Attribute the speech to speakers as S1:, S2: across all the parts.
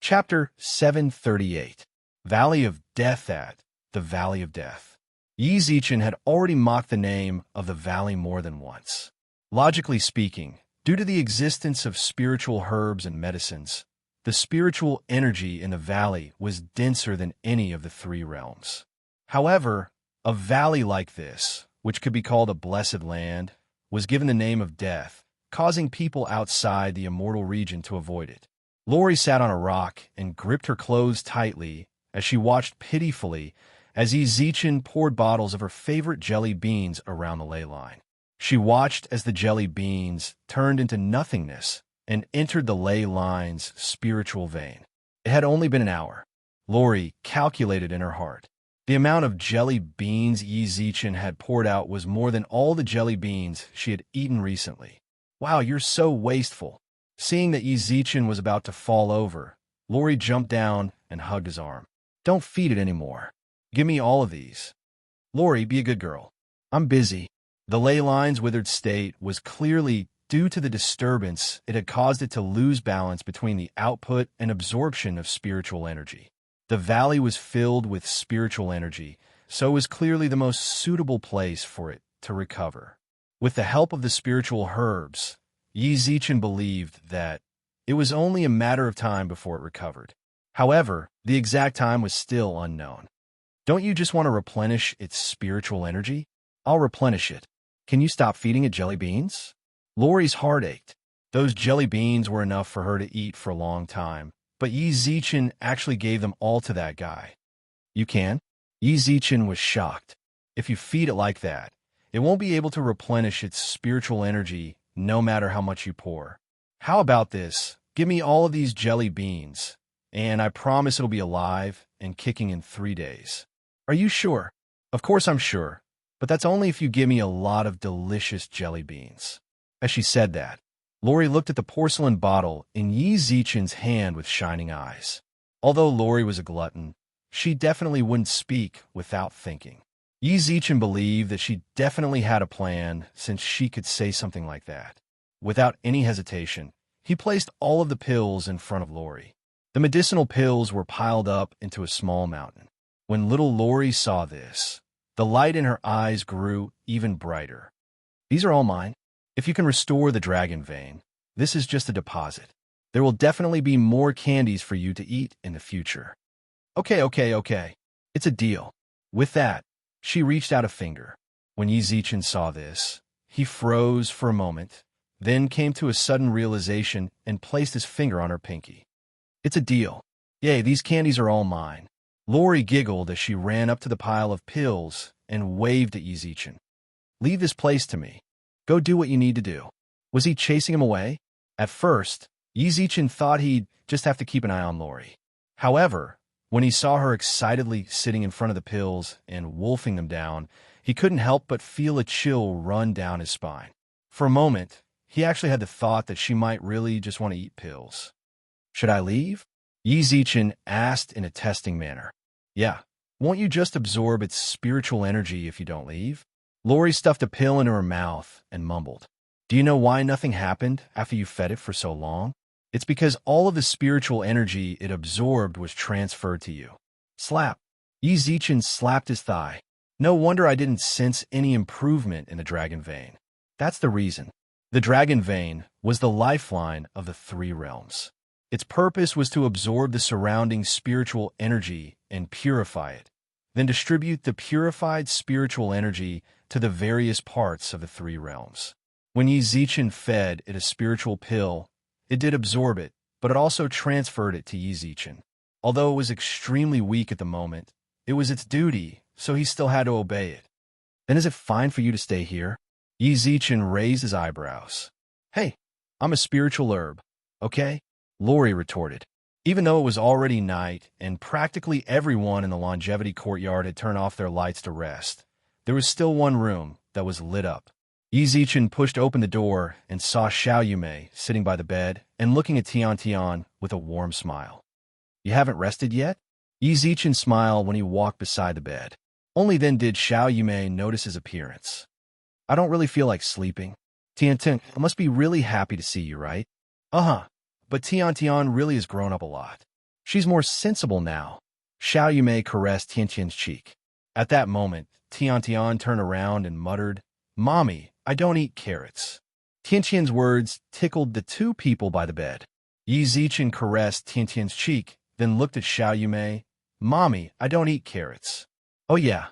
S1: Chapter 738. Valley of Death at the Valley of Death. Yi Zichen had already mocked the name of the valley more than once. Logically speaking, due to the existence of spiritual herbs and medicines, the spiritual energy in the valley was denser than any of the three realms. However, a valley like this, which could be called a blessed land, was given the name of death, causing people outside the immortal region to avoid it. Lori sat on a rock and gripped her clothes tightly as she watched pitifully as Yi Zichen poured bottles of her favorite jelly beans around the ley line. She watched as the jelly beans turned into nothingness and entered the ley line's spiritual vein. It had only been an hour. Lori calculated in her heart. The amount of jelly beans Yi Zichen had poured out was more than all the jelly beans she had eaten recently. Wow, you're so wasteful. Seeing that Yi Zichen was about to fall over, Lori jumped down and hugged his arm. Don't feed it anymore. Give me all of these. Lori, be a good girl. I'm busy. The ley line's withered state was clearly due to the disturbance it had caused it to lose balance between the output and absorption of spiritual energy. The valley was filled with spiritual energy, so it was clearly the most suitable place for it to recover. With the help of the spiritual herbs, Yi Zichen believed that it was only a matter of time before it recovered. However, the exact time was still unknown. Don't you just want to replenish its spiritual energy? I'll replenish it. Can you stop feeding it jelly beans? Lori's heart ached. Those jelly beans were enough for her to eat for a long time, but Yi Zichen actually gave them all to that guy. You can? Yi Zichen was shocked. If you feed it like that, it won't be able to replenish its spiritual energy no matter how much you pour. How about this? Give me all of these jelly beans, and I promise it'll be alive and kicking in 3 days. Are you sure? Of course I'm sure, but that's only if you give me a lot of delicious jelly beans. As she said that, Lori looked at the porcelain bottle in Yi Zichen's hand with shining eyes. Although Lori was a glutton, she definitely wouldn't speak without thinking. Yi Zichen believed that she definitely had a plan since she could say something like that. Without any hesitation, he placed all of the pills in front of Lori. The medicinal pills were piled up into a small mountain. When little Lori saw this, the light in her eyes grew even brighter. These are all mine. If you can restore the dragon vein, this is just a deposit. There will definitely be more candies for you to eat in the future. Okay. It's a deal. With that, she reached out a finger. When Yi Zichen saw this, he froze for a moment, then came to a sudden realization and placed his finger on her pinky. It's a deal. Yay, these candies are all mine. Lori giggled as she ran up to the pile of pills and waved at Yi Zichen. Leave this place to me. Go do what you need to do. Was he chasing him away? At first, Yi Zichen thought he'd just have to keep an eye on Lori. However, when he saw her excitedly sitting in front of the pills and wolfing them down, he couldn't help but feel a chill run down his spine. For a moment, he actually had the thought that she might really just want to eat pills. Should I leave? Yi Zichen asked in a testing manner. Yeah, won't you just absorb its spiritual energy if you don't leave? Lori stuffed a pill into her mouth and mumbled. Do you know why nothing happened after you fed it for so long? It's because all of the spiritual energy it absorbed was transferred to you. Slap. Yi Zichen slapped his thigh. No wonder I didn't sense any improvement in the dragon vein. That's the reason. The dragon vein was the lifeline of the three realms. Its purpose was to absorb the surrounding spiritual energy and purify it, then distribute the purified spiritual energy to the various parts of the three realms. When Yi Zichen fed it a spiritual pill, it did absorb it, but it also transferred it to Yi Zichen. Although it was extremely weak at the moment, it was its duty, so he still had to obey it. Then is it fine for you to stay here? Yi Zichen raised his eyebrows. Hey, I'm a spiritual herb, okay? Lori retorted. Even though it was already night and practically everyone in the longevity courtyard had turned off their lights to rest, there was still one room that was lit up. Yi Zichen pushed open the door and saw Xiao Yumei sitting by the bed and looking at Tian with a warm smile. You haven't rested yet? Yi Zichen smiled when he walked beside the bed. Only then did Xiao Yumei notice his appearance. I don't really feel like sleeping. Tian, I must be really happy to see you, right? Uh-huh, but Tian really has grown up a lot. She's more sensible now. Xiao Yumei caressed Tiantian's cheek. At that moment, Tiantian turned around and muttered, "Mommy, I don't eat carrots." Tiantian's words tickled the two people by the bed. Yi Zichen caressed Tiantian's cheek, then looked at Xiao Yumei. "Mommy, I don't eat carrots." "Oh yeah,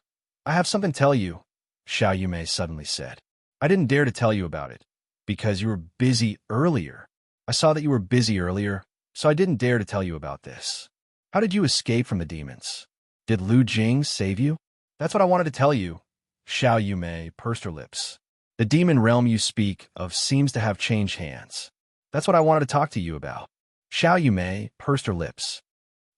S1: I have something to tell you," Xiao Yumei suddenly said. "I didn't dare to tell you about it, because you were busy earlier. I saw that you were busy earlier, so I didn't dare to tell you about this. How did you escape from the demons? Did Lu Jing save you?" "That's what I wanted to tell you." Xiao Yumei pursed her lips. "The demon realm you speak of seems to have changed hands. That's what I wanted to talk to you about." Xiao Yumei pursed her lips.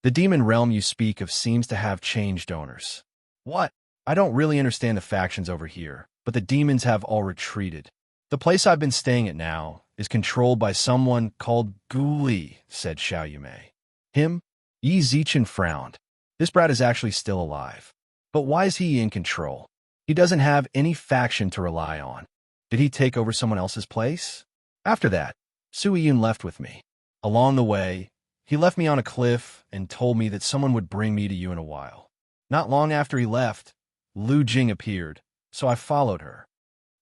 S1: "The demon realm you speak of seems to have changed owners." "What?" "I don't really understand the factions over here, but the demons have all retreated. The place I've been staying at now is controlled by someone called Gu Li," said Xiao Yumei. "Him?" Yi Zichen frowned. "This brat is actually still alive. But why is he in control? He doesn't have any faction to rely on. Did he take over someone else's place?" After that, Su Yun left with me. Along the way, he left me on a cliff and told me that someone would bring me to you in a while. Not long after he left, Lu Jing appeared, so I followed her.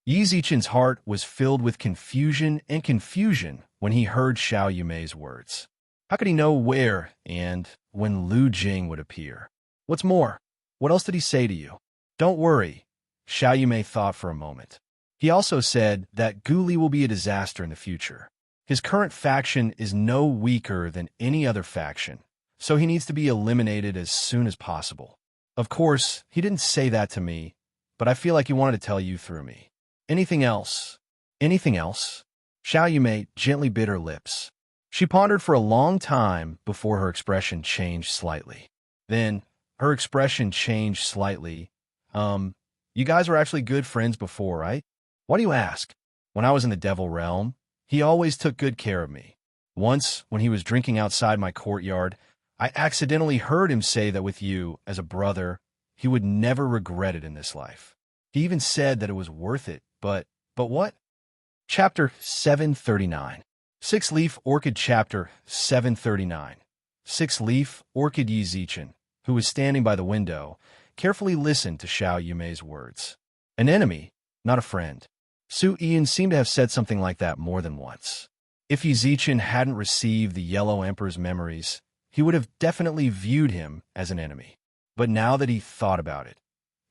S1: Yi Zichen's heart was filled with confusion when he heard Xiao Yumei's words. How could he know where and when Lu Jing would appear? What's more, what else did he say to you? "Don't worry," Xiao Yumei thought for a moment. "He also said that Gu Li will be a disaster in the future. His current faction is no weaker than any other faction, so he needs to be eliminated as soon as possible. Of course, he didn't say that to me, but I feel like he wanted to tell you through me. Anything else?" "Anything else?" Xiao Yumei gently bit her lips. She pondered for a long time before her expression changed slightly. Then, her expression changed slightly. You guys were actually good friends before, right?" "Why do you ask?" "When I was in the Devil Realm, he always took good care of me. Once, when he was drinking outside my courtyard, I accidentally heard him say that with you, as a brother, he would never regret it in this life. He even said that it was worth it, but what?" Chapter 739. Six-Leaf Orchid Chapter 739. Six-Leaf Orchid Yi Zichen, who was standing by the window, carefully listened to Xiao Yumei's words. An enemy, not a friend. Su Yun seemed to have said something like that more than once. If Yi Zichen hadn't received the Yellow Emperor's memories, he would have definitely viewed him as an enemy. But now that he thought about it,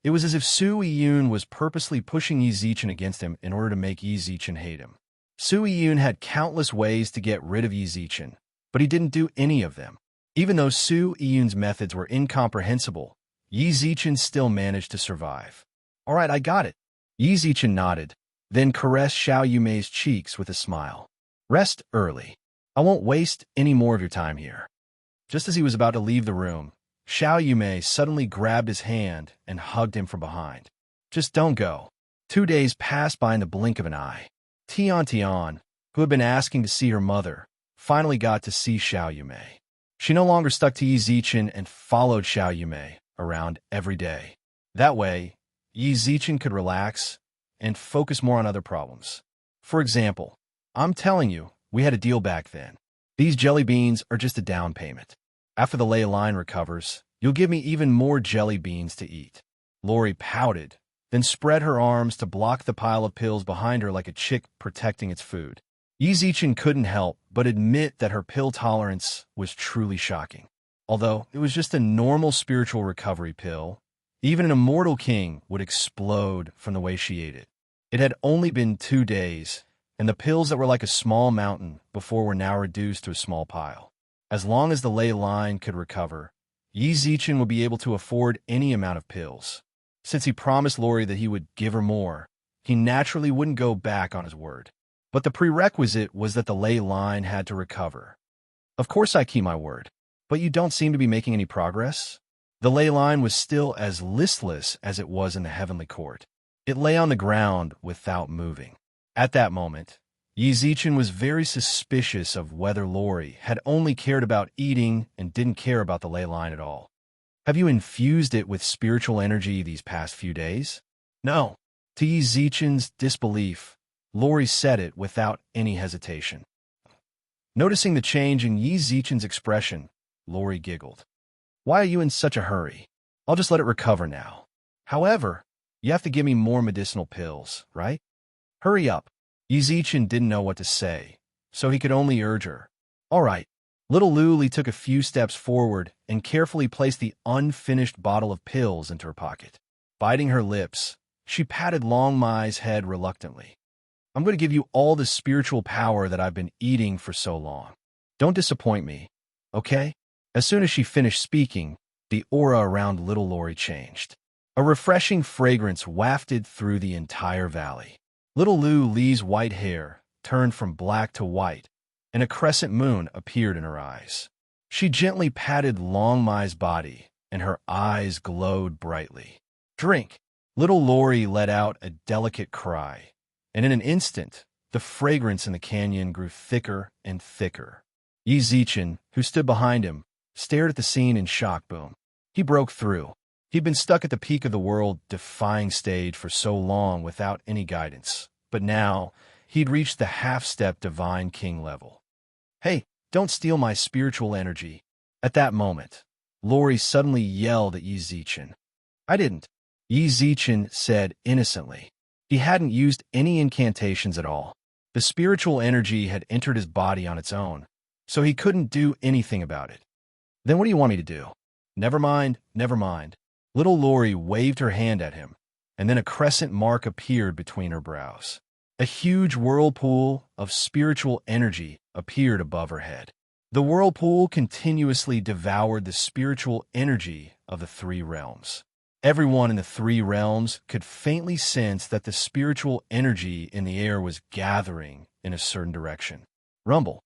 S1: it was as if Su Yun was purposely pushing Yi Zichen against him in order to make Yi Zichen hate him. Su Yun had countless ways to get rid of Yi Zichen, but he didn't do any of them. Even though Su Yun's methods were incomprehensible, Yi Zichen still managed to survive. "All right, I got it." Yi Zichen nodded, then caressed Xiao Yumei's cheeks with a smile. "Rest early. I won't waste any more of your time here." Just as he was about to leave the room, Xiao Yumei suddenly grabbed his hand and hugged him from behind. "Just don't go." 2 days passed by in the blink of an eye. Tian, who had been asking to see her mother, finally got to see Xiao Yumei. She no longer stuck to Yi Zichen and followed Xiao Yumei around every day. That way, Yi Zichen could relax and focus more on other problems. For example, "I'm telling you, we had a deal back then. These jelly beans are just a down payment. After the ley line recovers, you'll give me even more jelly beans to eat." Lori pouted, then spread her arms to block the pile of pills behind her like a chick protecting its food. Yi Zichen couldn't help but admit that her pill tolerance was truly shocking. Although it was just a normal spiritual recovery pill, even an immortal king would explode from the way she ate it. It had only been 2 days, and the pills that were like a small mountain before were now reduced to a small pile. As long as the ley line could recover, Yi Zichen would be able to afford any amount of pills. Since he promised Lori that he would give her more, he naturally wouldn't go back on his word. But the prerequisite was that the ley line had to recover. "Of course I keep my word, but you don't seem to be making any progress." The ley line was still as listless as it was in the heavenly court. It lay on the ground without moving. At that moment, Yi Zichen was very suspicious of whether Lori had only cared about eating and didn't care about the ley line at all. "Have you infused it with spiritual energy these past few days?" "No." To Yi Zichen's disbelief, Lori said it without any hesitation. Noticing the change in Yi Zichen's expression, Lori giggled. Why are you in such a hurry? I'll just let it recover now. However, you have to give me more medicinal pills, right? Hurry up. Yizichin didn't know what to say, so he could only urge her. All right. Little Luli took a few steps forward and carefully placed the unfinished bottle of pills into her pocket. Biting her lips, she patted Long Mai's head reluctantly. I'm going to give you all the spiritual power that I've been eating for so long. Don't disappoint me, okay? As soon as she finished speaking, the aura around little Lori changed. A refreshing fragrance wafted through the entire valley. Little Li's white hair turned from black to white, and a crescent moon appeared in her eyes. She gently patted Long Mai's body, and her eyes glowed brightly. Drink! Little Lori let out a delicate cry, and in an instant, the fragrance in the canyon grew thicker and thicker. Yizichin, who stood behind him, stared at the scene in shock. Boom. He broke through. He'd been stuck at the peak of the world-defying stage for so long without any guidance, but now he'd reached the half-step divine king level. Hey, don't steal my spiritual energy. At that moment, Lori suddenly yelled at Yizichin. I didn't, Yizichin said innocently. He hadn't used any incantations at all. The spiritual energy had entered his body on its own, so he couldn't do anything about it. Then what do you want me to do? Never mind, never mind. Little Lori waved her hand at him, and then a crescent mark appeared between her brows. A huge whirlpool of spiritual energy appeared above her head. The whirlpool continuously devoured the spiritual energy of the three realms. Everyone in the three realms could faintly sense that the spiritual energy in the air was gathering in a certain direction. Rumble.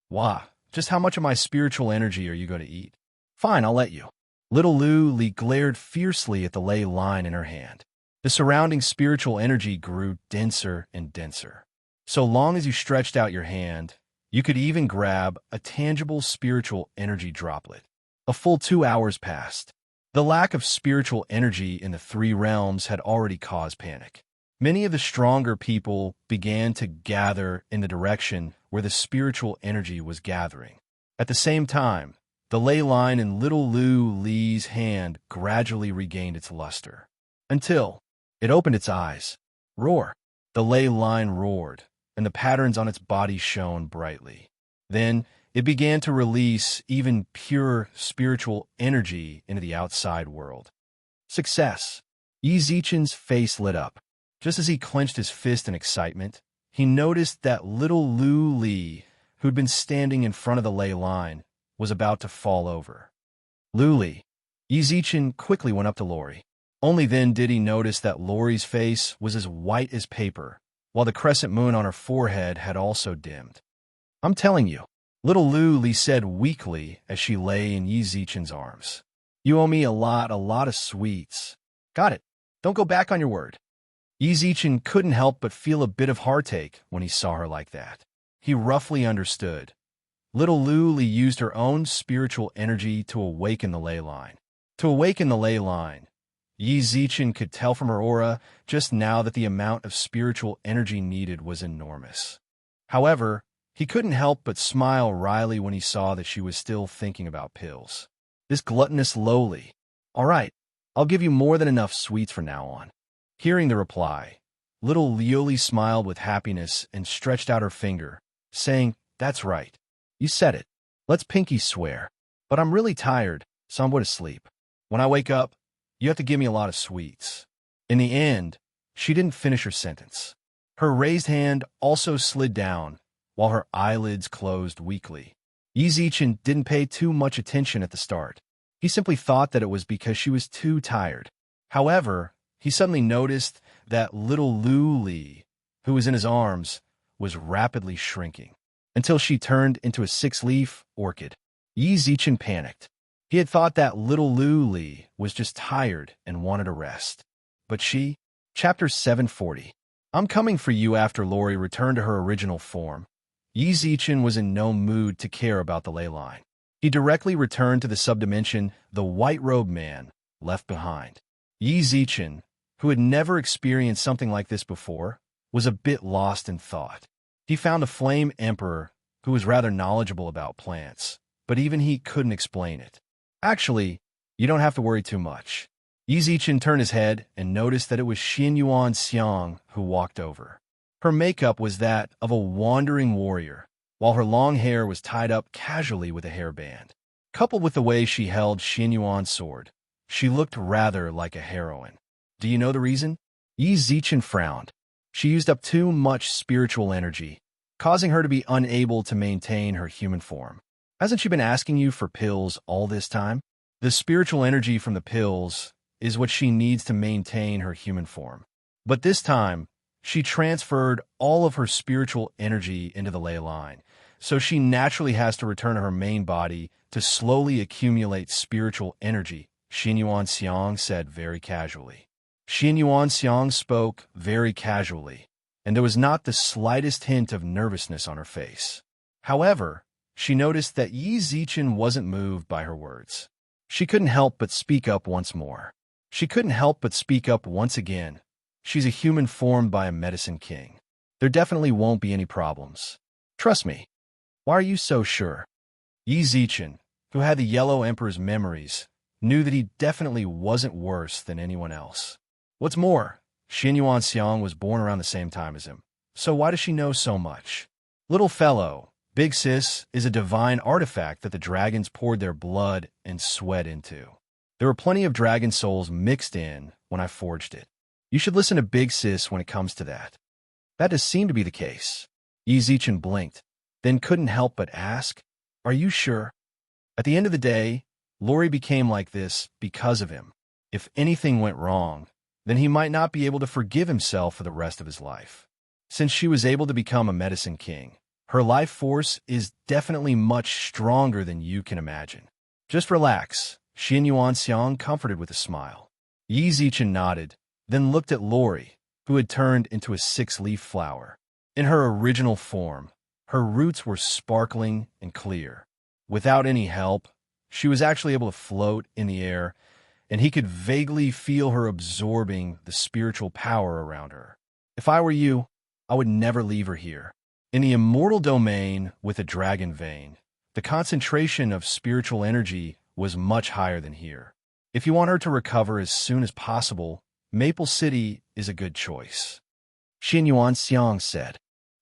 S1: Wah, just how much of my spiritual energy are you going to eat? Fine, I'll let you. Little Luli glared fiercely at the ley line in her hand. The surrounding spiritual energy grew denser and denser. So long as you stretched out your hand, you could even grab a tangible spiritual energy droplet. A full 2 hours passed. The lack of spiritual energy in the three realms had already caused panic. Many of the stronger people began to gather in the direction where the spiritual energy was gathering. At the same time, the ley line in Little Li's hand gradually regained its luster, until it opened its eyes. Roar! The ley line roared, and the patterns on its body shone brightly. Then it began to release even pure spiritual energy into the outside world. Success! Yizichin's face lit up. Just as he clenched his fist in excitement, he noticed that Little Luli, who'd been standing in front of the ley line, was about to fall over. Luli. Yizichin quickly went up to Lori. Only then did he notice that Lori's face was as white as paper, while the crescent moon on her forehead had also dimmed. I'm telling you, Little Luli said weakly as she lay in Yizichin's arms. You owe me a lot of sweets. Got it. Don't go back on your word. Yizichin couldn't help but feel a bit of heartache when he saw her like that. He roughly understood. Little Luli used her own spiritual energy to awaken the ley line. To awaken the ley line, Yizichin could tell from her aura just now that the amount of spiritual energy needed was enormous. However, he couldn't help but smile wryly when he saw that she was still thinking about pills. This gluttonous lowly. All right, I'll give you more than enough sweets from now on. Hearing the reply, Little Luli smiled with happiness and stretched out her finger, saying, That's right. You said it. Let's pinky swear. But I'm really tired, so I'm going to sleep. When I wake up, you have to give me a lot of sweets. In the end, she didn't finish her sentence. Her raised hand also slid down, while her eyelids closed weakly. Yizichin didn't pay too much attention at the start. He simply thought that it was because she was too tired. However, he suddenly noticed that Little Luli, who was in his arms, was rapidly shrinking, until she turned into a 6-leaf orchid. Yizichin panicked. He had thought that Little Luli was just tired and wanted a rest. But she... Chapter 740. I'm coming for you after Lori returned to her original form. Yizichin was in no mood to care about the ley line. He directly returned to the subdimension the white-robed man left behind. Yizichin, who had never experienced something like this before, was a bit lost in thought. He found a flame emperor who was rather knowledgeable about plants, but even he couldn't explain it. Actually, you don't have to worry too much. Yi Zichen turned his head and noticed that it was Xianyuan Xiang who walked over. Her makeup was that of a wandering warrior, while her long hair was tied up casually with a hairband. Coupled with the way she held Xianyuan's sword, she looked rather like a heroine. Do you know the reason? Yi Zichen frowned. She used up too much spiritual energy, causing her to be unable to maintain her human form. Hasn't she been asking you for pills all this time? The spiritual energy from the pills is what she needs to maintain her human form. But this time, she transferred all of her spiritual energy into the ley line, so she naturally has to return to her main body to slowly accumulate spiritual energy, Xianyuan Xiang said very casually. Xianyuan Xiang spoke very casually, and there was not the slightest hint of nervousness on her face. However, she noticed that Yi Zichen wasn't moved by her words. She couldn't help but speak up once more. She couldn't help but speak up once again. She's a human formed by a medicine king. There definitely won't be any problems. Trust me. Why are you so sure? Yi Zichen, who had the Yellow Emperor's memories, knew that he definitely wasn't worse than anyone else. What's more, Xianyuan Xiang was born around the same time as him, so why does she know so much? Little fellow, Big Sis is a divine artifact that the dragons poured their blood and sweat into. There were plenty of dragon souls mixed in when I forged it. You should listen to Big Sis when it comes to that. That does seem to be the case. Yi Zichen blinked, then couldn't help but ask, Are you sure? At the end of the day, Lori became like this because of him. If anything went wrong, then he might not be able to forgive himself for the rest of his life. Since she was able to become a medicine king, her life force is definitely much stronger than you can imagine. Just relax, Xianyuan Xiang comforted with a smile. Yi Zichen nodded, then looked at Lori, who had turned into a six-leaf flower. In her original form, her roots were sparkling and clear. Without any help, she was actually able to float in the air, and he could vaguely feel her absorbing the spiritual power around her. If I were you, I would never leave her here. In the immortal domain with a dragon vein, the concentration of spiritual energy was much higher than here. If you want her to recover as soon as possible, Maple City is a good choice. Xianyuan Xiang said.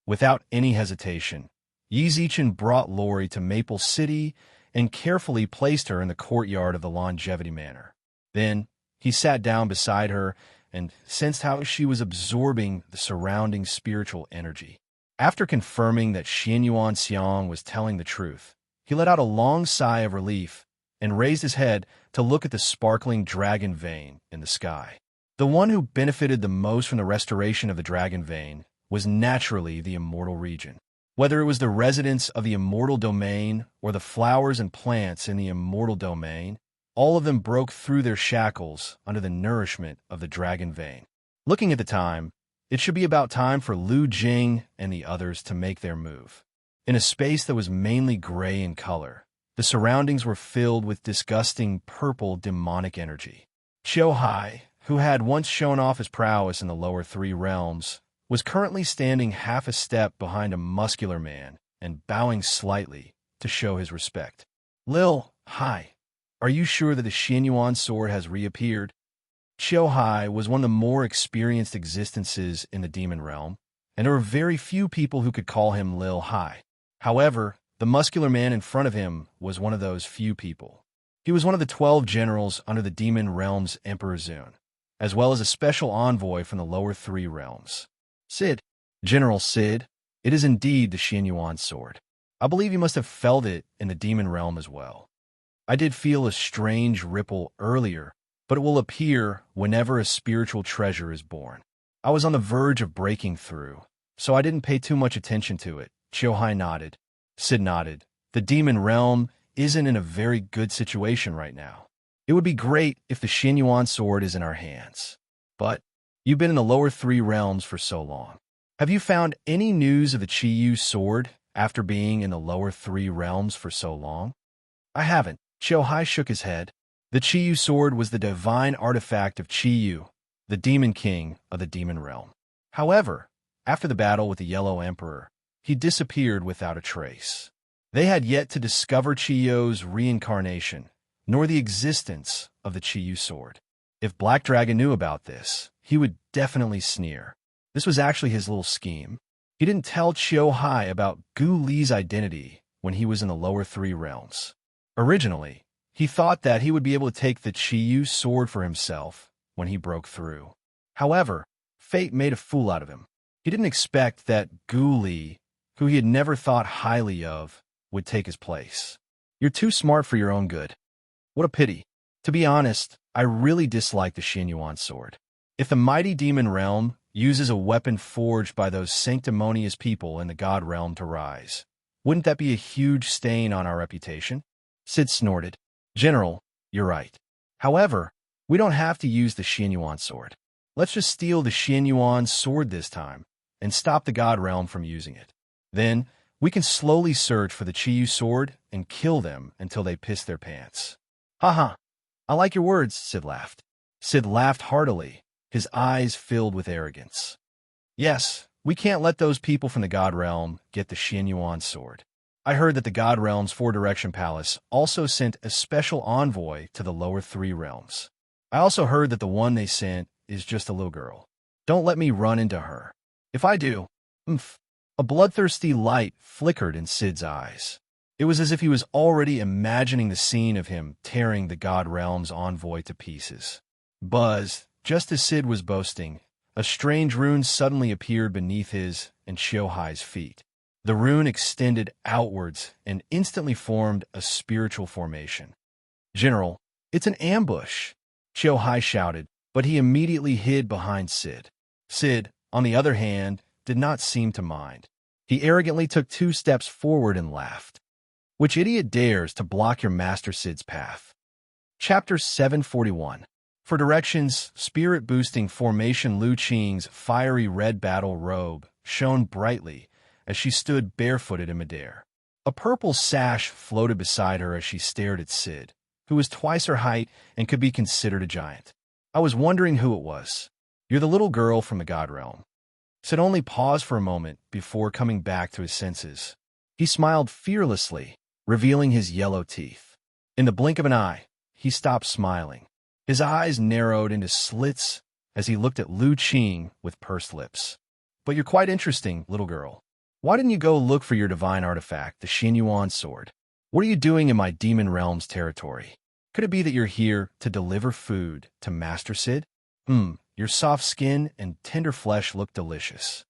S1: Without any hesitation, Yi Zichen brought Lori to Maple City and carefully placed her in the courtyard of the Longevity Manor. Then, he sat down beside her and sensed how she was absorbing the surrounding spiritual energy. After confirming that Xianyuan Xiang was telling the truth, he let out a long sigh of relief and raised his head to look at the sparkling dragon vein in the sky. The one who benefited the most from the restoration of the dragon vein was naturally the immortal region. Whether it was the residents of the immortal domain or the flowers and plants in the immortal domain, all of them broke through their shackles under the nourishment of the dragon vein. Looking at the time, it should be about time for Lu Jing and the others to make their move. In a space that was mainly gray in color, the surroundings were filled with disgusting purple demonic energy. Qiu Hai, who had once shown off his prowess in the lower three realms, was currently standing half a step behind a muscular man and bowing slightly to show his respect. Lil, hi, are you sure that the Xianyuan sword has reappeared? Qiu Hai was one of the more experienced existences in the demon realm, and there were very few people who could call him Lil Hai. However, the muscular man in front of him was one of those few people. He was one of the 12 generals under the demon realm's Emperor Zun, as well as a special envoy from the lower three realms. Sid, General Sid, it is indeed the Xianyuan sword. I believe you must have felt it in the demon realm as well. I did feel a strange ripple earlier, but it will appear whenever a spiritual treasure is born. I was on the verge of breaking through, so I didn't pay too much attention to it. Qiu Hai nodded. Sid nodded. The demon realm isn't in a very good situation right now. It would be great if the Xianyuan sword is in our hands. But you've been in the lower three realms for so long. Have you found any news of the Qiyu sword after being in the lower three realms for so long? I haven't. Qiu Hai shook his head. The Qiyu sword was the divine artifact of Qiyu, the demon king of the demon realm. However, after the battle with the Yellow Emperor, he disappeared without a trace. They had yet to discover Chiyo's reincarnation, nor the existence of the Chiyu sword. If Black Dragon knew about this, he would definitely sneer. This was actually his little scheme. He didn't tell Chiyo Hai about Gu Li's identity when he was in the lower three realms. Originally, he thought that he would be able to take the Chiyu sword for himself when he broke through. However, fate made a fool out of him. He didn't expect that Gu Li, who he had never thought highly of, would take his place. You're too smart for your own good. What a pity. To be honest, I really dislike the Xianyuan sword. If the mighty demon realm uses a weapon forged by those sanctimonious people in the god realm to rise, wouldn't that be a huge stain on our reputation? Sid snorted. General, you're right. However, we don't have to use the Xianyuan sword. Let's just steal the Xianyuan sword this time and stop the god realm from using it. Then, we can slowly search for the Chiyu sword and kill them until they piss their pants. Haha, I like your words, Sid laughed. Sid laughed heartily, his eyes filled with arrogance. Yes, we can't let those people from the God Realm get the Xianyuan sword. I heard that the God Realm's Four-Direction Palace also sent a special envoy to the lower three realms. I also heard that the one they sent is just a little girl. Don't let me run into her. If I do, a bloodthirsty light flickered in Sid's eyes. It was as if he was already imagining the scene of him tearing the God Realm's envoy to pieces. Buzz, just as Sid was boasting, a strange rune suddenly appeared beneath his and Chiyo Hai's feet. The rune extended outwards and instantly formed a spiritual formation. General, it's an ambush, Chiyo Hai shouted, but he immediately hid behind Sid. Sid, on the other hand, did not seem to mind. He arrogantly took 2 steps forward and laughed. Which idiot dares to block your master Sid's path? Chapter 741. For directions, spirit-boosting formation Lu Qing's fiery red battle robe shone brightly as she stood barefooted in midair. A purple sash floated beside her as she stared at Sid, who was twice her height and could be considered a giant. I was wondering who it was. You're the little girl from the God Realm. Sid only paused for a moment before coming back to his senses. He smiled fearlessly, revealing his yellow teeth. In the blink of an eye, he stopped smiling. His eyes narrowed into slits as he looked at Lu Qing with pursed lips. But you're quite interesting, little girl. Why didn't you go look for your divine artifact, the Xianyuan sword? What are you doing in my demon realm's territory? Could it be that you're here to deliver food to Master Sid? Your soft skin and tender flesh look delicious.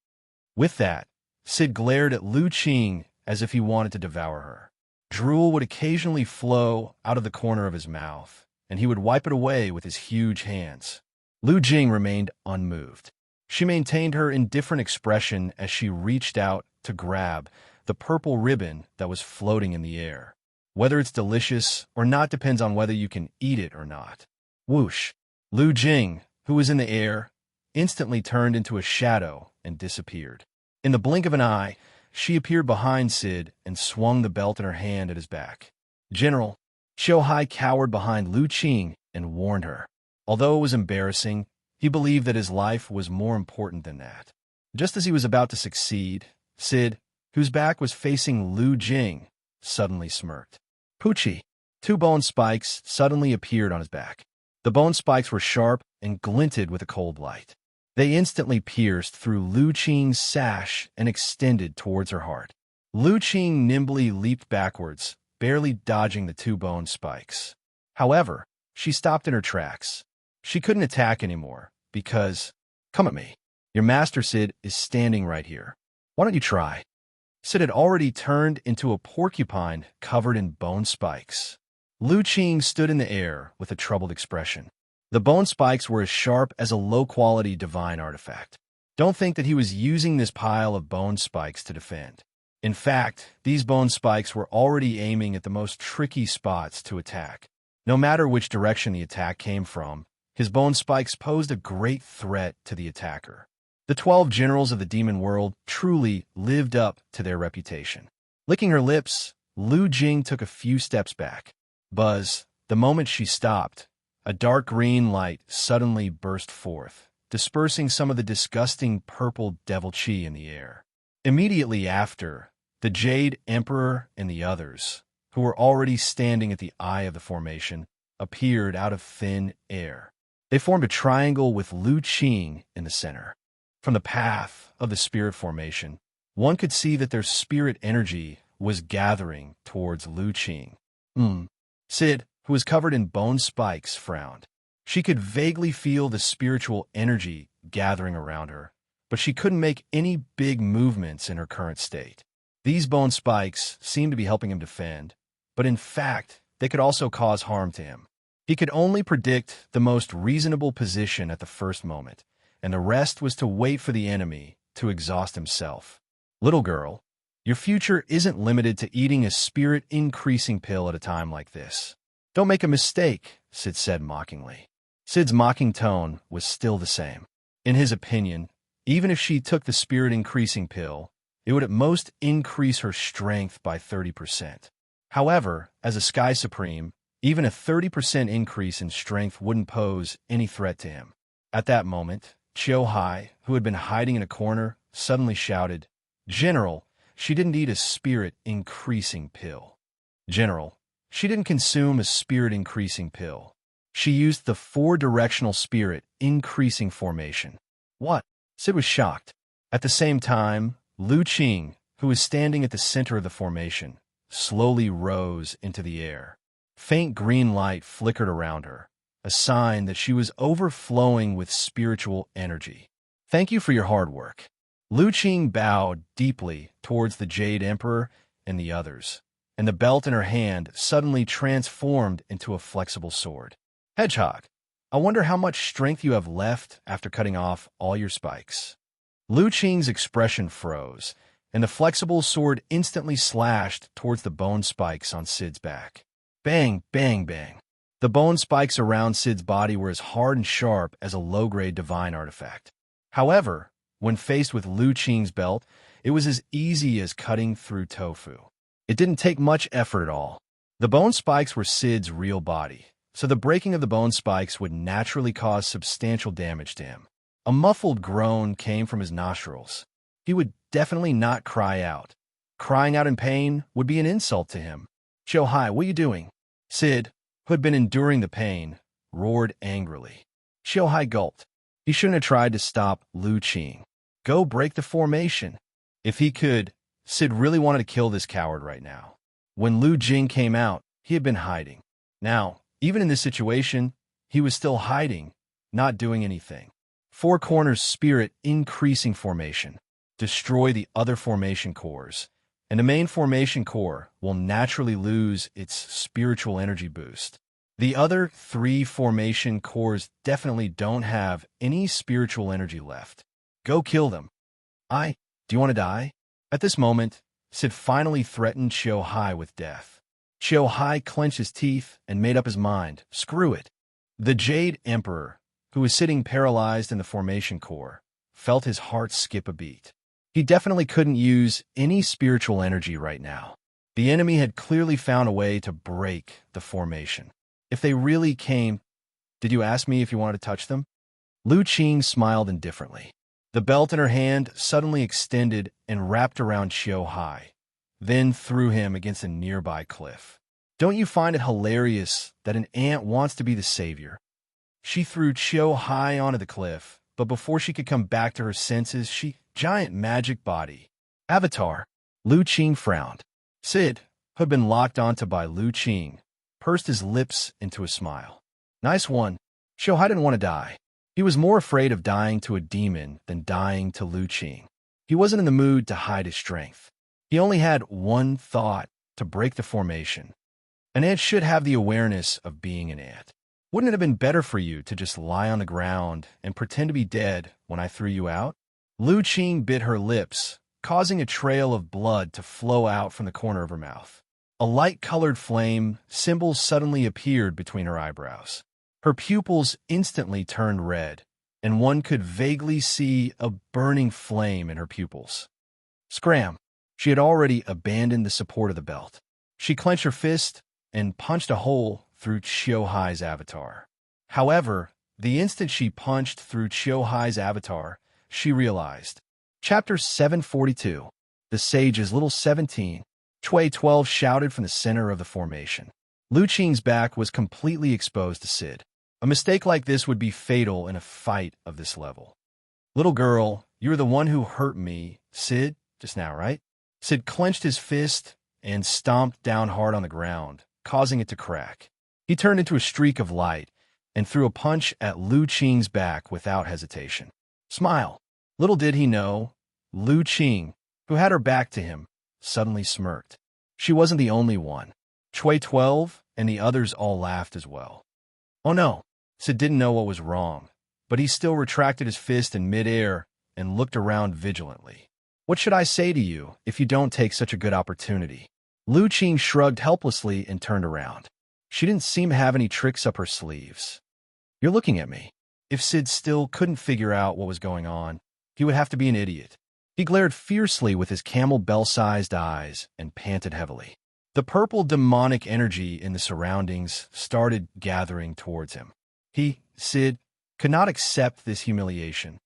S1: With that, Sid glared at Lu Qing as if he wanted to devour her. Drool would occasionally flow out of the corner of his mouth, and he would wipe it away with his huge hands. Lu Jing remained unmoved. She maintained her indifferent expression as she reached out to grab the purple ribbon that was floating in the air. Whether it's delicious or not depends on whether you can eat it or not. Whoosh! Lu Jing, who was in the air, instantly turned into a shadow and disappeared. In the blink of an eye, she appeared behind Sid and swung the belt in her hand at his back. General, Chiyo Hai cowered behind Lu Qing and warned her. Although it was embarrassing, he believed that his life was more important than that. Just as he was about to succeed, Sid, whose back was facing Lu Jing, suddenly smirked. Poochie! 2 bone spikes suddenly appeared on his back. The bone spikes were sharp and glinted with a cold light. They instantly pierced through Lu Qing's sash and extended towards her heart. Lu Qing nimbly leaped backwards, barely dodging the 2 bone spikes. However, she stopped in her tracks. She couldn't attack anymore, because, come at me. Your master Sid is standing right here. Why don't you try? Sid had already turned into a porcupine covered in bone spikes. Lu Qing stood in the air with a troubled expression. The bone spikes were as sharp as a low-quality divine artifact. Don't think that he was using this pile of bone spikes to defend. In fact, these bone spikes were already aiming at the most tricky spots to attack. No matter which direction the attack came from, his bone spikes posed a great threat to the attacker. The 12 generals of the demon world truly lived up to their reputation. Licking her lips, Lu Jing took a few steps back. Buzz, the moment she stopped, a dark green light suddenly burst forth, dispersing some of the disgusting purple devil chi in the air. Immediately after, The Jade Emperor and the others, who were already standing at the eye of the formation, appeared out of thin air. They formed a triangle with Lu Qing in the center. From the path of the spirit formation, one could see that their spirit energy was gathering towards Lu Qing. Sid, who was covered in bone spikes, frowned. She could vaguely feel the spiritual energy gathering around her, but she couldn't make any big movements in her current state. These bone spikes seemed to be helping him defend, but in fact, they could also cause harm to him. He could only predict the most reasonable position at the first moment, and the rest was to wait for the enemy to exhaust himself. Little girl, your future isn't limited to eating a spirit-increasing pill at a time like this. Don't make a mistake, Sid said mockingly. Sid's mocking tone was still the same. In his opinion, even if she took the spirit-increasing pill, it would at most increase her strength by 30%. However, as a Sky Supreme, even a 30% increase in strength wouldn't pose any threat to him. At that moment, Chiu Hai, who had been hiding in a corner, suddenly shouted, "General, she didn't eat a spirit-increasing pill." "General, she didn't consume a spirit-increasing pill. She used the four-directional spirit-increasing formation." "What?" Sid was shocked. At the same time, Lu Qing, who was standing at the center of the formation, slowly rose into the air. Faint green light flickered around her, a sign that she was overflowing with spiritual energy. "Thank you for your hard work." Lu Qing bowed deeply towards the Jade Emperor and the others, and the belt in her hand suddenly transformed into a flexible sword. "Hedgehog, I wonder how much strength you have left after cutting off all your spikes." Lu Qing's expression froze, and the flexible sword instantly slashed towards the bone spikes on Sid's back. Bang, bang, bang. The bone spikes around Sid's body were as hard and sharp as a low-grade divine artifact. However, when faced with Lu Qing's belt, it was as easy as cutting through tofu. It didn't take much effort at all. The bone spikes were Sid's real body, so the breaking of the bone spikes would naturally cause substantial damage to him. A muffled groan came from his nostrils. He would definitely not cry out. Crying out in pain would be an insult to him. "Chiu Hai, what are you doing?" Sid, who had been enduring the pain, roared angrily. Chiu Hai gulped. He shouldn't have tried to stop Lu Qing. Go break the formation. If he could, Sid really wanted to kill this coward right now. When Lu Jing came out, he had been hiding. Now, even in this situation, he was still hiding, not doing anything. Four corners spirit increasing formation. Destroy the other formation cores, and the main formation core will naturally lose its spiritual energy boost. The other three formation cores definitely don't have any spiritual energy left. Go kill them. Do you want to die? At this moment, Sid finally threatened Chiu Hai with death. Chiu Hai clenched his teeth and made up his mind. Screw it. The Jade Emperor, who was sitting paralyzed in the formation core, felt his heart skip a beat. He definitely couldn't use any spiritual energy right now. The enemy had clearly found a way to break the formation. If they really came, "Did you ask me if you wanted to touch them?" Lu Qing smiled indifferently. The belt in her hand suddenly extended and wrapped around Chiu Hai, then threw him against a nearby cliff. Don't you find it hilarious that an ant wants to be the savior? She threw Chiu Hai onto the cliff, but before she could come back to her senses, giant magic body. Avatar. Lu Qing frowned. Sid, who had been locked onto by Lu Qing, pursed his lips into a smile. Nice one. Chiu Hai didn't want to die. He was more afraid of dying to a demon than dying to Lu Qing. He wasn't in the mood to hide his strength. He only had one thought: to break the formation. An ant should have the awareness of being an ant. Wouldn't it have been better for you to just lie on the ground and pretend to be dead when I threw you out? Lu Qing bit her lips, causing a trail of blood to flow out from the corner of her mouth. A light-colored flame symbol suddenly appeared between her eyebrows. Her pupils instantly turned red, and one could vaguely see a burning flame in her pupils. Scram! She had already abandoned the support of the belt. She clenched her fist and punched a hole through Chiu Hai's avatar. However, the instant she punched through Chiu Hai's avatar, she realized. Chapter 742. the sage's little 17. Chui 12 shouted from the center of the formation. Lu Qing's back was completely exposed to Sid. A mistake like this would be fatal in a fight of this level. Little girl, you were the one who hurt me, Sid, just now, right? Sid clenched his fist and stomped down hard on the ground, causing it to crack. He turned into a streak of light and threw a punch at Lu Qing's back without hesitation. Smile. Little did he know, Lu Qing, who had her back to him, suddenly smirked. She wasn't the only one. Chui 12 and the others all laughed as well. Oh no, Sid didn't know what was wrong, but he still retracted his fist in midair and looked around vigilantly. What should I say to you if you don't take such a good opportunity? Lu Qing shrugged helplessly and turned around. She didn't seem to have any tricks up her sleeves. You're looking at me. If Sid still couldn't figure out what was going on, he would have to be an idiot. He glared fiercely with his camel bell-sized eyes and panted heavily. The purple demonic energy in the surroundings started gathering towards him. He, Sid, could not accept this humiliation.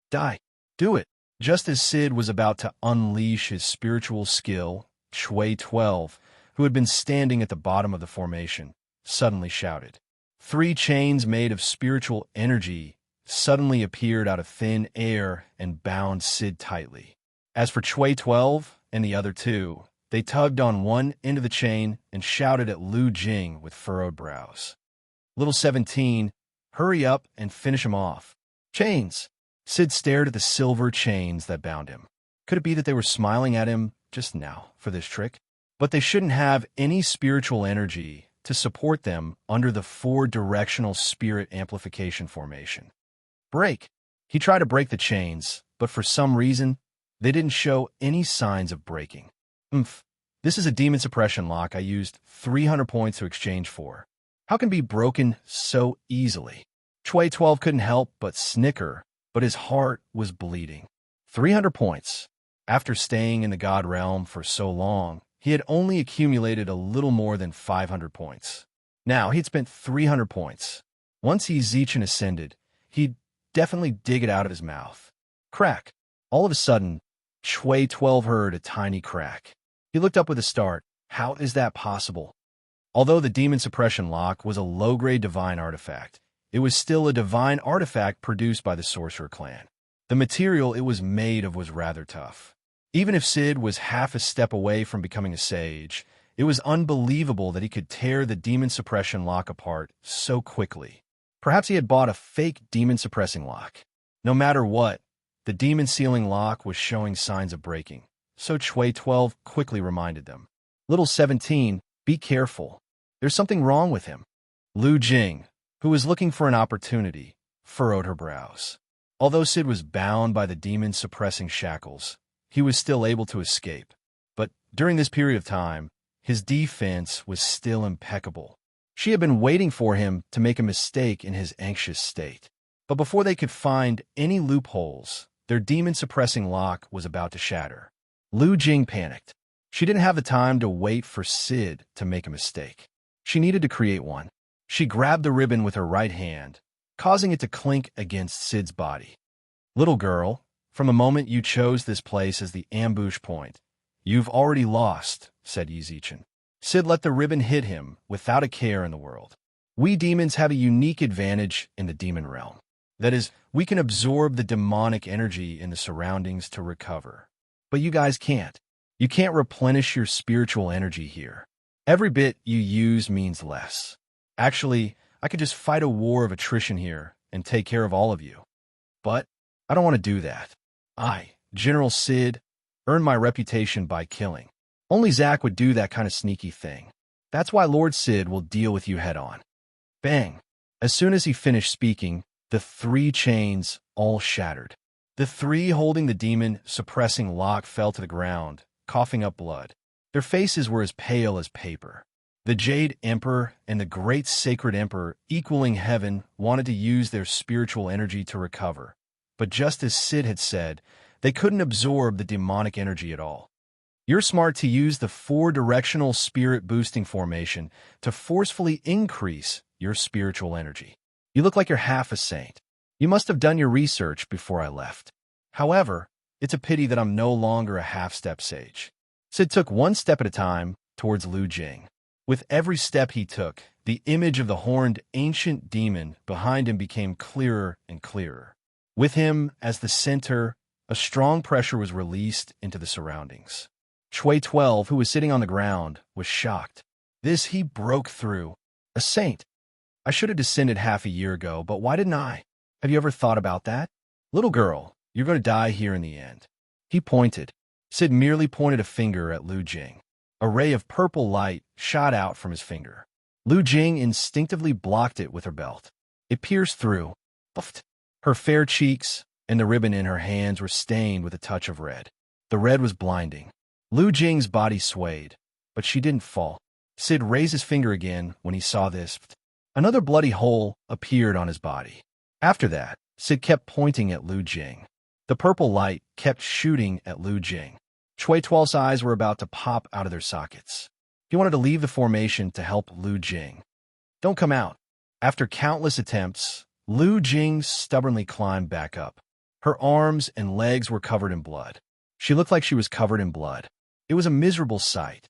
S1: Die. Do it. Just as Sid was about to unleash his spiritual skill, Chui 12, who had been standing at the bottom of the formation, suddenly shouted. 3 chains made of spiritual energy suddenly appeared out of thin air and bound Sid tightly. As for Chui 12 and the other 2, they tugged on one end of the chain and shouted at Lu Jing with furrowed brows. Little 17, hurry up and finish him off. Chains! Sid stared at the silver chains that bound him. Could it be that they were smiling at him just now for this trick? But they shouldn't have any spiritual energy to support them under the 4-directional spirit amplification formation. Break! He tried to break the chains, but for some reason, they didn't show any signs of breaking. This is a demon suppression lock I used 300 points to exchange for. How can it be broken so easily? Chui 12 couldn't help but snicker, but his heart was bleeding. 300 points. After staying in the God realm for so long, he had only accumulated a little more than 500 points. Now he'd spent 300 points. Once he Zichen ascended, he'd definitely dig it out of his mouth. Crack. All of a sudden, Chui 12 heard a tiny crack. He looked up with a start. How is that possible? Although the demon suppression lock was a low-grade divine artifact, it was still a divine artifact produced by the Sorcerer clan. The material it was made of was rather tough. Even if Sid was half a step away from becoming a sage, it was unbelievable that he could tear the demon suppression lock apart so quickly. Perhaps he had bought a fake demon suppressing lock. No matter what, the demon sealing lock was showing signs of breaking, so Chui 12 quickly reminded them. Little 17, be careful. There's something wrong with him. Lu Jing, who was looking for an opportunity, furrowed her brows. Although Sid was bound by the demon-suppressing shackles, he was still able to escape. But during this period of time, his defense was still impeccable. She had been waiting for him to make a mistake in his anxious state. But before they could find any loopholes, their demon-suppressing lock was about to shatter. Lu Jing panicked. She didn't have the time to wait for Sid to make a mistake. She needed to create one. She grabbed the ribbon with her right hand, causing it to clink against Sid's body. Little girl, from the moment you chose this place as the ambush point, you've already lost, said Yi Zichen. Sid let the ribbon hit him without a care in the world. We demons have a unique advantage in the demon realm. That is, we can absorb the demonic energy in the surroundings to recover. But you guys can't. You can't replenish your spiritual energy here. Every bit you use means less. Actually, I could just fight a war of attrition here and take care of all of you. But I don't want to do that. I, General Sid, earned my reputation by killing. Only Zack would do that kind of sneaky thing. That's why Lord Sid will deal with you head-on. Bang! As soon as he finished speaking, the 3 chains all shattered. The 3 holding the demon-suppressing lock fell to the ground, coughing up blood. Their faces were as pale as paper. The Jade Emperor and the Great Sacred Emperor, equaling heaven, wanted to use their spiritual energy to recover. But just as Sid had said, they couldn't absorb the demonic energy at all. You're smart to use the 4-directional spirit boosting formation to forcefully increase your spiritual energy. You look like you're half a saint. You must have done your research before I left. However, It's a pity that I'm no longer a half-step sage. Sid took one step at a time towards Lu Jing. With every step he took, the image of the horned ancient demon behind him became clearer and clearer. With him as the center, a strong pressure was released into the surroundings. Shui 12, who was sitting on the ground, was shocked. This he broke through. A saint. I should have descended half a year ago, but why didn't I? Have you ever thought about that? Little girl, you're going to die here in the end. He pointed. Sid merely pointed a finger at Lu Jing. A ray of purple light shot out from his finger. Lu Jing instinctively blocked it with her belt. It pierced through. Puffed. Her fair cheeks and the ribbon in her hands were stained with a touch of red. The red was blinding. Lu Jing's body swayed, but she didn't fall. Sid raised his finger again when he saw this. Another bloody hole appeared on his body. After that, Sid kept pointing at Lu Jing. The purple light kept shooting at Lu Jing. Shui 12's eyes were about to pop out of their sockets. He wanted to leave the formation to help Lu Jing. Don't come out. After countless attempts, Lu Jing stubbornly climbed back up. Her arms and legs were covered in blood. She looked like she was covered in blood. It was a miserable sight.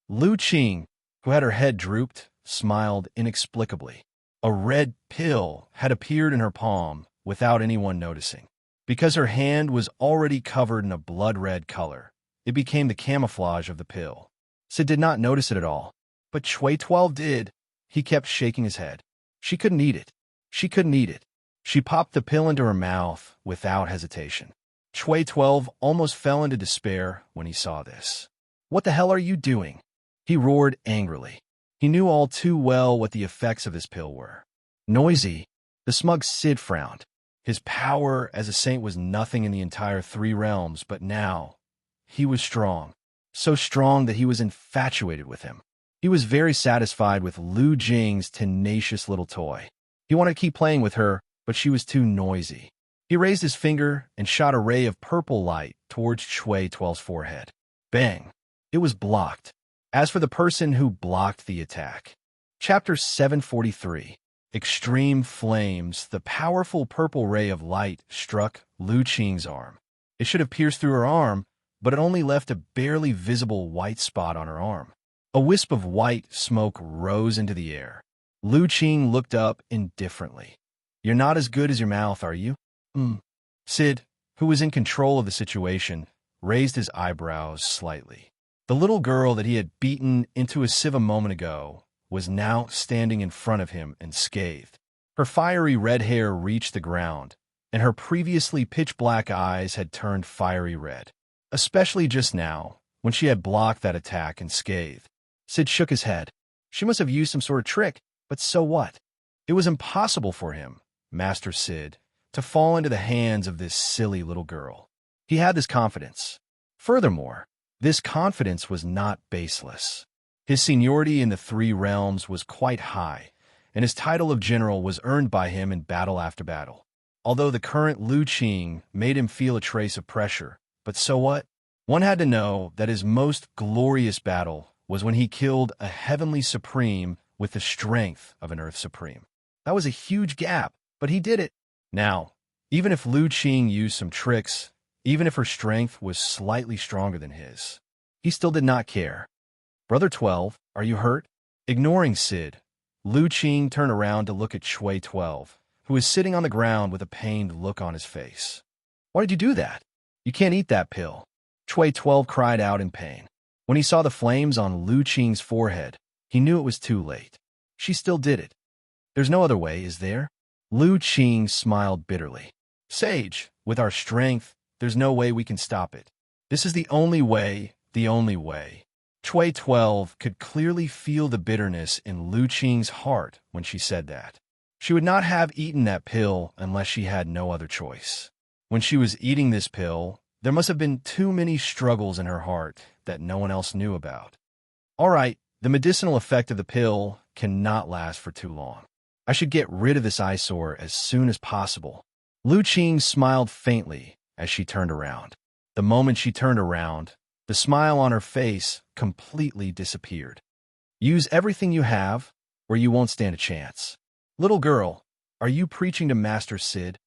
S1: Lu Jing, who had her head drooped, smiled inexplicably. A red pill had appeared in her palm without anyone noticing. Because her hand was already covered in a blood-red color, it became the camouflage of the pill. Sid did not notice it at all, but Shui 12 did. He kept shaking his head. She couldn't eat it. She couldn't eat it. She popped the pill into her mouth without hesitation. Shui 12 almost fell into despair when he saw this. What the hell are you doing? He roared angrily. He knew all too well what the effects of this pill were. Noisy. The smug Sid frowned. His power as a saint was nothing in the entire three realms, but now he was strong. So strong that he was infatuated with him. He was very satisfied with Lu Jing's tenacious little toy. He wanted to keep playing with her, but she was too noisy. He raised his finger and shot a ray of purple light towards Shui 12's forehead. Bang! It was blocked. As for the person who blocked the attack. Chapter 743. Extreme Flames. The powerful purple ray of light struck Lu Jing's arm. It should have pierced through her arm, but it only left a barely visible white spot on her arm. A wisp of white smoke rose into the air. Lu Jing looked up indifferently. You're not as good as your mouth, are you? Sid, who was in control of the situation, raised his eyebrows slightly. The little girl that he had beaten into a sieve a moment ago was now standing in front of him and scathed. Her fiery red hair reached the ground, and her previously pitch-black eyes had turned fiery red, especially just now, when she had blocked that attack and scathed. Sid shook his head. She must have used some sort of trick, but so what? It was impossible for him, Master Sid, to fall into the hands of this silly little girl. He had this confidence. Furthermore, this confidence was not baseless. His seniority in the three realms was quite high, and his title of general was earned by him in battle after battle. Although the current Lu Jing made him feel a trace of pressure, but so what? One had to know that his most glorious battle was when he killed a heavenly supreme with the strength of an earth supreme. That was a huge gap, but he did it. Now, even if Lu Jing used some tricks, even if her strength was slightly stronger than his, he still did not care. Brother 12, are you hurt? Ignoring Sid, Lu Jing turned around to look at Shui 12, who was sitting on the ground with a pained look on his face. Why did you do that? You can't eat that pill. Shui 12 cried out in pain. When he saw the flames on Lu Jing's forehead, he knew it was too late. She still did it. There's no other way, is there? Lu Jing smiled bitterly. Sage, with our strength, there's no way we can stop it. This is the only way, the only way. Shui 12 could clearly feel the bitterness in Lu Jing's heart when she said that. She would not have eaten that pill unless she had no other choice. When she was eating this pill, there must have been too many struggles in her heart that no one else knew about. All right, the medicinal effect of the pill cannot last for too long. I should get rid of this eyesore as soon as possible. Lu Jing smiled faintly as she turned around. The moment she turned around, the smile on her face completely disappeared. Use everything you have, or you won't stand a chance. Little girl, are you preaching to Master Sid?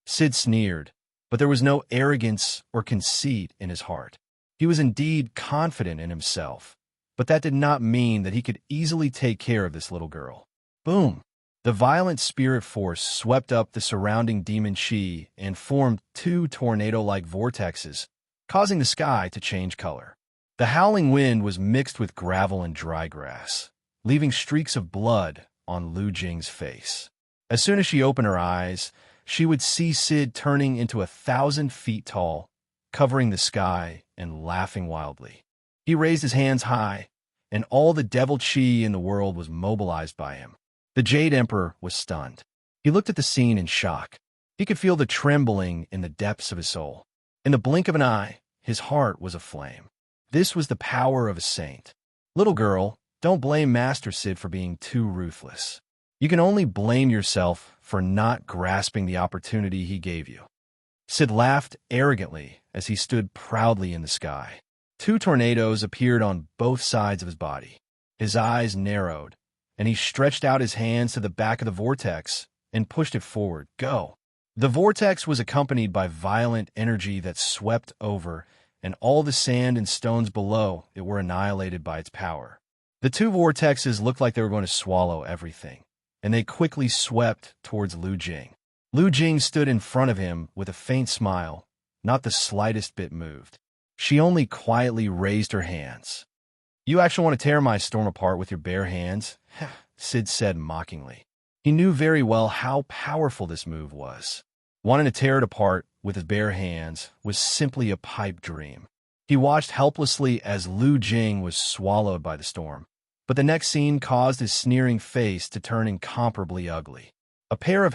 S1: Sid sneered, but there was no arrogance or conceit in his heart. He was indeed confident in himself, but that did not mean that he could easily take care of this little girl. Boom! The violent spirit force swept up the surrounding demon chi and formed two tornado-like vortexes, causing the sky to change color. The howling wind was mixed with gravel and dry grass, leaving streaks of blood on Lu Jing's face. As soon as she opened her eyes, she would see Sid turning into 1,000 feet tall, covering the sky and laughing wildly. He raised his hands high, and all the devil chi in the world was mobilized by him. The Jade Emperor was stunned. He looked at the scene in shock. He could feel the trembling in the depths of his soul. In the blink of an eye, his heart was aflame. This was the power of a saint. Little girl, don't blame Master Sid for being too ruthless. You can only blame yourself for not grasping the opportunity he gave you. Sid laughed arrogantly as he stood proudly in the sky. Two tornadoes appeared on both sides of his body. His eyes narrowed, and he stretched out his hands to the back of the vortex and pushed it forward. Go! The vortex was accompanied by violent energy that swept over, and all the sand and stones below it were annihilated by its power. The two vortexes looked like they were going to swallow everything, and they quickly swept towards Lu Jing. Lu Jing stood in front of him with a faint smile, not the slightest bit moved. She only quietly raised her hands. You actually want to tear my storm apart with your bare hands? Sid said mockingly. He knew very well how powerful this move was. Wanting to tear it apart with his bare hands was simply a pipe dream. He watched helplessly as Lu Jing was swallowed by the storm. But the next scene caused his sneering face to turn incomparably ugly. A pair of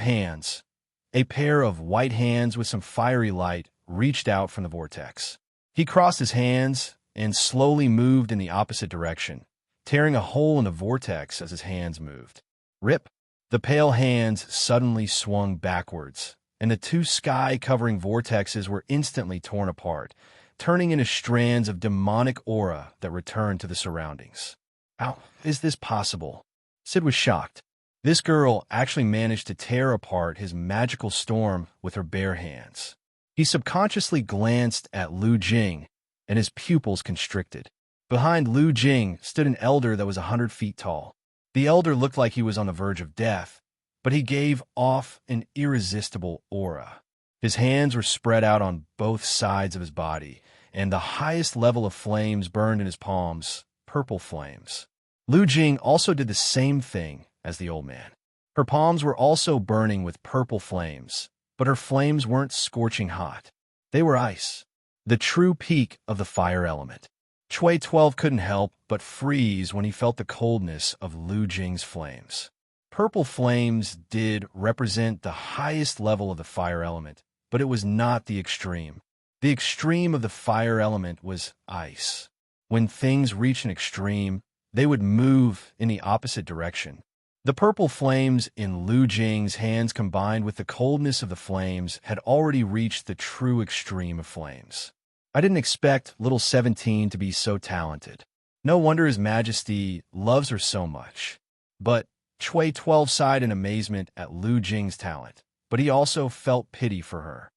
S1: white hands with some fiery light, reached out from the vortex. He crossed his hands and slowly moved in the opposite direction, tearing a hole in the vortex as his hands moved. Rip! The pale hands suddenly swung backwards, and the two sky-covering vortexes were instantly torn apart, turning into strands of demonic aura that returned to the surroundings. How is this possible? Sid was shocked. This girl actually managed to tear apart his magical storm with her bare hands. He subconsciously glanced at Lu Jing, and his pupils constricted. Behind Lu Jing stood an elder that was 100 feet tall. The elder looked like he was on the verge of death, but he gave off an irresistible aura. His hands were spread out on both sides of his body, and the highest level of flames burned in his palms, purple flames. Lu Jing also did the same thing as the old man. Her palms were also burning with purple flames, but her flames weren't scorching hot. They were ice, the true peak of the fire element. Chui 12 couldn't help but freeze when he felt the coldness of Lu Jing's flames. Purple flames did represent the highest level of the fire element, but it was not the extreme. The extreme of the fire element was ice. When things reached an extreme, they would move in the opposite direction. The purple flames in Lu Jing's hands combined with the coldness of the flames had already reached the true extreme of flames. I didn't expect little 17 to be so talented. No wonder His Majesty loves her so much. But Chui 12 sighed in amazement at Lu Jing's talent, but he also felt pity for her.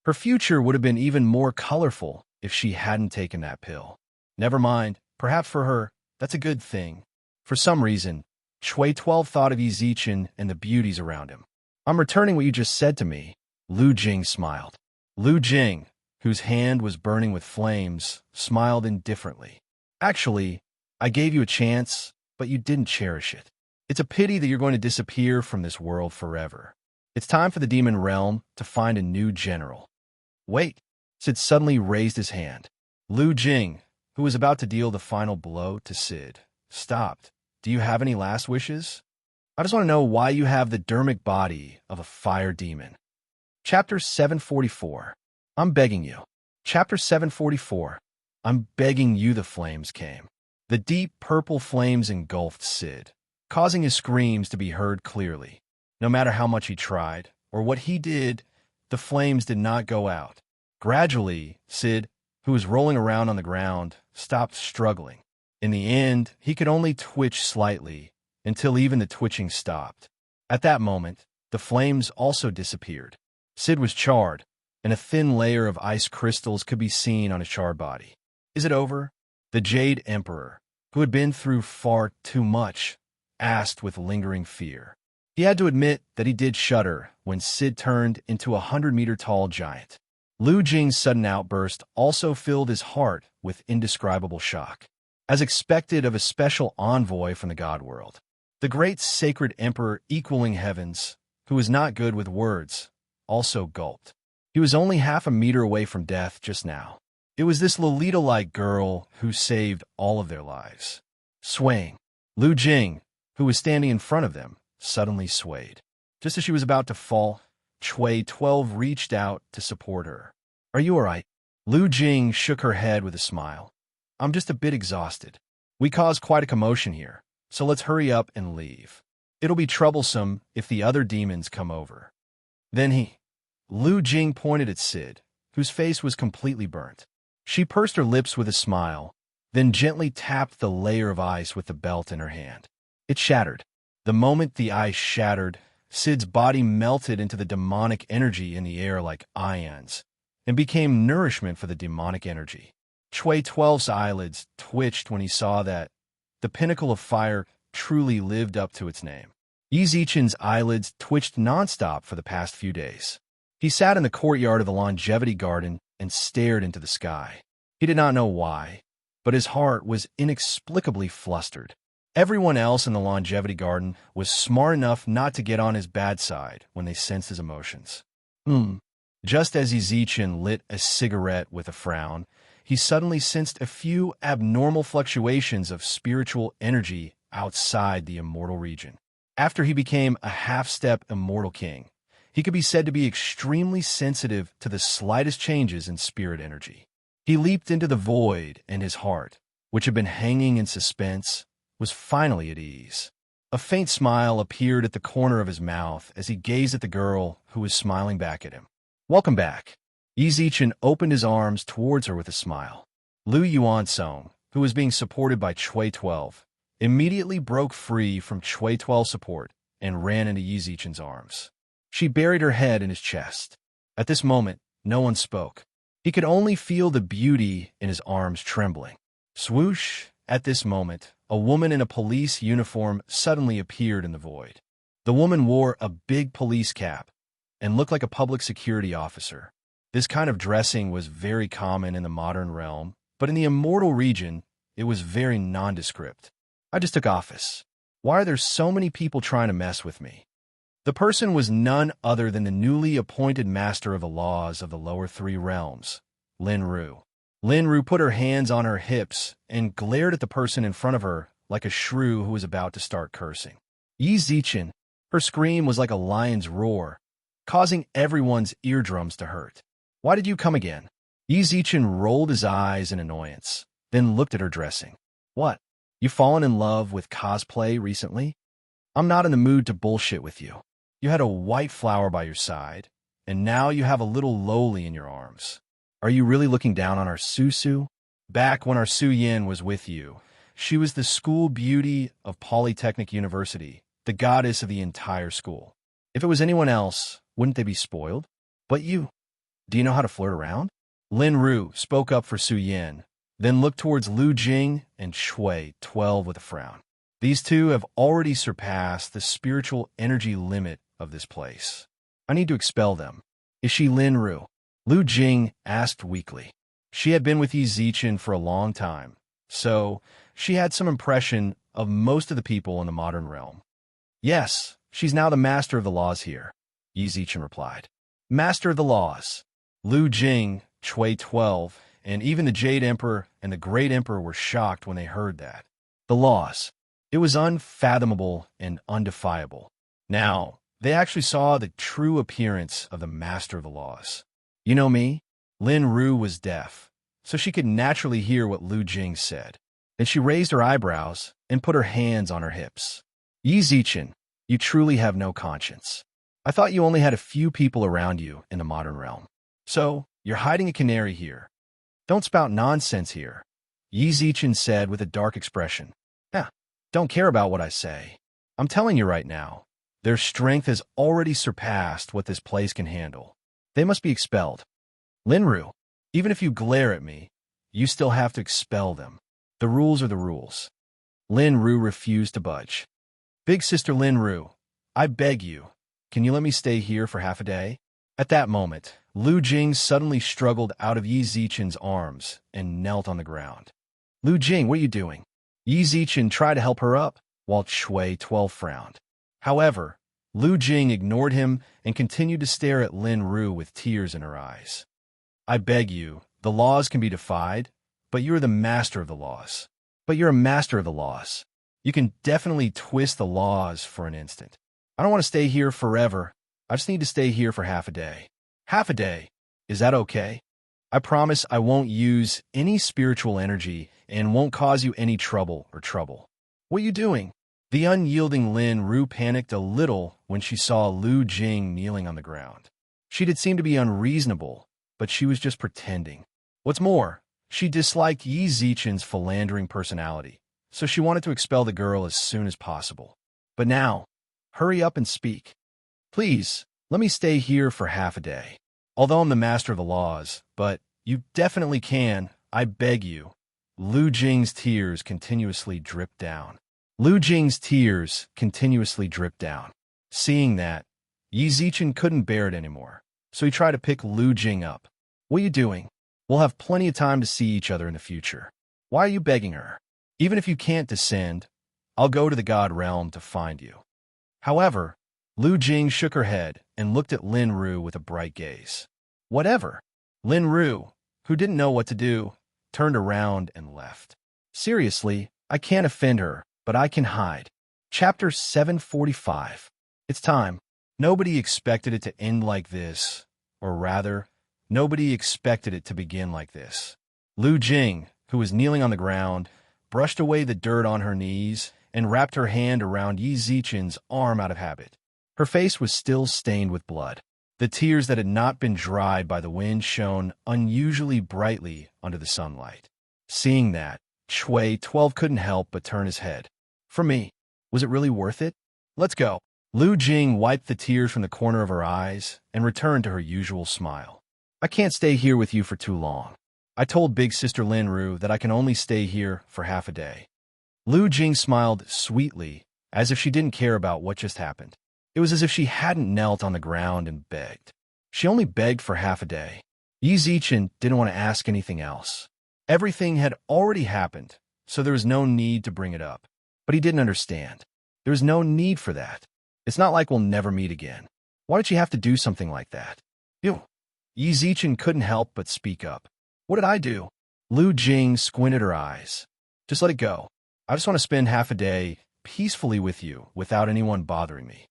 S1: Her future would have been even more colorful if she hadn't taken that pill. Never mind, perhaps for her, that's a good thing. For some reason, Chui 12 thought of Yizichin and the beauties around him. I'm returning what you just said to me. Lu Jing smiled. Lu Jing, whose hand was burning with flames, smiled indifferently. Actually, I gave you a chance, but you didn't cherish it. It's a pity that you're going to disappear from this world forever. It's time for the demon realm to find a new general. Wait, Sid suddenly raised his hand. Lu Jing, who was about to deal the final blow to Sid, stopped. Do you have any last wishes? I just want to know why you have the dermic body of a fire demon. Chapter 744. I'm begging you. Chapter 744. I'm begging you. The flames came. The deep purple flames engulfed Sid, causing his screams to be heard clearly. No matter how much he tried, or what he did, the flames did not go out. Gradually, Sid, who was rolling around on the ground, stopped struggling. In the end, he could only twitch slightly, until even the twitching stopped. At that moment, the flames also disappeared. Sid was charred, and a thin layer of ice crystals could be seen on his charred body. Is it over? The Jade Emperor, who had been through far too much, asked with lingering fear. He had to admit that he did shudder when Sid turned into a 100-meter-tall giant. Lu Jing's sudden outburst also filled his heart with indescribable shock. As expected of a special envoy from the God world, the great sacred emperor equaling heavens, who was not good with words, also gulped. He was only half a meter away from death just now. It was this Lolita-like girl who saved all of their lives. Swaying, Lu Jing, who was standing in front of them, suddenly swayed. Just as she was about to fall, Chui 12 reached out to support her. Are you all right? Lu Jing shook her head with a smile. I'm just a bit exhausted. We caused quite a commotion here, so let's hurry up and leave. It'll be troublesome if the other demons come over. Then Lu Jing pointed at Sid, whose face was completely burnt. She pursed her lips with a smile, then gently tapped the layer of ice with the belt in her hand. It shattered. The moment the ice shattered, Sid's body melted into the demonic energy in the air like ions, and became nourishment for the demonic energy. Chui 12's eyelids twitched when he saw that the pinnacle of fire truly lived up to its name. Yi Zichen's eyelids twitched nonstop for the past few days. He sat in the courtyard of the longevity garden and stared into the sky. He did not know why, but his heart was inexplicably flustered. Everyone else in the longevity garden was smart enough not to get on his bad side when they sensed his emotions. Just as Yi Zichen lit a cigarette with a frown, he suddenly sensed a few abnormal fluctuations of spiritual energy outside the immortal region. After he became a half-step immortal king, he could be said to be extremely sensitive to the slightest changes in spirit energy. He leaped into the void, and his heart, which had been hanging in suspense, was finally at ease. A faint smile appeared at the corner of his mouth as he gazed at the girl who was smiling back at him. Welcome back. Yi Zichen opened his arms towards her with a smile. Lu Yuansong, who was being supported by Chui 12, immediately broke free from Chui 12's support and ran into Yi Zichen's arms. She buried her head in his chest. At this moment, no one spoke. He could only feel the beauty in his arms trembling. Swoosh! At this moment, a woman in a police uniform suddenly appeared in the void. The woman wore a big police cap and looked like a public security officer. This kind of dressing was very common in the modern realm, but in the immortal region, it was very nondescript. I just took office. Why are there so many people trying to mess with me? The person was none other than the newly appointed master of the laws of the lower three realms, Lin Ru. Lin Ru put her hands on her hips and glared at the person in front of her like a shrew who was about to start cursing. Yi Zichen, her scream was like a lion's roar, causing everyone's eardrums to hurt. Why did you come again? Yi Zichen rolled his eyes in annoyance, then looked at her dressing. What? You fallen in love with cosplay recently? I'm not in the mood to bullshit with you. You had a white flower by your side, and now you have a little lowly in your arms. Are you really looking down on our Su? Back when our Su Yin was with you, she was the school beauty of Polytechnic University, the goddess of the entire school. If it was anyone else, wouldn't they be spoiled? But you. Do you know how to flirt around? Lin Ru spoke up for Su Yin, then looked towards Lu Jing and Chui 12 with a frown. These two have already surpassed the spiritual energy limit of this place. I need to expel them. Is she Lin Ru? Lu Jing asked weakly. She had been with Yi Zichen for a long time, so she had some impression of most of the people in the modern realm. Yes, she's now the master of the laws here, Yi Zichen replied. Master of the laws. Lu Jing, Chui 12, and even the Jade Emperor and the Great Emperor were shocked when they heard that. The laws. It was unfathomable and undefiable. Now, they actually saw the true appearance of the master of the laws. You know me? Lin Ru was deaf, so she could naturally hear what Lu Jing said. Then she raised her eyebrows and put her hands on her hips. Yi Zichen, you truly have no conscience. I thought you only had a few people around you in the modern realm. So, you're hiding a canary here. Don't spout nonsense here, Yi Zichen said with a dark expression. Don't care about what I say. I'm telling you right now, their strength has already surpassed what this place can handle. They must be expelled. Linru, even if you glare at me, you still have to expel them. The rules are the rules. Linru refused to budge. Big Sister Linru, I beg you, can you let me stay here for half a day? At that moment, Lu Jing suddenly struggled out of Yi Zichen's arms and knelt on the ground. Lu Jing, what are you doing? Yi Zichen tried to help her up, while Shui 12 frowned. However, Lu Jing ignored him and continued to stare at Lin Ru with tears in her eyes. I beg you, the laws can be defied, but you're the master of the laws. But you're a master of the laws. You can definitely twist the laws for an instant. I don't want to stay here forever. I just need to stay here for half a day. Half a day? Is that okay? I promise I won't use any spiritual energy and won't cause you any trouble. What are you doing? The unyielding Lin Ru panicked a little when she saw Lu Jing kneeling on the ground. She did seem to be unreasonable, but she was just pretending. What's more, she disliked Yi Zichen's philandering personality, so she wanted to expel the girl as soon as possible. But now, hurry up and speak. Please, let me stay here for half a day. Although I'm the master of the laws, but you definitely can, I beg you. Lu Jing's tears continuously dripped down. Seeing that, Yi Zichen couldn't bear it anymore, so he tried to pick Lu Jing up. What are you doing? We'll have plenty of time to see each other in the future. Why are you begging her? Even if you can't descend, I'll go to the God realm to find you. However, Lu Jing shook her head and looked at Lin Ru with a bright gaze. Whatever. Lin Ru, who didn't know what to do, turned around and left. Seriously, I can't offend her, but I can hide. Chapter 745. It's time. Nobody expected it to end like this, or rather, nobody expected it to begin like this. Lu Jing, who was kneeling on the ground, brushed away the dirt on her knees and wrapped her hand around Yi Zichen's arm out of habit. Her face was still stained with blood. The tears that had not been dried by the wind shone unusually brightly under the sunlight. Seeing that, Shui 12 couldn't help but turn his head. For me, was it really worth it? Let's go. Lu Jing wiped the tears from the corner of her eyes and returned to her usual smile. I can't stay here with you for too long. I told Big Sister Lin Ru that I can only stay here for half a day. Lu Jing smiled sweetly, as if she didn't care about what just happened. It was as if she hadn't knelt on the ground and begged. She only begged for half a day. Yi Zichen didn't want to ask anything else. Everything had already happened, so there was no need to bring it up. But he didn't understand. There was no need for that. It's not like we'll never meet again. Why did she have to do something like that? Ew. Yi Zichen couldn't help but speak up. What did I do? Lu Jing squinted her eyes. Just let it go. I just want to spend half a day peacefully with you without anyone bothering me.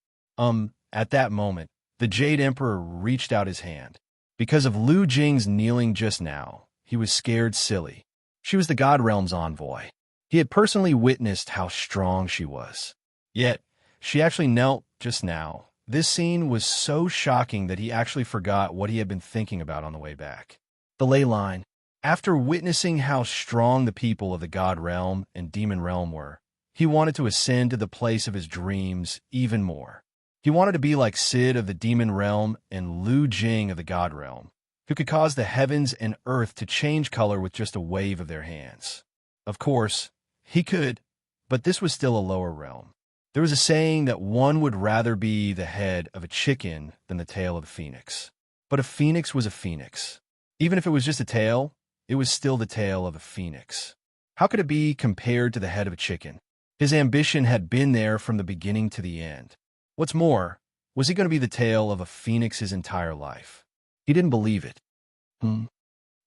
S1: At that moment, the Jade Emperor reached out his hand. Because of Lu Jing's kneeling just now, he was scared silly. She was the God Realm's envoy. He had personally witnessed how strong she was. Yet, she actually knelt just now. This scene was so shocking that he actually forgot what he had been thinking about on the way back. The ley line. After witnessing how strong the people of the God Realm and Demon Realm were, he wanted to ascend to the place of his dreams even more. He wanted to be like Sid of the Demon Realm and Lu Jing of the God Realm, who could cause the heavens and earth to change color with just a wave of their hands. Of course, he could, but this was still a lower realm. There was a saying that one would rather be the head of a chicken than the tail of a phoenix. But a phoenix was a phoenix. Even if it was just a tail, it was still the tail of a phoenix. How could it be compared to the head of a chicken? His ambition had been there from the beginning to the end. What's more, was he going to be the tail of a phoenix's entire life? He didn't believe it.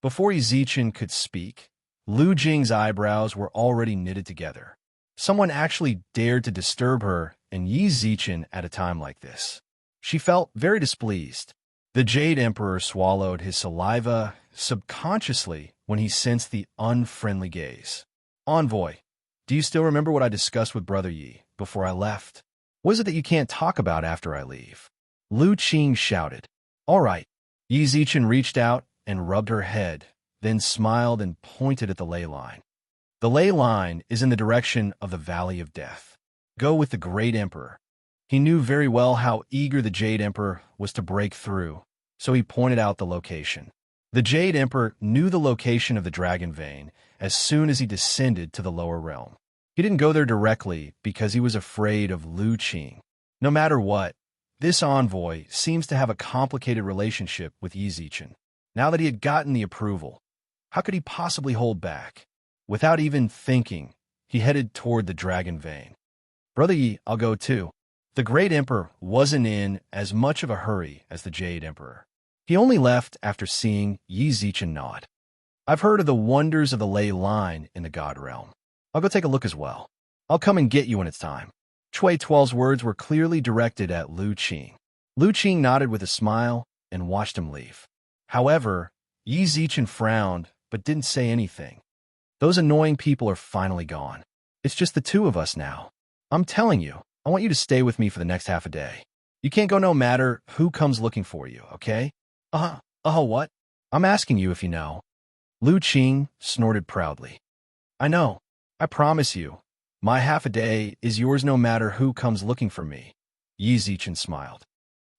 S1: Before Yi Zichen could speak, Lu Jing's eyebrows were already knitted together. Someone actually dared to disturb her and Yi Zichen at a time like this. She felt very displeased. The Jade Emperor swallowed his saliva subconsciously when he sensed the unfriendly gaze. Envoy, do you still remember what I discussed with Brother Yi before I left? What is it that you can't talk about after I leave? Lu Qing shouted. All right. Yi Zichen reached out and rubbed her head, then smiled and pointed at the ley line. The ley line is in the direction of the Valley of Death. Go with the Great Emperor. He knew very well how eager the Jade Emperor was to break through, so he pointed out the location. The Jade Emperor knew the location of the dragon vein as soon as he descended to the lower realm. He didn't go there directly because he was afraid of Lu Qing. No matter what, this envoy seems to have a complicated relationship with Yi Zichen. Now that he had gotten the approval, how could he possibly hold back? Without even thinking, he headed toward the dragon vein. Brother Yi, I'll go too. The Great Emperor wasn't in as much of a hurry as the Jade Emperor. He only left after seeing Yi Zichen nod. I've heard of the wonders of the ley line in the God Realm. I'll go take a look as well. I'll come and get you when it's time. Cui Tuo's words were clearly directed at Lu Qing. Lu Qing nodded with a smile and watched him leave. However, Yi Zichen frowned but didn't say anything. Those annoying people are finally gone. It's just the two of us now. I'm telling you, I want you to stay with me for the next half a day. You can't go no matter who comes looking for you, okay? What? I'm asking you if you know. Lu Qing snorted proudly. I know. I promise you. My half a day is yours no matter who comes looking for me. Yi Zichen smiled.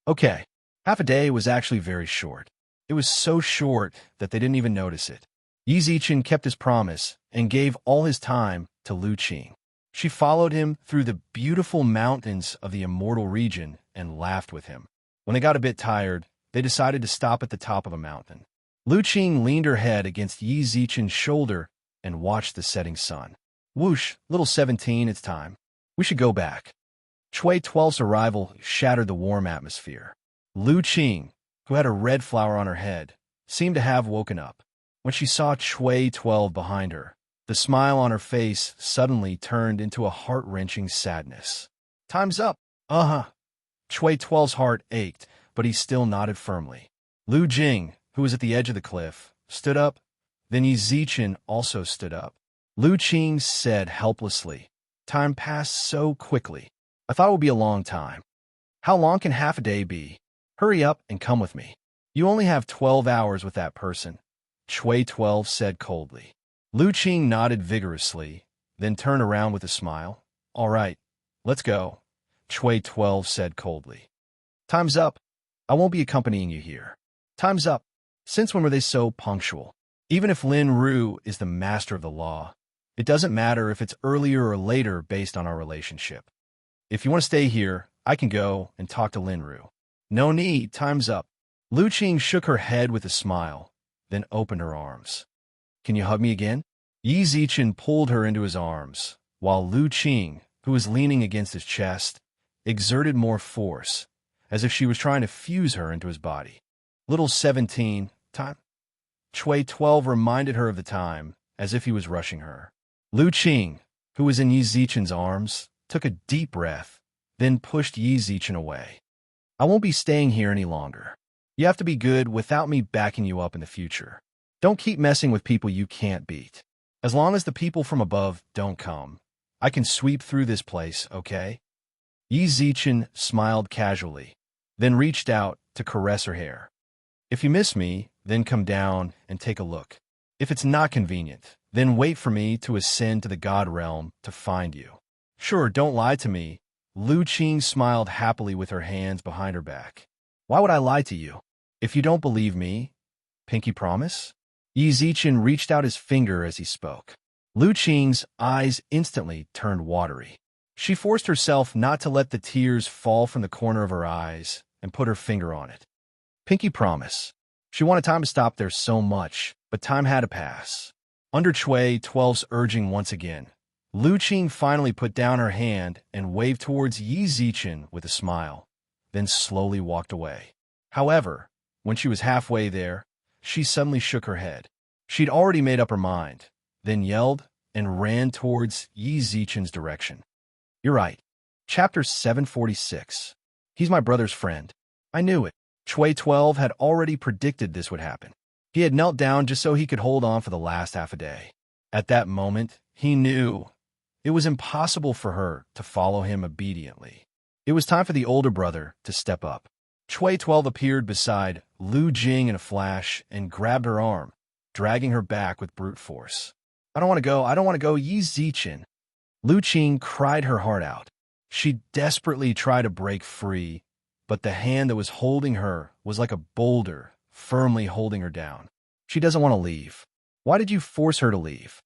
S1: Okay, half a day was actually very short. It was so short that they didn't even notice it. Yi Zichen kept his promise and gave all his time to Lu Qing. She followed him through the beautiful mountains of the immortal region and laughed with him. When they got a bit tired, they decided to stop at the top of a mountain. Lu Qing leaned her head against Yi Zichen's shoulder and watched the setting sun. Whoosh, little 17, it's time. We should go back. Cui Tuo's arrival shattered the warm atmosphere. Lu Qing, who had a red flower on her head, seemed to have woken up. When she saw Cui Tuo behind her, the smile on her face suddenly turned into a heart-wrenching sadness. Time's up. Cui Tuo's heart ached, but he still nodded firmly. Lu Jing, who was at the edge of the cliff, stood up. Then Yi Zichen also stood up. Lu Qing said helplessly, time passed so quickly. I thought it would be a long time. How long can half a day be? Hurry up and come with me. You only have 12 hours with that person, Cui Tuo said coldly. Lu Qing nodded vigorously, then turned around with a smile. All right, let's go, Cui Tuo said coldly. Time's up. I won't be accompanying you here. Time's up. Since when were they so punctual? Even if Lin Ru is the master of the law, it doesn't matter if it's earlier or later based on our relationship. If you want to stay here, I can go and talk to Lin Ru. No need, time's up. Lu Qing shook her head with a smile, then opened her arms. Can you hug me again? Yi Zichen pulled her into his arms, while Lu Qing, who was leaning against his chest, exerted more force, as if she was trying to fuse her into his body. Little 17, time? Cui Tuo reminded her of the time, as if he was rushing her. Lu Qing, who was in Yi Zichen's arms, took a deep breath, then pushed Yi Zichen away. I won't be staying here any longer. You have to be good without me backing you up in the future. Don't keep messing with people you can't beat. As long as the people from above don't come, I can sweep through this place, okay? Yi Zichen smiled casually, then reached out to caress her hair. If you miss me, then come down and take a look. If it's not convenient, then wait for me to ascend to the God Realm to find you. Sure, don't lie to me. Lu Qing smiled happily with her hands behind her back. Why would I lie to you? If you don't believe me, pinky promise? Yi Zichen reached out his finger as he spoke. Lu Qing's eyes instantly turned watery. She forced herself not to let the tears fall from the corner of her eyes and put her finger on it. Pinky promise. She wanted time to stop there so much, but time had to pass. Under Cui Tuo's urging once again, Lu Qing finally put down her hand and waved towards Yi Zichen with a smile, then slowly walked away. However, when she was halfway there, she suddenly shook her head. She'd already made up her mind, then yelled and ran towards Yi Zichen's direction. You're right. Chapter 746. He's my brother's friend. I knew it. Cui Tuo had already predicted this would happen. He had knelt down just so he could hold on for the last half a day. At that moment, he knew it was impossible for her to follow him obediently. It was time for the older brother to step up. Cui Tuo appeared beside Lu Jing in a flash and grabbed her arm, dragging her back with brute force. I don't want to go, Yi Zichen. Lu Qing cried her heart out. She desperately tried to break free, but the hand that was holding her was like a boulder, firmly holding her down. She doesn't want to leave. Why did you force her to leave?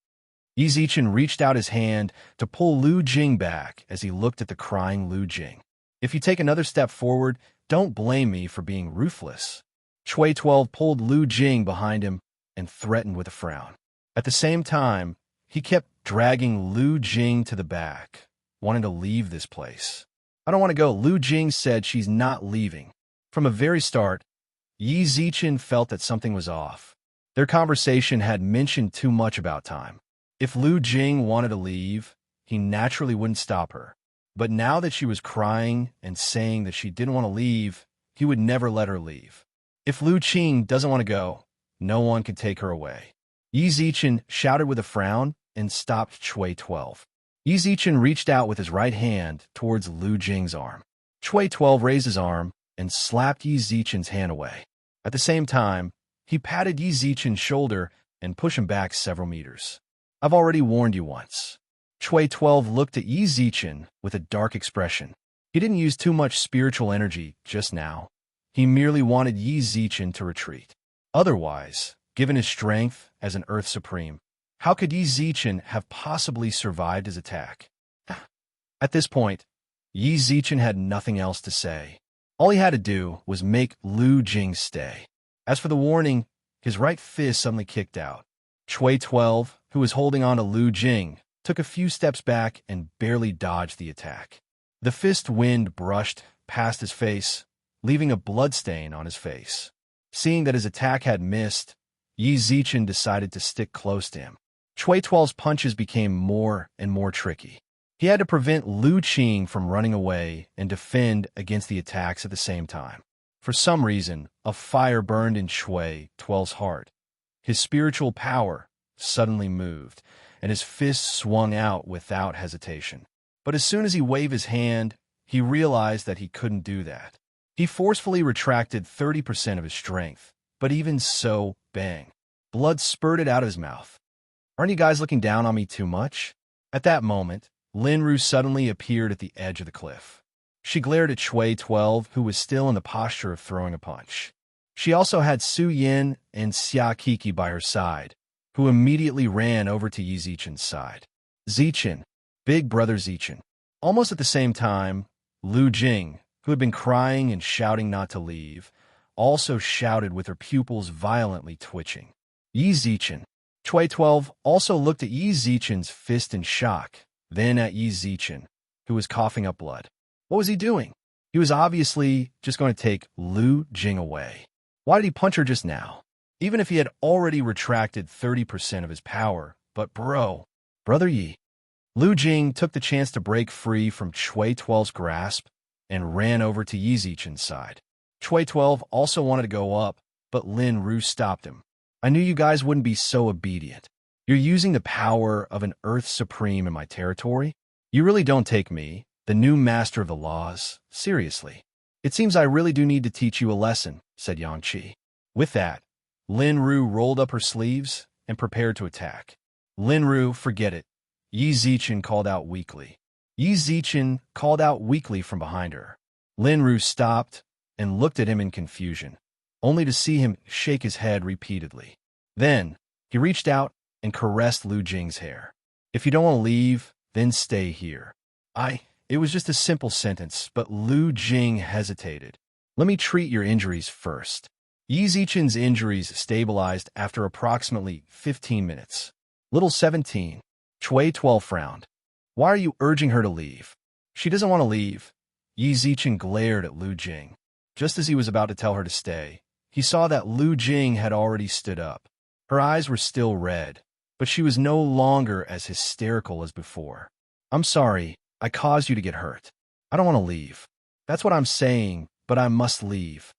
S1: Yi Zichen reached out his hand to pull Lu Jing back as he looked at the crying Lu Jing. If you take another step forward, don't blame me for being ruthless. Chui 12 pulled Lu Jing behind him and threatened with a frown. At the same time, he kept dragging Lu Jing to the back, wanting to leave this place. I don't want to go. Lu Jing said she's not leaving. From the very start, Yi Zichen felt that something was off. Their conversation had mentioned too much about time. If Lu Jing wanted to leave, he naturally wouldn't stop her. But now that she was crying and saying that she didn't want to leave, he would never let her leave. If Lu Jing doesn't want to go, no one can take her away. Yi Zichen shouted with a frown and stopped Chui 12. Yi Zichen reached out with his right hand towards Lu Jing's arm. Chui 12 raised his arm and slapped Yi Zichen's hand away. At the same time, he patted Yi Zichen's shoulder and pushed him back several meters. I've already warned you once. Chui 12 looked at Yi Zichen with a dark expression. He didn't use too much spiritual energy just now. He merely wanted Yi Zichen to retreat. Otherwise, given his strength as an Earth Supreme, how could Yi Zichen have possibly survived his attack? At this point, Yi Zichen had nothing else to say. All he had to do was make Lu Jing stay. As for the warning, his right fist suddenly kicked out. Chui 12, who was holding on to Lu Jing, took a few steps back and barely dodged the attack. The fist wind brushed past his face, leaving a bloodstain on his face. Seeing that his attack had missed, Yi Zichen decided to stick close to him. Chui 12's punches became more and more tricky. He had to prevent Lu Jing from running away and defend against the attacks at the same time. For some reason, a fire burned in Chui 12's heart. His spiritual power suddenly moved, and his fist swung out without hesitation. But as soon as he waved his hand, he realized that he couldn't do that. He forcefully retracted 30% of his strength, but even so, bang. Blood spurted out of his mouth. Aren't you guys looking down on me too much? At that moment, Lin Ru suddenly appeared at the edge of the cliff. She glared at Chui 12, who was still in the posture of throwing a punch. She also had Su Yin and Xia Kiki by her side, who immediately ran over to Yi Zichen's side. Zichen, big brother Zichen. Almost at the same time, Lu Jing, who had been crying and shouting not to leave, also shouted with her pupils violently twitching. Yi Zichen. Chui 12 also looked at Yi Zichen's fist in shock, then at Yi Zichen, who was coughing up blood. What was he doing? He was obviously just going to take Lu Jing away. Why did he punch her just now? Even if he had already retracted 30% of his power, but Brother Yi. Lu Jing took the chance to break free from Chui 12's grasp and ran over to Yi Zichen's side. Chui 12 also wanted to go up, but Lin Ru stopped him. I knew you guys wouldn't be so obedient. You're using the power of an Earth Supreme in my territory? You really don't take me, the new master of the laws, seriously. It seems I really do need to teach you a lesson, said Yang Qi. With that, Lin Ru rolled up her sleeves and prepared to attack. Lin Ru, forget it. Yi Zichen called out weakly. Yi Zichen called out weakly from behind her. Lin Ru stopped and looked at him in confusion, only to see him shake his head repeatedly. Then, he reached out and caressed Lu Jing's hair. If you don't want to leave, then stay here. It was just a simple sentence, but Lu Jing hesitated. Let me treat your injuries first. Yi Zichen's injuries stabilized after approximately 15 minutes. Little 17. Chui 12 frowned. Why are you urging her to leave? She doesn't want to leave. Yi Zichen glared at Lu Jing. Just as he was about to tell her to stay, he saw that Lu Jing had already stood up. Her eyes were still red, but she was no longer as hysterical as before. I'm sorry, I caused you to get hurt. I don't want to leave. That's what I'm saying, but I must leave.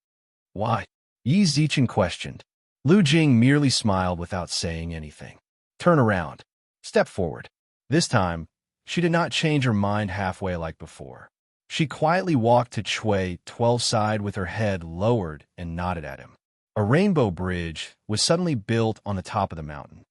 S1: Why? Yi Zichen questioned. Lu Jing merely smiled without saying anything. Turn around. Step forward. This time, she did not change her mind halfway like before. She quietly walked to Chui 12's side with her head lowered and nodded at him. A rainbow bridge was suddenly built on the top of the mountain.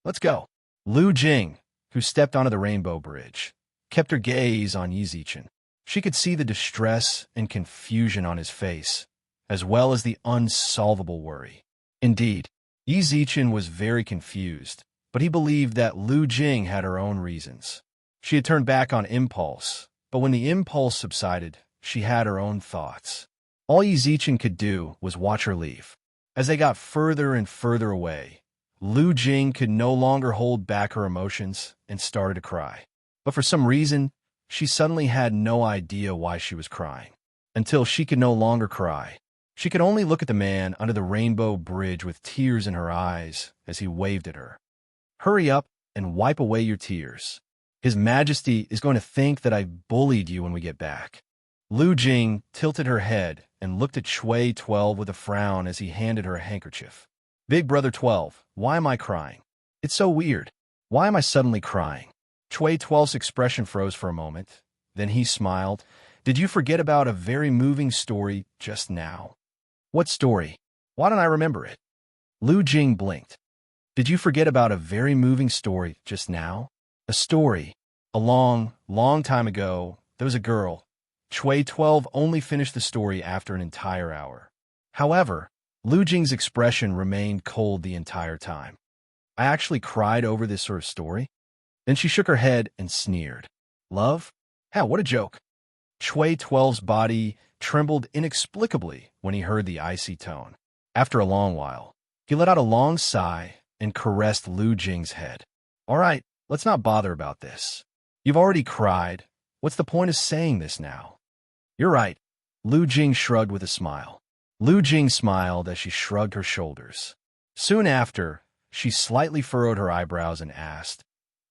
S1: Let's go. Lu Jing, who stepped onto the rainbow bridge, kept her gaze on Yi Zichen. She could see the distress and confusion on his face, as well as the unsolvable worry. Indeed, Yi Zichen was very confused, but he believed that Lu Jing had her own reasons. She had turned back on impulse, but when the impulse subsided, she had her own thoughts. All Yi Zichen could do was watch her leave. As they got further and further away, Lu Jing could no longer hold back her emotions and started to cry. But for some reason, she suddenly had no idea why she was crying. Until she could no longer cry. She could only look at the man under the rainbow bridge with tears in her eyes as he waved at her. Hurry up and wipe away your tears. His Majesty is going to think that I bullied you when we get back. Lu Jing tilted her head and looked at Shui 12 with a frown as he handed her a handkerchief. Big Brother 12, why am I crying? It's so weird. Why am I suddenly crying? Shui 12's expression froze for a moment. Then he smiled. Did you forget about a very moving story just now? What story? Why don't I remember it? Lu Jing blinked. Did you forget about a very moving story just now? A story. A long, long time ago, there was a girl. Shui 12 only finished the story after an entire hour. However, Lu Jing's expression remained cold the entire time. I actually cried over this sort of story? Then she shook her head and sneered. Love? Hell, what a joke. Shui 12's body trembled inexplicably when he heard the icy tone. After a long while, he let out a long sigh and caressed Lu Jing's head. All right, let's not bother about this. You've already cried. What's the point of saying this now? You're right. Lu Jing shrugged with a smile. Lu Jing smiled as she shrugged her shoulders. Soon after, she slightly furrowed her eyebrows and asked,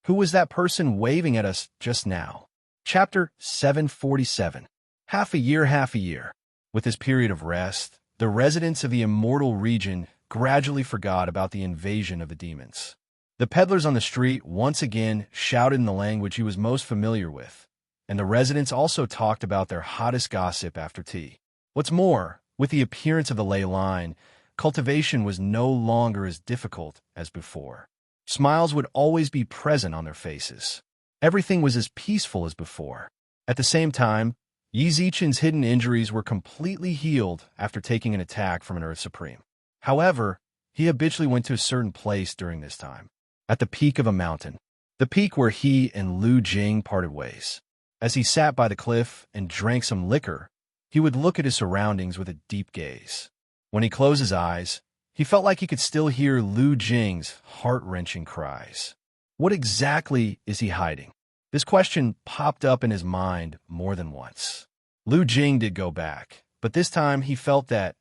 S1: Who was that person waving at us just now? Chapter 747. Half a year. With this period of rest, the residents of the immortal region gradually forgot about the invasion of the demons. The peddlers on the street once again shouted in the language he was most familiar with, and the residents also talked about their hottest gossip after tea. What's more, with the appearance of the ley line, cultivation was no longer as difficult as before. Smiles would always be present on their faces. Everything was as peaceful as before. At the same time, Yi Zichen's hidden injuries were completely healed after taking an attack from an Earth Supreme. However, he habitually went to a certain place during this time, at the peak of a mountain, the peak where he and Lu Jing parted ways. As he sat by the cliff and drank some liquor, he would look at his surroundings with a deep gaze. When he closed his eyes, he felt like he could still hear Lu Jing's heart-wrenching cries. What exactly is he hiding? This question popped up in his mind more than once. Lu Jing did go back, but this time he felt that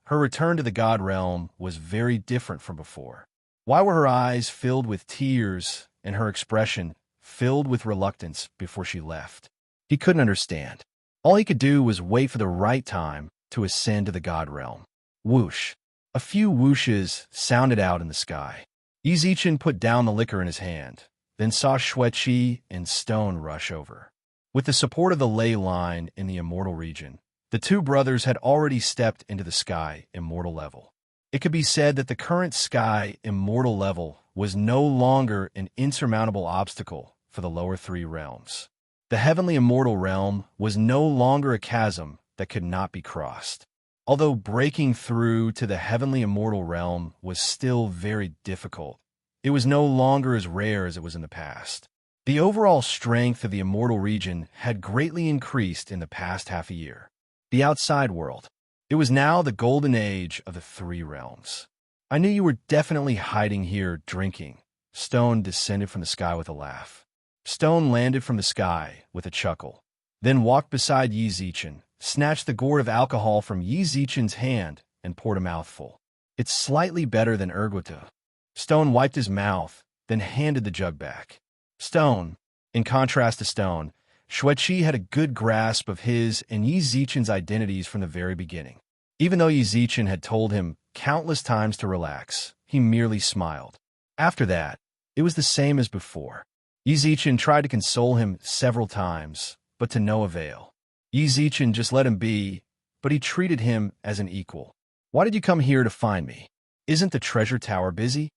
S1: her return to the God realm was very different from before. Why were her eyes filled with tears and her expression filled with reluctance before she left? He couldn't understand. All he could do was wait for the right time to ascend to the God realm. Whoosh. A few whooshes sounded out in the sky. Yi Zichen put down the liquor in his hand, then saw Xueqi and Stone rush over. With the support of the ley line in the immortal region, the two brothers had already stepped into the sky immortal level. It could be said that the current sky immortal level was no longer an insurmountable obstacle for the lower three realms. The heavenly immortal realm was no longer a chasm that could not be crossed. Although breaking through to the heavenly immortal realm was still very difficult, it was no longer as rare as it was in the past. The overall strength of the immortal region had greatly increased in the past half a year. The outside world. It was now the golden age of the three realms. I knew you were definitely hiding here drinking. Stone descended from the sky with a laugh. Stone landed from the sky with a chuckle, then walked beside Yi Zichen, snatched the gourd of alcohol from Yi Zichen's hand, and poured a mouthful. It's slightly better than ergota. Stone wiped his mouth, then handed the jug back. Stone, in contrast to Stone, Xueqi had a good grasp of his and Yi Zichen's identities from the very beginning. Even though Yi Zichen had told him countless times to relax, he merely smiled. After that, it was the same as before. Yi Zichen tried to console him several times, but to no avail. Yi Zichen just let him be, but he treated him as an equal. Why did you come here to find me? Isn't the treasure tower busy?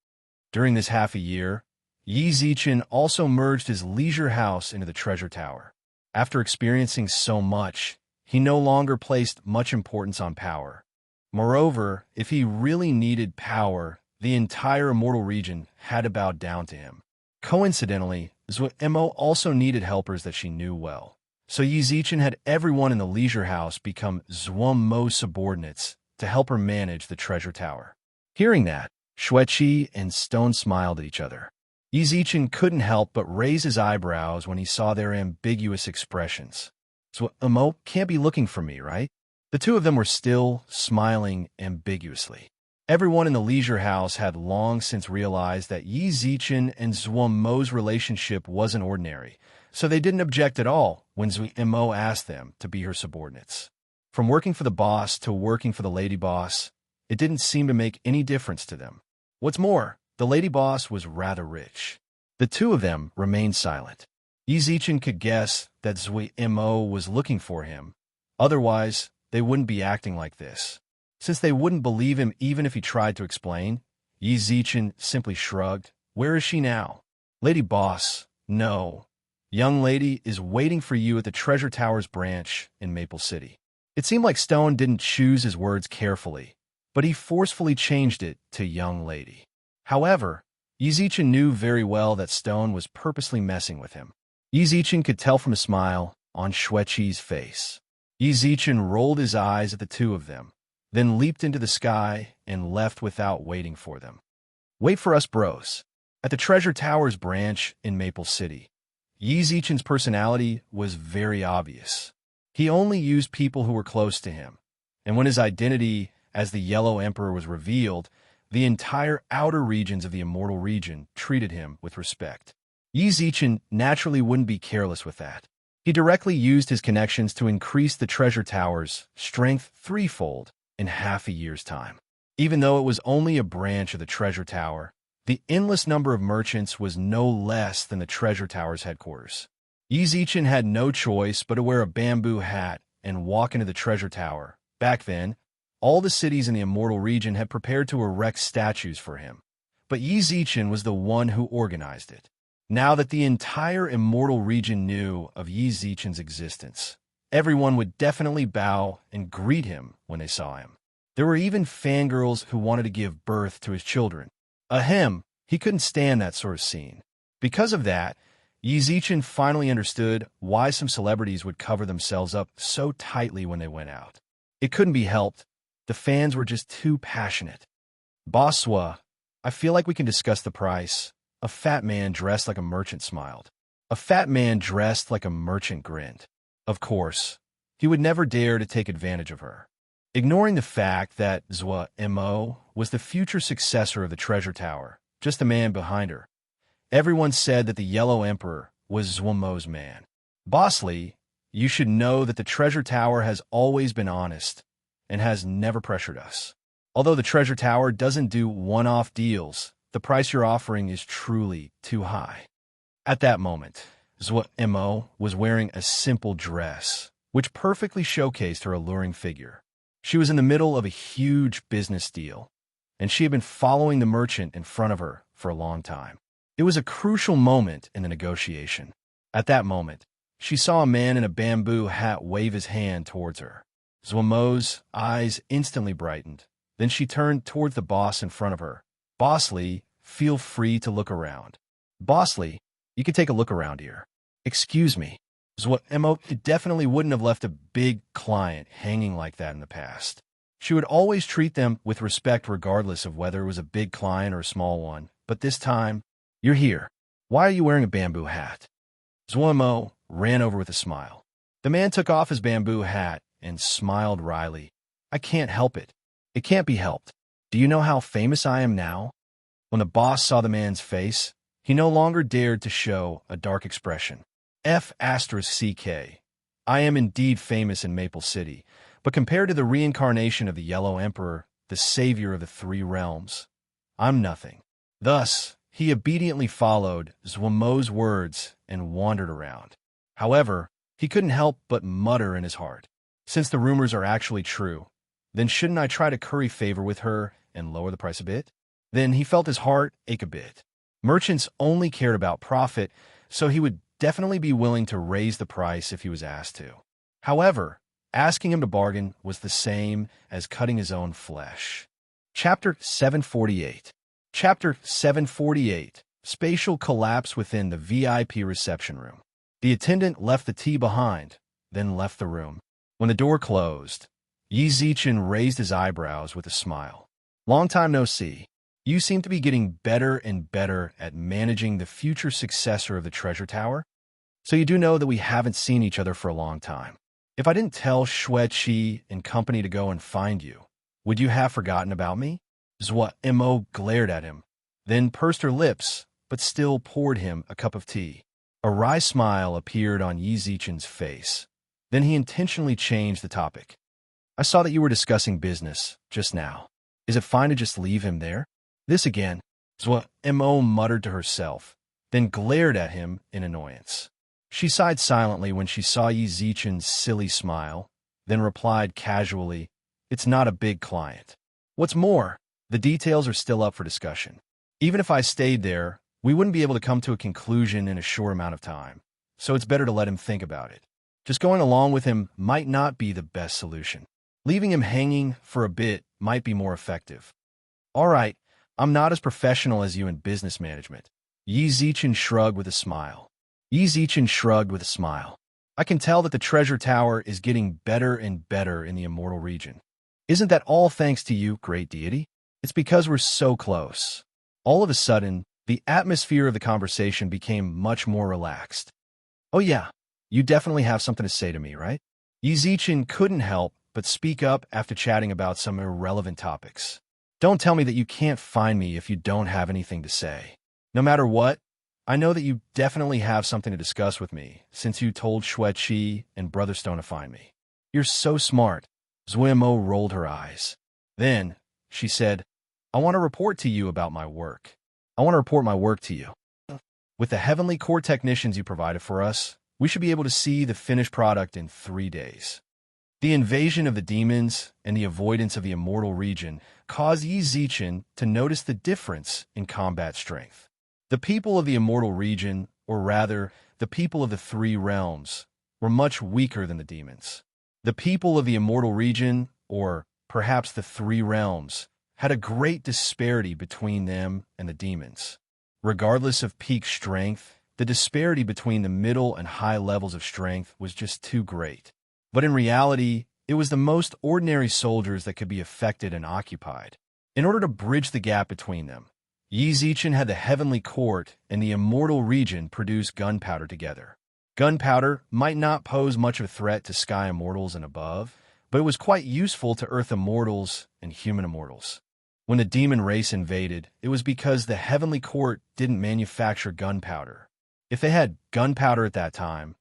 S1: During this half a year, Yi Zichen also merged his leisure house into the treasure tower. After experiencing so much, he no longer placed much importance on power. Moreover, if he really needed power, the entire immortal region had to bow down to him. Coincidentally, Zuo also needed helpers that she knew well. So Yi Zichen had everyone in the leisure house become Zuomo's subordinates to help her manage the treasure tower. Hearing that, Xueqi and Stone smiled at each other. Yi Zichen couldn't help but raise his eyebrows when he saw their ambiguous expressions. Zuo can't be looking for me, right? The two of them were still smiling ambiguously. Everyone in the leisure house had long since realized that Yi Zichen and Zuomo's relationship wasn't ordinary, so they didn't object at all when Zuo asked them to be her subordinates. From working for the boss to working for the lady boss, it didn't seem to make any difference to them. What's more, the lady boss was rather rich. The two of them remained silent. Yi Zichen could guess that Zuo was looking for him. Otherwise, they wouldn't be acting like this. Since they wouldn't believe him even if he tried to explain, Yi Zichen simply shrugged. Where is she now? Lady boss, no. Young lady is waiting for you at the Treasure Tower's branch in Maple City. It seemed like Stone didn't choose his words carefully, but he forcefully changed it to young lady. However, Yi Zichen knew very well that Stone was purposely messing with him. Yi Zichen could tell from a smile on Xueqi's face. Yi Zichen rolled his eyes at the two of them, then leaped into the sky and left without waiting for them. Wait for us, bros. At the Treasure Tower's branch in Maple City, Yi Zichen's personality was very obvious. He only used people who were close to him, and when his identity as the Yellow Emperor was revealed, the entire outer regions of the immortal region treated him with respect. Yi Zichen naturally wouldn't be careless with that. He directly used his connections to increase the treasure tower's strength threefold in half a year's time. Even though it was only a branch of the treasure tower, the endless number of merchants was no less than the treasure tower's headquarters. Yi Zichen had no choice but to wear a bamboo hat and walk into the treasure tower. Back then, all the cities in the immortal region had prepared to erect statues for him, but Yi Zichen was the one who organized it. Now that the entire immortal region knew of Yi Zichen's existence, everyone would definitely bow and greet him when they saw him. There were even fangirls who wanted to give birth to his children. Ahem, he couldn't stand that sort of scene. Because of that, Yi Zichen finally understood why some celebrities would cover themselves up so tightly when they went out. It couldn't be helped. The fans were just too passionate. Boss Swa, I feel like we can discuss the price. A fat man dressed like a merchant smiled. A fat man dressed like a merchant grinned. Of course, he would never dare to take advantage of her. Ignoring the fact that Zuo was the future successor of the treasure tower, just the man behind her, everyone said that the Yellow Emperor was Zuomo's man. Boss Lee, you should know that the treasure tower has always been honest and has never pressured us. Although the treasure tower doesn't do one-off deals, the price you're offering is truly too high. At that moment, Zuo was wearing a simple dress, which perfectly showcased her alluring figure. She was in the middle of a huge business deal, and she had been following the merchant in front of her for a long time. It was a crucial moment in the negotiation. At that moment, she saw a man in a bamboo hat wave his hand towards her. Zuomo's eyes instantly brightened. Then she turned towards the boss in front of her. Boss Lee, feel free to look around. Boss Lee, you can take a look around here. Excuse me. Zuo definitely wouldn't have left a big client hanging like that in the past. She would always treat them with respect regardless of whether it was a big client or a small one. But this time, you're here. Why are you wearing a bamboo hat? Zuo ran over with a smile. The man took off his bamboo hat and smiled wryly. I can't help it. It can't be helped. Do you know how famous I am now? When the boss saw the man's face, he no longer dared to show a dark expression. F*CK. I am indeed famous in Maple City, but compared to the reincarnation of the Yellow Emperor, the savior of the three realms, I'm nothing. Thus, he obediently followed Zuomo's words and wandered around. However, he couldn't help but mutter in his heart. Since the rumors are actually true, then shouldn't I try to curry favor with her and lower the price a bit? Then he felt his heart ache a bit. Merchants only cared about profit, so he would definitely be willing to raise the price if he was asked to. However, asking him to bargain was the same as cutting his own flesh. Chapter 748. Chapter 748. Spatial collapse within the VIP reception room. The attendant left the tea behind, then left the room. When the door closed, Yi Zichen raised his eyebrows with a smile. Long time no see. You seem to be getting better and better at managing the future successor of the treasure tower. So you do know that we haven't seen each other for a long time. If I didn't tell Xue Qi and company to go and find you, would you have forgotten about me? Zhua Mo glared at him, then pursed her lips, but still poured him a cup of tea. A wry smile appeared on Yi Zichen's face. Then he intentionally changed the topic. I saw that you were discussing business just now. Is it fine to just leave him there? This again, Zhua Mo muttered to herself, then glared at him in annoyance. She sighed silently when she saw Yi Zichen's silly smile, then replied casually, "It's not a big client. What's more, the details are still up for discussion. Even if I stayed there, we wouldn't be able to come to a conclusion in a short amount of time, so it's better to let him think about it. Just going along with him might not be the best solution. Leaving him hanging for a bit might be more effective." "All right, I'm not as professional as you in business management." Yi Zichen shrugged with a smile. "I can tell that the treasure tower is getting better and better in the immortal region. Isn't that all thanks to you, great deity? It's because we're so close." All of a sudden, the atmosphere of the conversation became much more relaxed. "Oh yeah, you definitely have something to say to me, right?" Yi Zichen couldn't help but speak up after chatting about some irrelevant topics. "Don't tell me that you can't find me if you don't have anything to say. No matter what, I know that you definitely have something to discuss with me since you told Xue Qi and Brotherstone to find me. You're so smart." Zuimo rolled her eyes. Then, she said, "I want to report to you about my work. I want to report my work to you. With the heavenly core technicians you provided for us, we should be able to see the finished product in 3 days." The invasion of the demons and the avoidance of the immortal region caused Yi Zichen to notice the difference in combat strength. The people of the immortal region, or rather, the people of the 3 realms, were much weaker than the demons. The people of the immortal region, or perhaps the 3 realms, had a great disparity between them and the demons. Regardless of peak strength, the disparity between the middle and high levels of strength was just too great. But in reality, it was the most ordinary soldiers that could be affected and occupied. In order to bridge the gap between them, Yi Zichen had the heavenly court and the immortal region produce gunpowder together. Gunpowder might not pose much of a threat to sky immortals and above, but it was quite useful to earth immortals and human immortals. When the demon race invaded, it was because the heavenly court didn't manufacture gunpowder. If they had gunpowder at that time,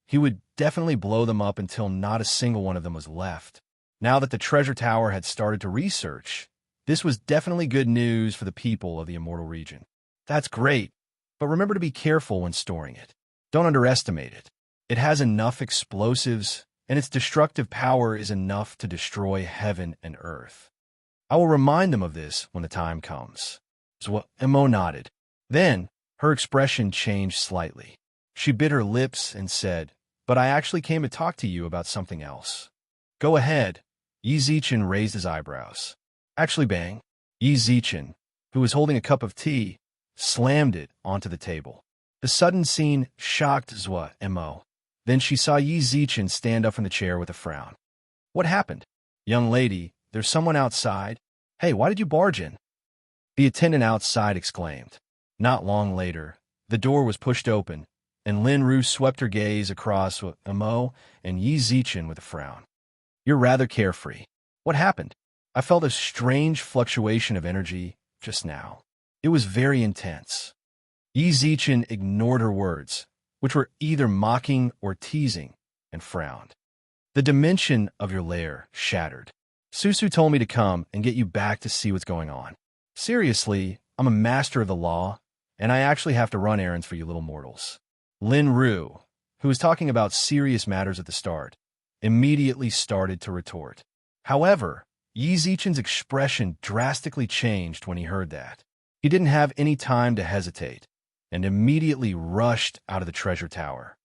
S1: he would definitely blow them up until not a single one of them was left. Now that the treasure tower had started to research, this was definitely good news for the people of the immortal region. "That's great, but remember to be careful when storing it. Don't underestimate it. It has enough explosives, and its destructive power is enough to destroy heaven and earth. I will remind them of this when the time comes." Mo nodded. Then, her expression changed slightly. She bit her lips and said, "But I actually came to talk to you about something else." "Go ahead." Yi Zichen raised his eyebrows. "Actually, bang." Yi Zichen, who was holding a cup of tea, slammed it onto the table. The sudden scene shocked Zhua Mo. Then she saw Yi Zichen stand up from the chair with a frown. "What happened?" "Young lady, there's someone outside. Hey, why did you barge in?" The attendant outside exclaimed. Not long later, the door was pushed open, and Lin Ru swept her gaze across Mo and Yi Zichen with a frown. "You're rather carefree. What happened?" "I felt a strange fluctuation of energy just now. It was very intense." Yi Zichen ignored her words, which were either mocking or teasing, and frowned. "The dimension of your lair shattered. Susu told me to come and get you back to see what's going on. Seriously, I'm a master of the law, and I actually have to run errands for you little mortals." Lin Ru, who was talking about serious matters at the start, immediately started to retort. However, Yi Zichen's expression drastically changed when he heard that. He didn't have any time to hesitate, and immediately rushed out of the treasure tower.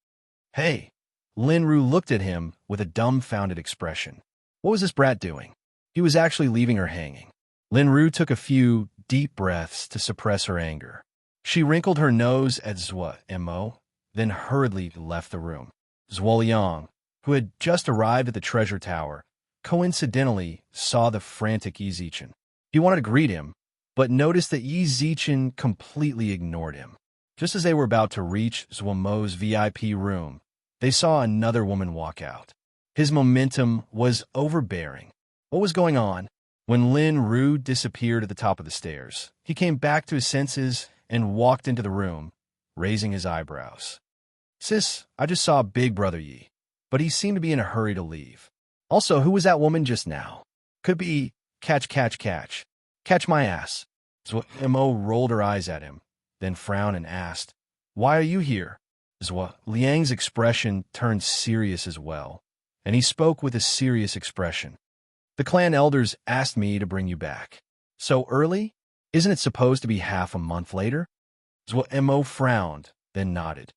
S1: "Hey!" Lin Ru looked at him with a dumbfounded expression. What was this brat doing? He was actually leaving her hanging. Lin Ru took a few deep breaths to suppress her anger. She wrinkled her nose at Mo, then hurriedly left the room. Zhuoliang, who had just arrived at the treasure tower, coincidentally saw the frantic Yi Zichen. He wanted to greet him, but noticed that Yi Zichen completely ignored him. Just as they were about to reach Zhuomo's VIP room, they saw another woman walk out. His momentum was overbearing. What was going on? When Lin Ru disappeared at the top of the stairs, he came back to his senses and walked into the room, raising his eyebrows. "Sis, I just saw Big Brother Yi, but he seemed to be in a hurry to leave. Also, who was that woman just now? Could be catch my ass." Zhuo Mo rolled her eyes at him, then frowned and asked, "Why are you here?" Zhuo Liang's expression turned serious as well, and he spoke with a serious expression. "The clan elders asked me to bring you back. So early? Isn't it supposed to be half a month later?" Zhuo Mo frowned, then nodded.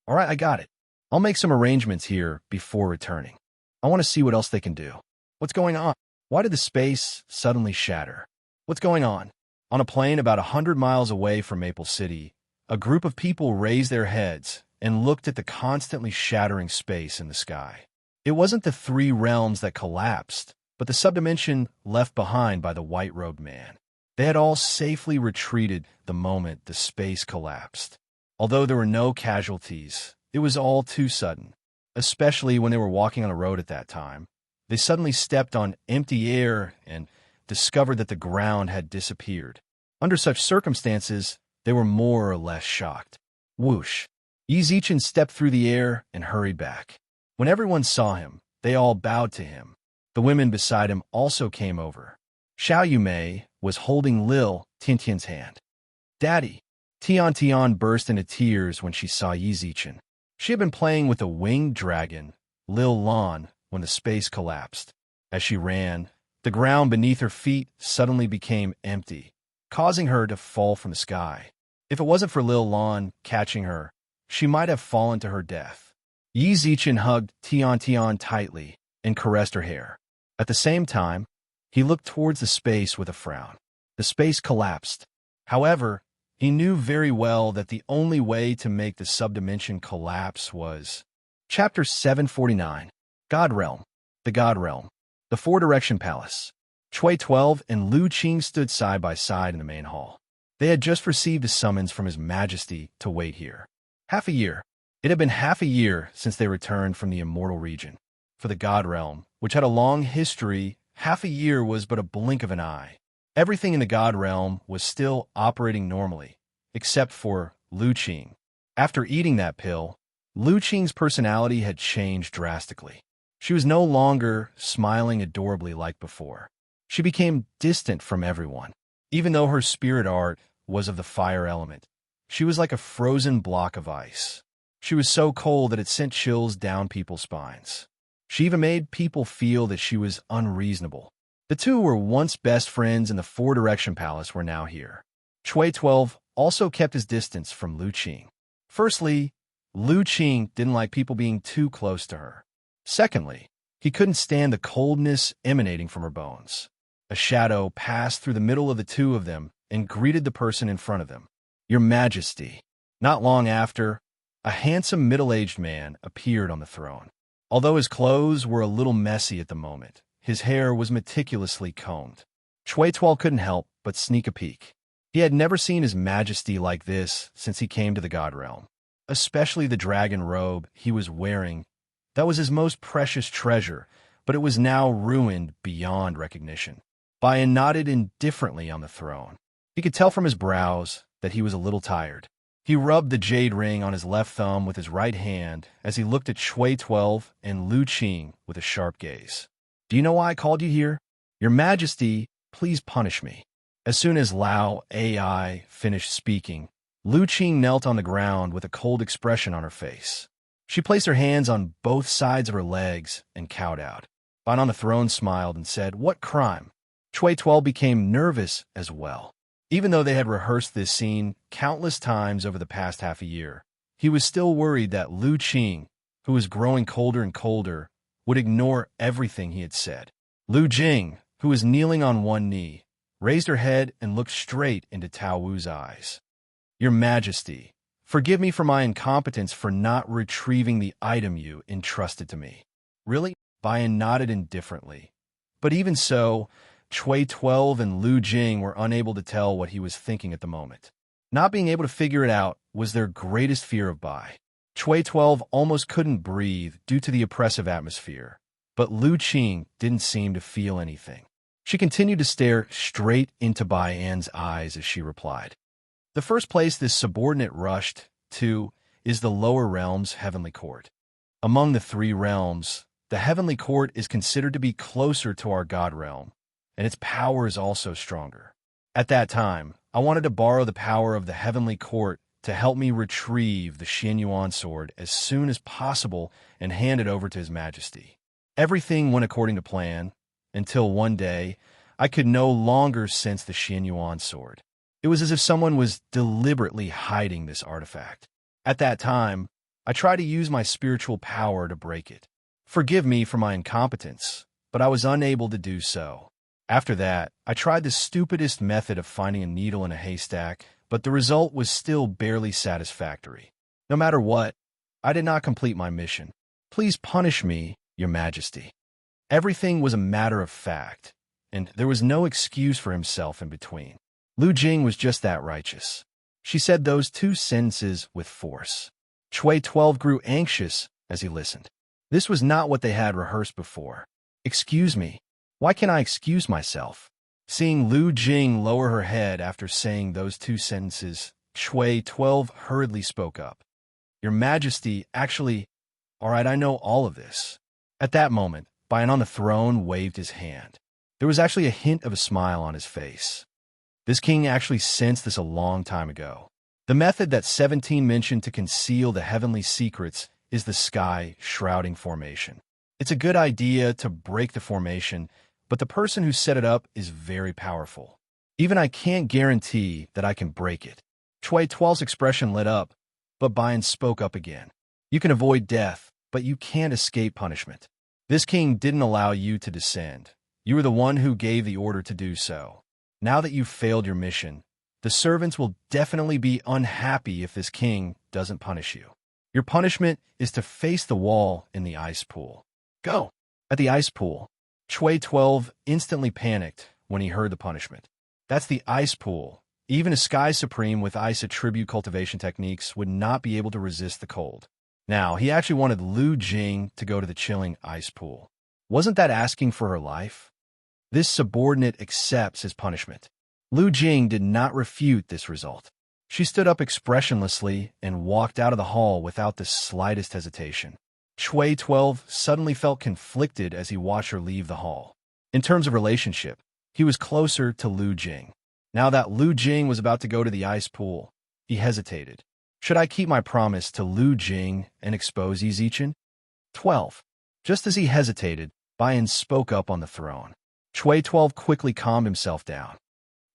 S1: "All right, I got it. I'll make some arrangements here before returning. I want to see what else they can do." "What's going on? Why did the space suddenly shatter? What's going on?" On a plane about 100 miles away from Maple City, a group of people raised their heads and looked at the constantly shattering space in the sky. It wasn't the three realms that collapsed, but the subdimension left behind by the white-robed man. They had all safely retreated the moment the space collapsed. Although there were no casualties, it was all too sudden, especially when they were walking on a road at that time. They suddenly stepped on empty air and discovered that the ground had disappeared. Under such circumstances, they were more or less shocked. Whoosh! Yi Zichen stepped through the air and hurried back. When everyone saw him, they all bowed to him. The women beside him also came over. Xiao Yumei was holding Lil Tiantian's hand. "Daddy!" Tian burst into tears when she saw Yi Zichen. She had been playing with a winged dragon, Lil Lan, when the space collapsed. As she ran, the ground beneath her feet suddenly became empty, causing her to fall from the sky. If it wasn't for Lil Lan catching her, she might have fallen to her death. Yi Zichen hugged Tian tightly and caressed her hair. At the same time, he looked towards the space with a frown. The space collapsed. However, he knew very well that the only way to make the subdimension collapse was... Chapter 749, God Realm. The God Realm. The Four-Direction Palace. Chui 12 and Lu Qing stood side by side in the main hall. They had just received a summons from His Majesty to wait here. Half a year. It had been half a year since they returned from the Immortal Region. For the God Realm, which had a long history, half a year was but a blink of an eye. Everything in the God Realm was still operating normally, except for Lu Qing. After eating that pill, Lu Qing's personality had changed drastically. She was no longer smiling adorably like before. She became distant from everyone. Even though her spirit art was of the fire element, she was like a frozen block of ice. She was so cold that it sent chills down people's spines. She even made people feel that she was unreasonable. The two were once best friends and the Four-Direction Palace were now here. Chui 12 also kept his distance from Lu Qing. Firstly, Lu Qing didn't like people being too close to her. Secondly, he couldn't stand the coldness emanating from her bones. A shadow passed through the middle of the two of them and greeted the person in front of them. "Your Majesty." Not long after, a handsome middle-aged man appeared on the throne. Although his clothes were a little messy at the moment, his hair was meticulously combed. Chui 12 couldn't help but sneak a peek. He had never seen His Majesty like this since he came to the God Realm. Especially the dragon robe he was wearing. That was his most precious treasure, but it was now ruined beyond recognition. Bian nodded indifferently on the throne. He could tell from his brows that he was a little tired. He rubbed the jade ring on his left thumb with his right hand as he looked at Chui 12 and Lu Qing with a sharp gaze. "Do you know why I called you here? Your Majesty, please punish me." As soon as Lao AI finished speaking, Lu Qing knelt on the ground with a cold expression on her face. She placed her hands on both sides of her legs and cowed out. Ban on the throne smiled and said, "What crime?" Chui 12 became nervous as well. Even though they had rehearsed this scene countless times over the past half a year, he was still worried that Lu Qing, who was growing colder and colder, would ignore everything he had said. Lu Jing, who was kneeling on one knee, raised her head and looked straight into Tao Wu's eyes. Your Majesty, forgive me for my incompetence for not retrieving the item you entrusted to me. Really? Baiyan nodded indifferently. But even so, Chui 12 and Lu Jing were unable to tell what he was thinking at the moment. Not being able to figure it out was their greatest fear of Bai. Chui 12 almost couldn't breathe due to the oppressive atmosphere, but Lu Qing didn't seem to feel anything. She continued to stare straight into Baiyan's eyes as she replied. The first place this subordinate rushed to is the lower realm's heavenly court. Among the three realms, the heavenly court is considered to be closer to our god realm, and its power is also stronger. At that time, I wanted to borrow the power of the heavenly court to help me retrieve the Xianyuan sword as soon as possible and hand it over to His Majesty. Everything went according to plan, until one day, I could no longer sense the Xianyuan sword. It was as if someone was deliberately hiding this artifact. At that time, I tried to use my spiritual power to break it. Forgive me for my incompetence, but I was unable to do so. After that, I tried the stupidest method of finding a needle in a haystack, but the result was still barely satisfactory. No matter what, I did not complete my mission. Please punish me, Your Majesty. Everything was a matter of fact, and there was no excuse for himself in between. Lu Jing was just that righteous. She said those two sentences with force. Chui 12 grew anxious as he listened. This was not what they had rehearsed before. Excuse me. Why can't I excuse myself? Seeing Lu Jing lower her head after saying those two sentences, Chui 12 hurriedly spoke up. Your Majesty, actually, all right, I know all of this. At that moment, Baiyan on the throne waved his hand. There was actually a hint of a smile on his face. This king actually sensed this a long time ago. The method that 17 mentioned to conceal the heavenly secrets is the sky shrouding formation. It's a good idea to break the formation, but the person who set it up is very powerful. Even I can't guarantee that I can break it. Chui 12's expression lit up, but Baiyan spoke up again. You can avoid death, but you can't escape punishment. This king didn't allow you to descend. You were the one who gave the order to do so. Now that you've failed your mission, the servants will definitely be unhappy if this king doesn't punish you. Your punishment is to face the wall in the ice pool. Go! At the ice pool, Chui 12 instantly panicked when he heard the punishment. That's the ice pool. Even a Sky Supreme with ice attribute cultivation techniques would not be able to resist the cold. Now, he actually wanted Lu Jing to go to the chilling ice pool. Wasn't that asking for her life? This subordinate accepts his punishment. Lu Jing did not refute this result. She stood up expressionlessly and walked out of the hall without the slightest hesitation. Chui 12 suddenly felt conflicted as he watched her leave the hall. In terms of relationship, he was closer to Lu Jing. Now that Lu Jing was about to go to the ice pool, he hesitated. Should I keep my promise to Lu Jing and expose Yi Zichen? 12. Just as he hesitated, Baiyan spoke up on the throne. Chui 12 quickly calmed himself down.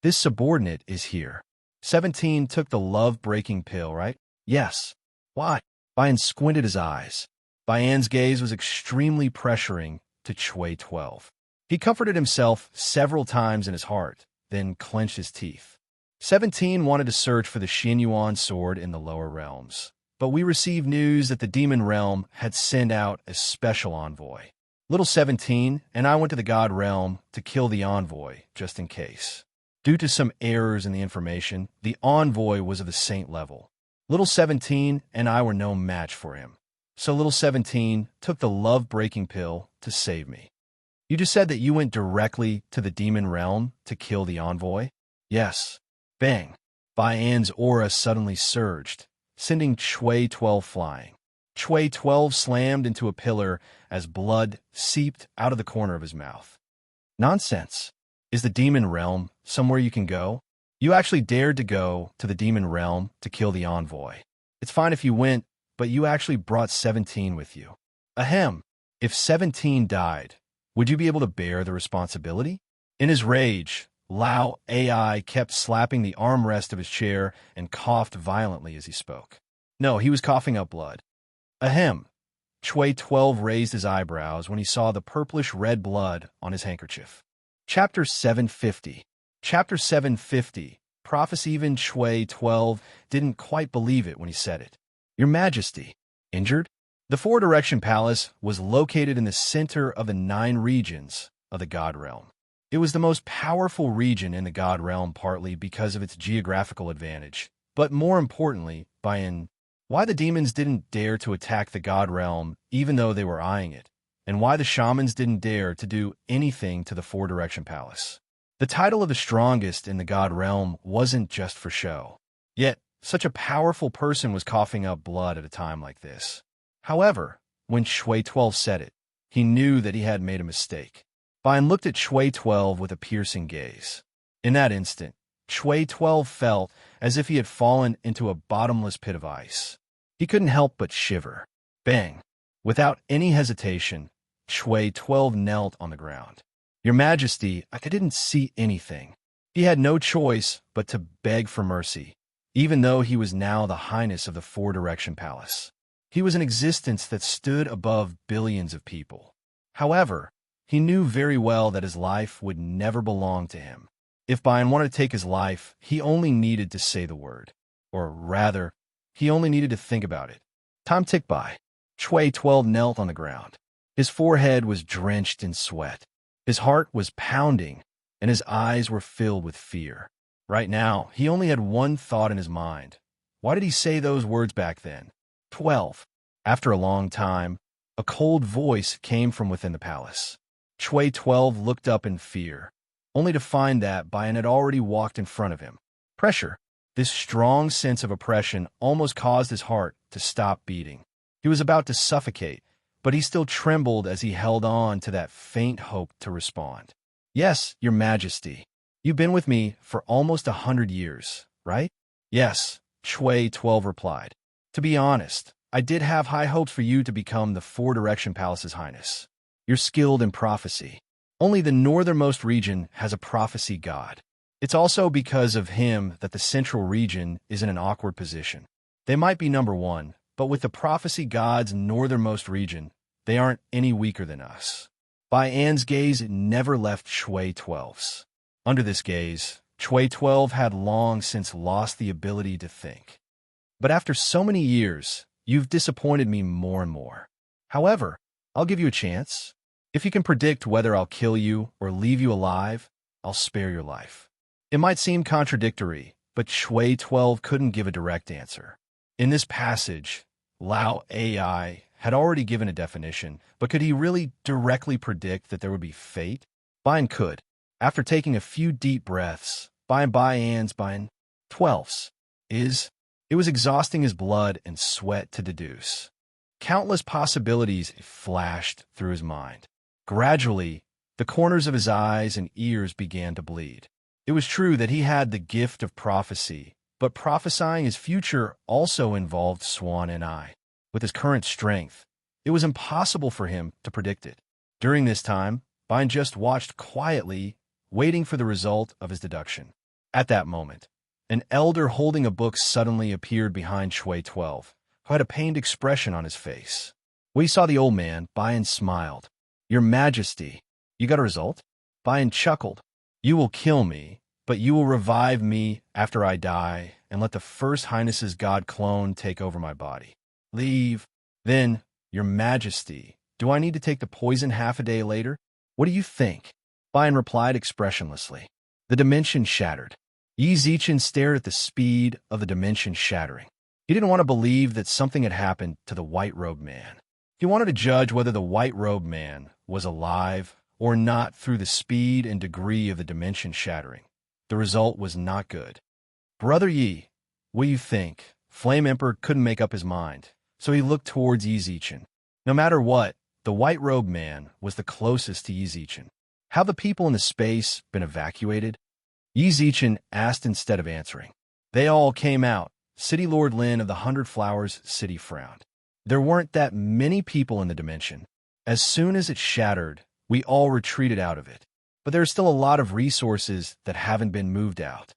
S1: This subordinate is here. 17 took the love-breaking pill, right? Yes. Why? Baiyan squinted his eyes. Baiyan's gaze was extremely pressuring to Chui 12. He comforted himself several times in his heart, then clenched his teeth. 17 wanted to search for the Xianyuan sword in the lower realms, but we received news that the demon realm had sent out a special envoy. Little 17 and I went to the god realm to kill the envoy, just in case. Due to some errors in the information, the envoy was of the saint level. Little 17 and I were no match for him. So little 17 took the love-breaking pill to save me. You just said that you went directly to the demon realm to kill the envoy? Yes. Bang. Baiyan's aura suddenly surged, sending Chui 12 flying. Chui 12 slammed into a pillar as blood seeped out of the corner of his mouth. Nonsense. Is the demon realm somewhere you can go? You actually dared to go to the demon realm to kill the envoy. It's fine if you went, but you actually brought 17 with you. Ahem. If 17 died, would you be able to bear the responsibility? In his rage, Lao AI kept slapping the armrest of his chair and coughed violently as he spoke. No, he was coughing up blood. Ahem. Chui 12 raised his eyebrows when he saw the purplish-red blood on his handkerchief. Chapter 750. Chapter 750. Prophecy. Even Shui 12 didn't quite believe it when he said it. Your Majesty. Injured? The four-direction palace was located in the center of the 9 regions of the God Realm. It was the most powerful region in the God Realm, partly because of its geographical advantage, but more importantly, why the demons didn't dare to attack the God Realm even though they were eyeing it, and why the shamans didn't dare to do anything to the four-direction palace. The title of the strongest in the God Realm wasn't just for show. Yet, such a powerful person was coughing up blood at a time like this. However, when Shui 12 said it, he knew that he had made a mistake. Bian looked at Shui 12 with a piercing gaze. In that instant, Shui 12 felt as if he had fallen into a bottomless pit of ice. He couldn't help but shiver. Bang! Without any hesitation, Shui 12 knelt on the ground. Your Majesty, I didn't see anything. He had no choice but to beg for mercy, even though he was now the highness of the four-direction palace. He was an existence that stood above billions of people. However, he knew very well that his life would never belong to him. If Bian wanted to take his life, he only needed to say the word. Or rather, he only needed to think about it. Time ticked by. Shui 12 knelt on the ground. His forehead was drenched in sweat. His heart was pounding, and his eyes were filled with fear. Right now, he only had one thought in his mind. Why did he say those words back then? 12. After a long time, a cold voice came from within the palace. Shui 12 looked up in fear, only to find that Bian had already walked in front of him. Pressure. This strong sense of oppression almost caused his heart to stop beating. He was about to suffocate, but he still trembled as he held on to that faint hope to respond. Yes, Your Majesty. You've been with me for almost 100 years, right? Yes, Shui 12 replied. To be honest, I did have high hopes for you to become the four-direction palace's highness. You're skilled in prophecy. Only the northernmost region has a prophecy god. It's also because of him that the central region is in an awkward position. They might be number 1, but with the prophecy god's northernmost region, they aren't any weaker than us. Bian's gaze never left Shui 12's. Under this gaze, Shui 12 had long since lost the ability to think. But after so many years, you've disappointed me more and more. However, I'll give you a chance. If you can predict whether I'll kill you or leave you alive, I'll spare your life. It might seem contradictory, but Shui 12 couldn't give a direct answer. In this passage, Lao AI had already given a definition, but could he really directly predict that there would be fate? Bian could. After taking a few deep breaths, Bian 12's it was exhausting his blood and sweat to deduce. Countless possibilities flashed through his mind. Gradually, the corners of his eyes and ears began to bleed. It was true that he had the gift of prophecy, but prophesying his future also involved Swan and I. With his current strength, it was impossible for him to predict it. During this time, Bian just watched quietly, waiting for the result of his deduction. At that moment, an elder holding a book suddenly appeared behind Shui 12, who had a pained expression on his face. When he saw the old man, Bian smiled. Your Majesty, you got a result? Bian chuckled. You will kill me, but you will revive me after I die and let the First Highness's god clone take over my body. Leave. Then, Your Majesty, do I need to take the poison half a day later? What do you think? Bian replied expressionlessly. The dimension shattered. Yi Zichen stared at the speed of the dimension shattering. He didn't want to believe that something had happened to the white-robed man. He wanted to judge whether the white-robed man was alive or not through the speed and degree of the dimension shattering. The result was not good. Brother Yi, what do you think? Flame Emperor couldn't make up his mind, so he looked towards Yi Zichen. No matter what, the white-robed man was the closest to Yi Zichen. Have the people in the space been evacuated? Yi Zichen asked instead of answering. They all came out. City Lord Lin of the 100 Flowers City frowned. There weren't that many people in the dimension. As soon as it shattered, we all retreated out of it. But there's still a lot of resources that haven't been moved out.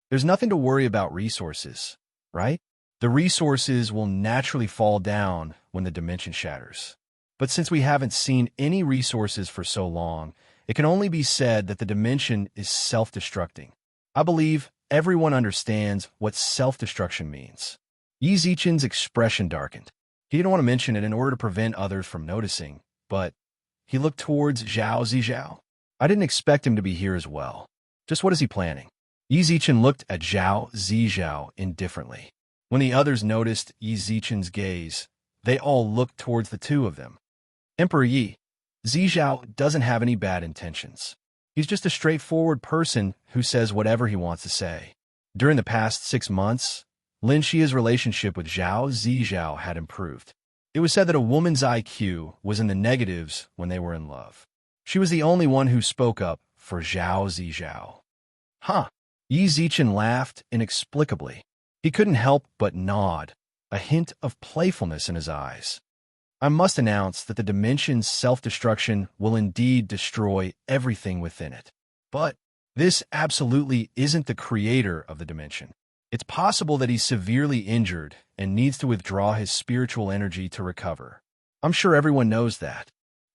S1: There's nothing to worry about resources, right? The resources will naturally fall down when the dimension shatters. But since we haven't seen any resources for so long, It can only be said that the dimension is self-destructing. I believe everyone understands what self-destruction means. Yi Zichen's expression darkened. He didn't want to mention it in order to prevent others from noticing, but he looked towards Zhao Zijiao. I didn't expect him to be here as well. Just what is he planning? Yi Zichen looked at Zhao Zijiao indifferently. When the others noticed Yi Zichen's gaze, they all looked towards the two of them. Emperor Yi, Zijiao doesn't have any bad intentions. He's just a straightforward person who says whatever he wants to say. During the past 6 months, Lin Xia's relationship with Zhao Zijiao had improved. It was said that a woman's IQ was in the negatives when they were in love. She was the only one who spoke up for Zhao Zijiao. Huh. Yi Zichen laughed inexplicably. He couldn't help but nod, a hint of playfulness in his eyes. I must announce that the dimension's self-destruction will indeed destroy everything within it. But this absolutely isn't the creator of the dimension. It's possible that he's severely injured and needs to withdraw his spiritual energy to recover. I'm sure everyone knows that.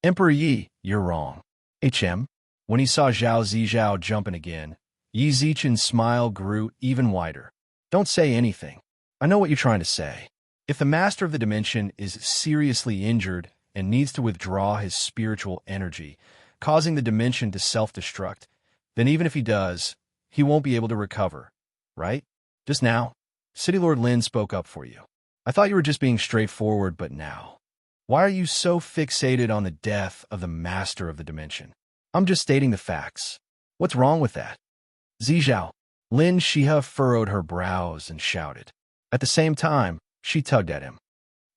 S1: Emperor Yi, you're wrong. When he saw Zhao Zijiao jumping again, Yi Zichen's smile grew even wider. Don't say anything. I know what you're trying to say. If the master of the dimension is seriously injured and needs to withdraw his spiritual energy, causing the dimension to self-destruct, then even if he does, he won't be able to recover, right? Just now, City Lord Lin spoke up for you. I thought you were just being straightforward, but now. Why are you so fixated on the death of the master of the dimension? I'm just stating the facts. What's wrong with that? Zijiao. Lin Xia furrowed her brows and shouted. At the same time, she tugged at him.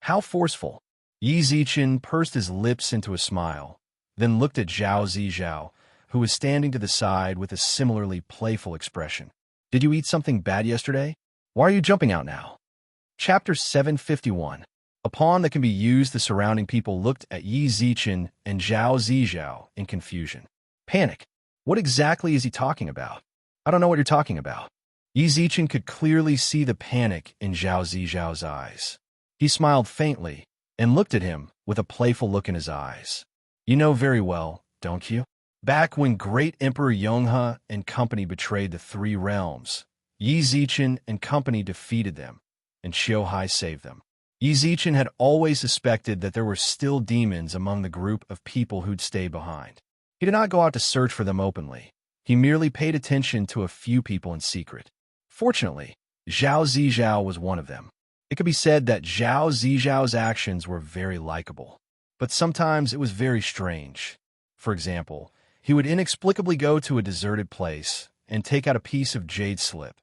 S1: How forceful. Yi Zichen pursed his lips into a smile, then looked at Zhao Zijiao, who was standing to the side with a similarly playful expression. Did you eat something bad yesterday? Why are you jumping out now? Chapter 751. A pawn that can be used, the surrounding people looked at Yi Zichen and Zhao Zijiao in confusion. Panic. What exactly is he talking about? I don't know what you're talking about. Yi Zichen could clearly see the panic in Zhao Zijiao's eyes. He smiled faintly and looked at him with a playful look in his eyes. You know very well, don't you? Back when great Emperor Yonghe and company betrayed the Three Realms, Yi Zichen and company defeated them, and Xiuhai saved them. Yi Zichen had always suspected that there were still demons among the group of people who'd stay behind. He did not go out to search for them openly. He merely paid attention to a few people in secret. Fortunately, Zhao Zijiao was one of them. It could be said that Zhao Zijiao's actions were very likable, but sometimes it was very strange. For example, he would inexplicably go to a deserted place and take out a piece of jade slip.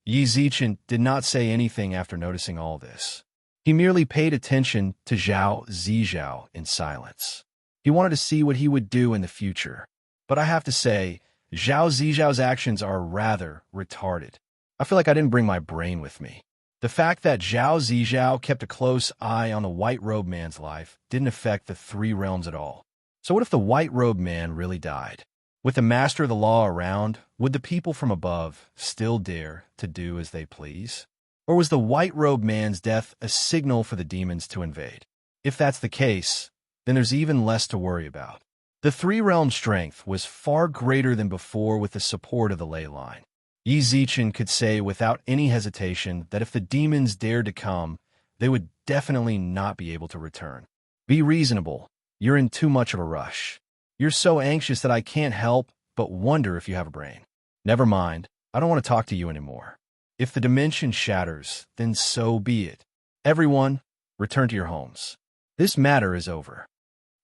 S1: Yi Zichen did not say anything after noticing all this. He merely paid attention to Zhao Zijiao in silence. He wanted to see what he would do in the future. But I have to say, Zhao Zijiao's actions are rather retarded. I feel like I didn't bring my brain with me. The fact that Zhao Zijiao kept a close eye on the white-robed man's life didn't affect the Three Realms at all. So what if the white-robed man really died? With the master of the law around, would the people from above still dare to do as they please? Or was the white-robed man's death a signal for the demons to invade? If that's the case, then there's even less to worry about. The Three Realms' strength was far greater than before with the support of the ley line. Yi Zichen could say without any hesitation that if the demons dared to come, they would definitely not be able to return. Be reasonable. You're in too much of a rush. You're so anxious that I can't help but wonder if you have a brain. Never mind. I don't want to talk to you anymore. If the dimension shatters, then so be it. Everyone, return to your homes. This matter is over.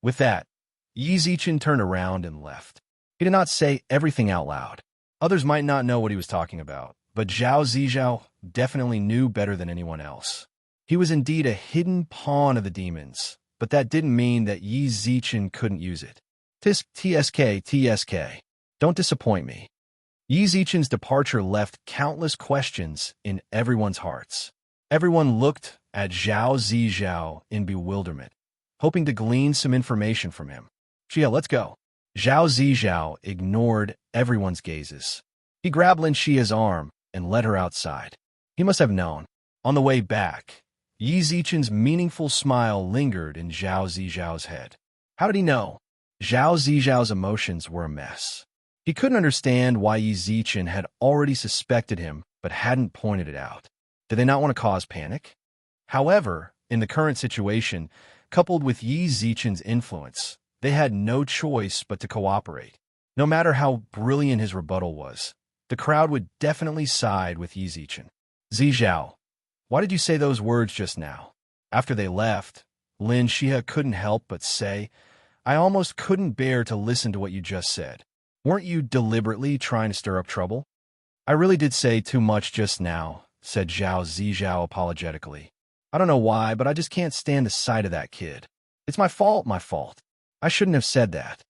S1: With that, Yi Zichen turned around and left. He did not say everything out loud. Others might not know what he was talking about, but Zhao Zijiao definitely knew better than anyone else. He was indeed a hidden pawn of the demons, but that didn't mean that Yi Zichen couldn't use it. TSK. Don't disappoint me. Yi Zichen's departure left countless questions in everyone's hearts. Everyone looked at Zhao Zijiao in bewilderment, hoping to glean some information from him. Xia, let's go. Zhao Zijiao ignored everyone's gazes. He grabbed Lin Xia's arm and led her outside. He must have known. On the way back, Yi Zichen's meaningful smile lingered in Zhao Zijiao's head. How did he know? Zhao Zijiao's emotions were a mess. He couldn't understand why Yi Zichen had already suspected him but hadn't pointed it out. Did they not want to cause panic? However, in the current situation, coupled with Yi Zichen's influence, they had no choice but to cooperate. No matter how brilliant his rebuttal was, the crowd would definitely side with Yi Zichen. Zijiao, why did you say those words just now? After they left, Lin Xia couldn't help but say, I almost couldn't bear to listen to what you just said. Weren't you deliberately trying to stir up trouble? I really did say too much just now, said Zhao Zijiao apologetically. I don't know why, but I just can't stand the sight of that kid. It's my fault. I shouldn't have said that.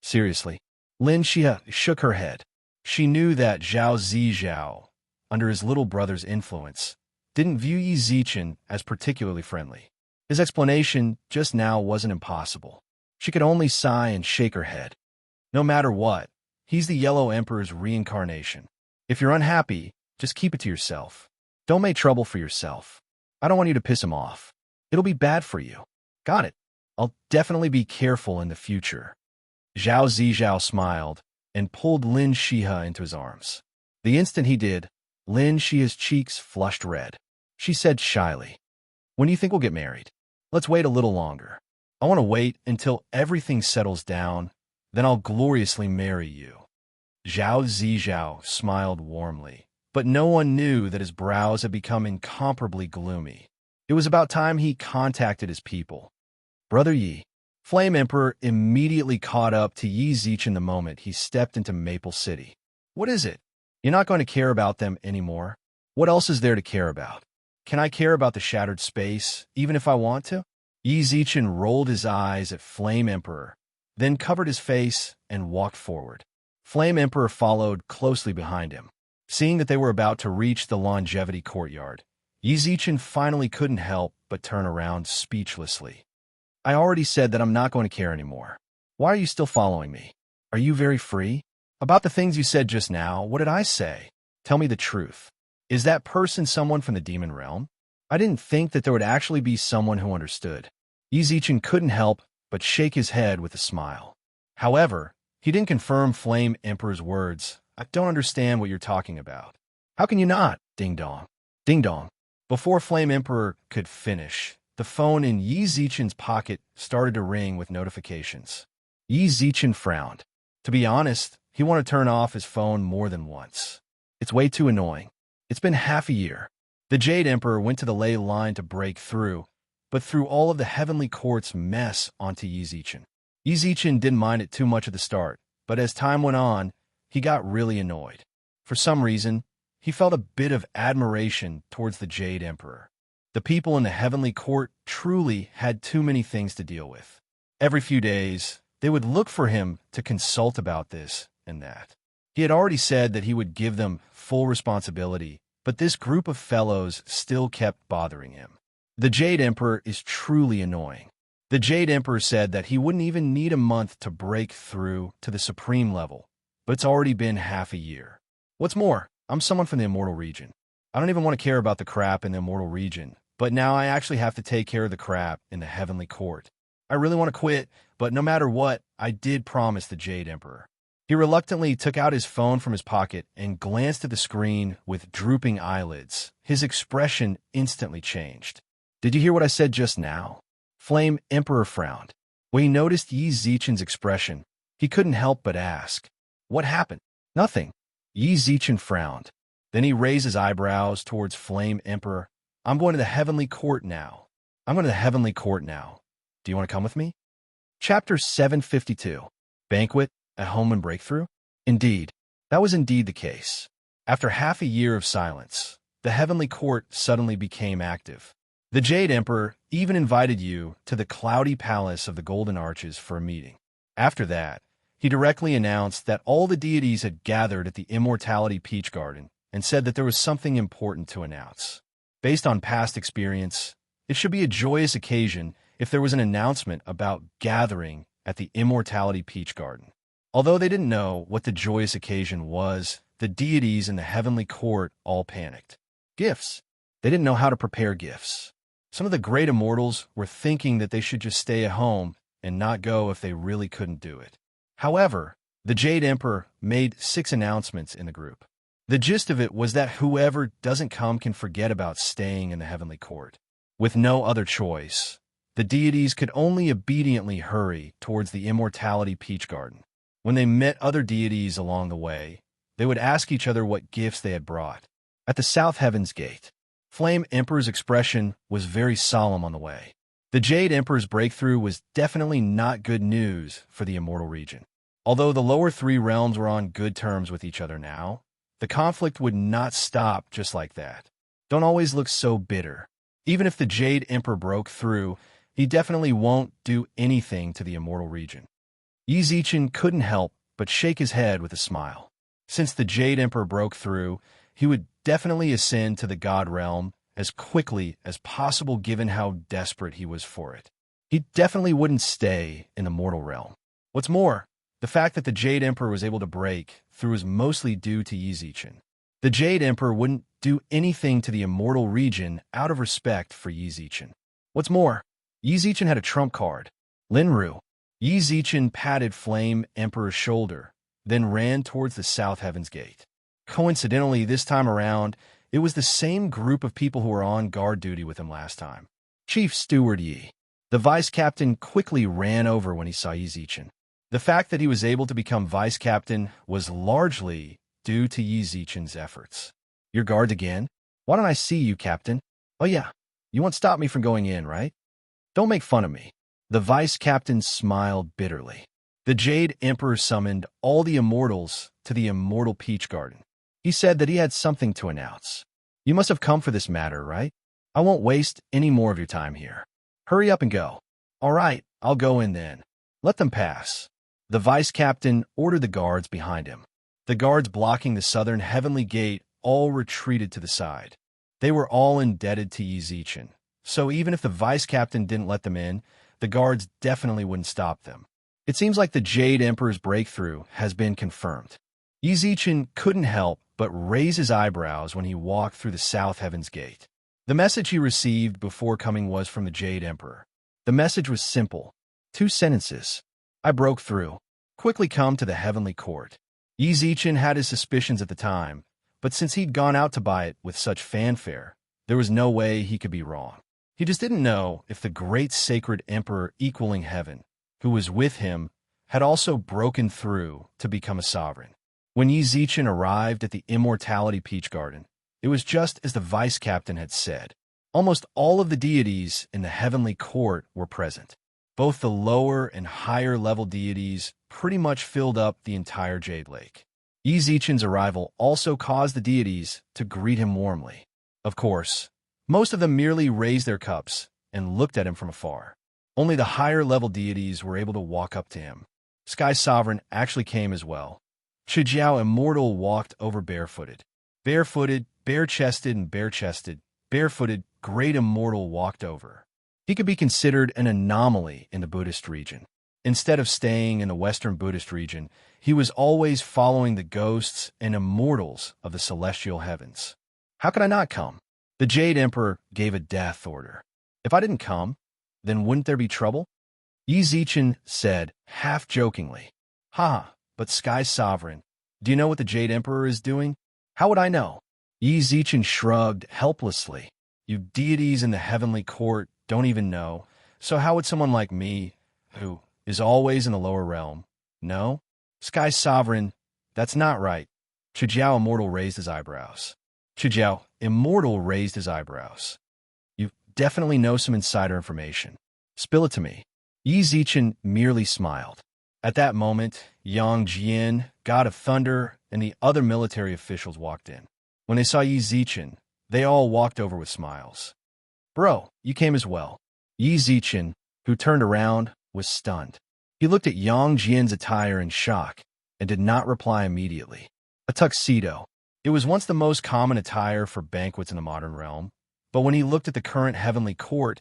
S1: Seriously. Lin Xia shook her head. She knew that Zhao Zijiao, under his little brother's influence, didn't view Yi Zichen as particularly friendly. His explanation just now wasn't impossible. She could only sigh and shake her head. No matter what, he's the Yellow Emperor's reincarnation. If you're unhappy, just keep it to yourself. Don't make trouble for yourself. I don't want you to piss him off. It'll be bad for you. Got it. I'll definitely be careful in the future. Zhao Zijiao smiled and pulled Lin Xia into his arms. The instant he did, Lin Xia's cheeks flushed red. She said shyly, When do you think we'll get married? Let's wait a little longer. I want to wait until everything settles down, then I'll gloriously marry you. Zhao Zijiao smiled warmly, but no one knew that his brows had become incomparably gloomy. It was about time he contacted his people. Brother Yi. Flame Emperor immediately caught up to Yi Zichen the moment he stepped into Maple City. What is it? You're not going to care about them anymore? What else is there to care about? Can I care about the shattered space, even if I want to? Yi Zichen rolled his eyes at Flame Emperor, then covered his face and walked forward. Flame Emperor followed closely behind him. Seeing that they were about to reach the longevity courtyard, Yi Zichen finally couldn't help but turn around speechlessly. I already said that I'm not going to care anymore. Why are you still following me? Are you very free? About the things you said just now, what did I say? Tell me the truth. Is that person someone from the demon realm? I didn't think that there would actually be someone who understood. Yi Zichen couldn't help but shake his head with a smile. However, he didn't confirm Flame Emperor's words. I don't understand what you're talking about. How can you not? Ding dong. Ding dong. Before Flame Emperor could finish, the phone in Yi Zichen's pocket started to ring with notifications. Yi Zichen frowned. To be honest, he wanted to turn off his phone more than once. It's way too annoying. It's been half a year. The Jade Emperor went to the ley line to break through, but threw all of the Heavenly Court's mess onto Yi Zichen. Yi Zichen didn't mind it too much at the start, but as time went on, he got really annoyed. For some reason, he felt a bit of admiration towards the Jade Emperor. The people in the Heavenly Court truly had too many things to deal with. Every few days, they would look for him to consult about this and that. He had already said that he would give them full responsibility, but this group of fellows still kept bothering him. The Jade Emperor is truly annoying. The Jade Emperor said that he wouldn't even need a month to break through to the supreme level, but it's already been half a year. What's more, I'm someone from the immortal region. I don't even want to care about the crap in the immortal region, but now I actually have to take care of the crap in the Heavenly Court. I really want to quit, but no matter what, I did promise the Jade Emperor. He reluctantly took out his phone from his pocket and glanced at the screen with drooping eyelids. His expression instantly changed. Did you hear what I said just now? Flame Emperor frowned. When he noticed Yi Zichen's expression, he couldn't help but ask, What happened? Nothing. Yi Zichen frowned. Then he raised his eyebrows towards Flame Emperor. I'm going to the Heavenly Court now. Do you want to come with me? Chapter 752. Banquet at Home and Breakthrough? Indeed, that was indeed the case. After half a year of silence, the Heavenly Court suddenly became active. The Jade Emperor even invited you to the cloudy palace of the Golden Arches for a meeting. After that, he directly announced that all the deities had gathered at the Immortality Peach Garden and said that there was something important to announce. Based on past experience, it should be a joyous occasion if there was an announcement about gathering at the Immortality Peach Garden. Although they didn't know what the joyous occasion was, the deities in the Heavenly Court all panicked. Gifts. They didn't know how to prepare gifts. Some of the great immortals were thinking that they should just stay at home and not go if they really couldn't do it. However, the Jade Emperor made 6 announcements in the group. The gist of it was that whoever doesn't come can forget about staying in the heavenly court. With no other choice, the deities could only obediently hurry towards the immortality peach garden. When they met other deities along the way, they would ask each other what gifts they had brought. At the South Heaven's Gate, Flame Emperor's expression was very solemn on the way. The Jade Emperor's breakthrough was definitely not good news for the immortal region. Although the lower 3 realms were on good terms with each other now, the conflict would not stop just like that. Don't always look so bitter. Even if the Jade Emperor broke through, he definitely won't do anything to the immortal region. Yi Zichen couldn't help but shake his head with a smile. Since the Jade Emperor broke through, he would definitely ascend to the God realm as quickly as possible given how desperate he was for it. He definitely wouldn't stay in the mortal realm. What's more, the fact that the Jade Emperor was able to break through is mostly due to Yi Zichen. The Jade Emperor wouldn't do anything to the immortal region out of respect for Yi Zichen. What's more, Yi Zichen had a trump card, Linru. Yi Zichen patted Flame Emperor's shoulder, then ran towards the South Heaven's Gate. Coincidentally, this time around, it was the same group of people who were on guard duty with him last time. Chief Steward Yi. The vice captain quickly ran over when he saw Yi Zichen. The fact that he was able to become vice captain was largely due to Yi Zichen's efforts. Your guards again? Why don't I see you, Captain? Oh yeah, you won't stop me from going in, right? Don't make fun of me. The vice captain smiled bitterly. The Jade Emperor summoned all the immortals to the immortal peach garden. He said that he had something to announce. You must have come for this matter, right? I won't waste any more of your time here. Hurry up and go. All right, I'll go in then. Let them pass. The vice captain ordered the guards behind him. The guards blocking the southern heavenly gate all retreated to the side. They were all indebted to Yi Zichen, so even if the vice captain didn't let them in, the guards definitely wouldn't stop them. It seems like the Jade Emperor's breakthrough has been confirmed. Yi Zichen couldn't help but raise his eyebrows when he walked through the South Heaven's Gate. The message he received before coming was from the Jade Emperor. The message was simple. 2 sentences. I broke through. Quickly come to the heavenly court. Yi Zichen had his suspicions at the time, but since he'd gone out to buy it with such fanfare, there was no way he could be wrong. He just didn't know if the great sacred emperor equaling heaven, who was with him, had also broken through to become a sovereign. When Yi Zichen arrived at the Immortality Peach Garden, it was just as the vice captain had said. Almost all of the deities in the heavenly court were present. Both the lower and higher level deities pretty much filled up the entire Jade Lake. Yi Zichen's arrival also caused the deities to greet him warmly. Of course, most of them merely raised their cups and looked at him from afar. Only the higher level deities were able to walk up to him. Sky Sovereign actually came as well. Chijiao Immortal walked over barefooted. Barefooted, bare-chested, and bare-chested, barefooted, Great Immortal walked over. He could be considered an anomaly in the Buddhist region. Instead of staying in the Western Buddhist region, he was always following the ghosts and immortals of the celestial heavens. How could I not come? The Jade Emperor gave a death order. If I didn't come, then wouldn't there be trouble? Yi Zichen said, half-jokingly. Ha, but Sky Sovereign, do you know what the Jade Emperor is doing? How would I know? Yi Zichen shrugged helplessly. You deities in the heavenly court don't even know, so how would someone like me, who is always in the lower realm, know? Sky Sovereign, that's not right. Chijiao Immortal raised his eyebrows. Chijiao Immortal raised his eyebrows. You definitely know some insider information. Spill it to me. Yi Zichen merely smiled. At that moment, Yang Jian, God of Thunder, and the other military officials walked in. When they saw Yi Zichen, they all walked over with smiles. Bro, you came as well. Yi Zichen, who turned around, was stunned. He looked at Yang Jian's attire in shock and did not reply immediately. A tuxedo. It was once the most common attire for banquets in the modern realm, but when he looked at the current heavenly court,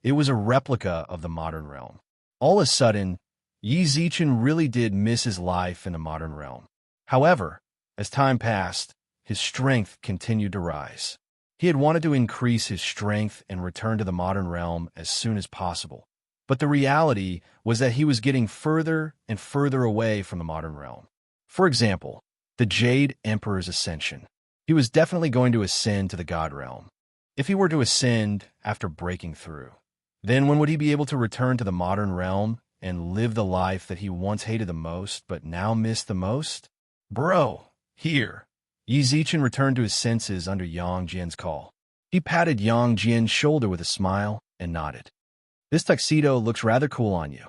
S1: it was a replica of the modern realm. All of a sudden, Yi Zichen really did miss his life in the modern realm. However, as time passed, his strength continued to rise. He had wanted to increase his strength and return to the modern realm as soon as possible. But the reality was that he was getting further and further away from the modern realm. For example, the Jade Emperor's ascension. He was definitely going to ascend to the God realm. If he were to ascend after breaking through, then when would he be able to return to the modern realm and live the life that he once hated the most but now missed the most? Bro, here. Yi Zichen returned to his senses under Yang Jian's call. He patted Yang Jian's shoulder with a smile and nodded. This tuxedo looks rather cool on you.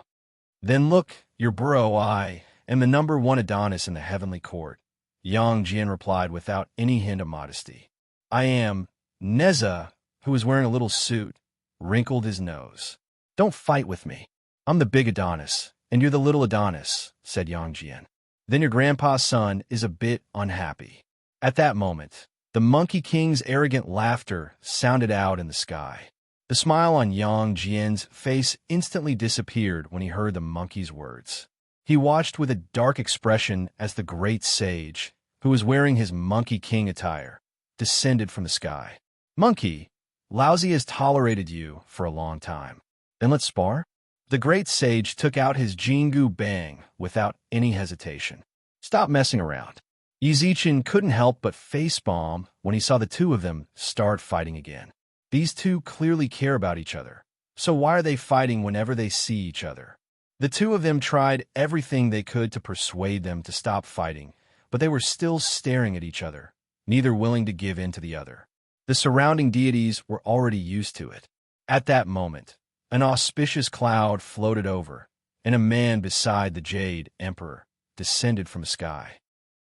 S1: Then look, your bro, I am the #1 Adonis in the heavenly court. Yang Jian replied without any hint of modesty. I am. Neza, who was wearing a little suit, wrinkled his nose. Don't fight with me. I'm the big Adonis, and you're the little Adonis, said Yang Jian. Then your grandpa's son is a bit unhappy. At that moment, the Monkey King's arrogant laughter sounded out in the sky. The smile on Yang Jian's face instantly disappeared when he heard the monkey's words. He watched with a dark expression as the great sage, who was wearing his Monkey King attire, descended from the sky. Monkey, Lousy has tolerated you for a long time. Then let's spar? The great sage took out his Jingu Bang without any hesitation. Stop messing around. Yi Zichen couldn't help but facepalm when he saw the two of them start fighting again. These two clearly care about each other, so why are they fighting whenever they see each other? The two of them tried everything they could to persuade them to stop fighting, but they were still staring at each other, neither willing to give in to the other. The surrounding deities were already used to it. At that moment, an auspicious cloud floated over, and a man beside the Jade Emperor descended from the sky.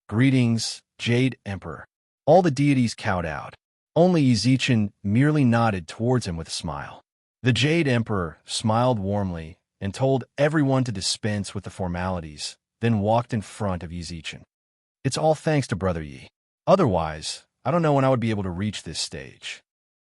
S1: Greetings, Jade Emperor. All the deities cowed out. Only Yi Zichen merely nodded towards him with a smile. The Jade Emperor smiled warmly and told everyone to dispense with the formalities, then walked in front of Yi Zichen. It's all thanks to Brother Yi. Otherwise, I don't know when I would be able to reach this stage.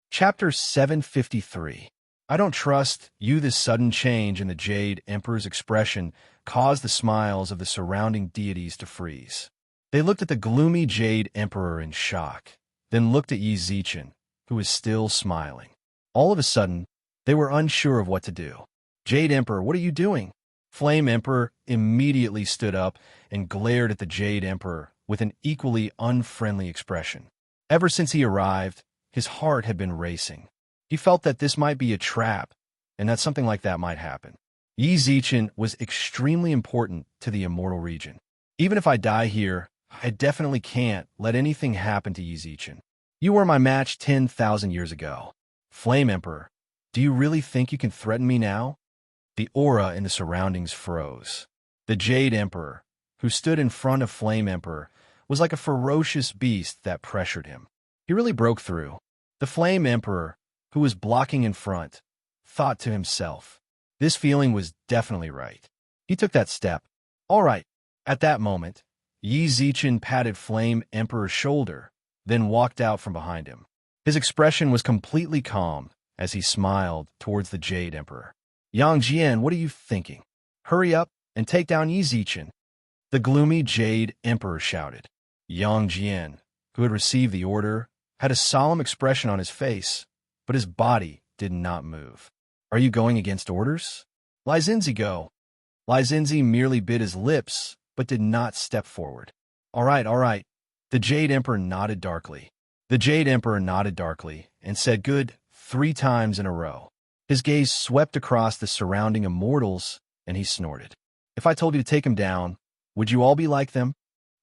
S1: Chapter 753. I don't trust you. This sudden change in the Jade Emperor's expression caused the smiles of the surrounding deities to freeze. They looked at the gloomy Jade Emperor in shock, then looked at Yi Zichen, who was still smiling. All of a sudden, they were unsure of what to do. Jade Emperor, what are you doing? Flame Emperor immediately stood up and glared at the Jade Emperor with an equally unfriendly expression. Ever since he arrived, his heart had been racing. He felt that this might be a trap, and that something like that might happen. Yi Zichen was extremely important to the immortal region. Even if I die here, I definitely can't let anything happen to Yi Zichen. You were my match 10,000 years ago. Flame Emperor, do you really think you can threaten me now? The aura in the surroundings froze. The Jade Emperor, who stood in front of Flame Emperor, was like a ferocious beast that pressured him. He really broke through. The Flame Emperor, who was blocking in front, thought to himself. This feeling was definitely right. He took that step. All right. At that moment, Yi Zichen patted Flame Emperor's shoulder, then walked out from behind him. His expression was completely calm as he smiled towards the Jade Emperor. Yang Jian, what are you thinking? Hurry up and take down Yi Zichen. The gloomy Jade Emperor shouted. Yang Jian, who had received the order, had a solemn expression on his face, but his body did not move. Are you going against orders? Lai Zinzi go. Lai Zinzi merely bit his lips, but did not step forward. All right. The Jade Emperor nodded darkly. The Jade Emperor nodded darkly and said good 3 times in a row. His gaze swept across the surrounding immortals, and he snorted. If I told you to take him down, would you all be like them?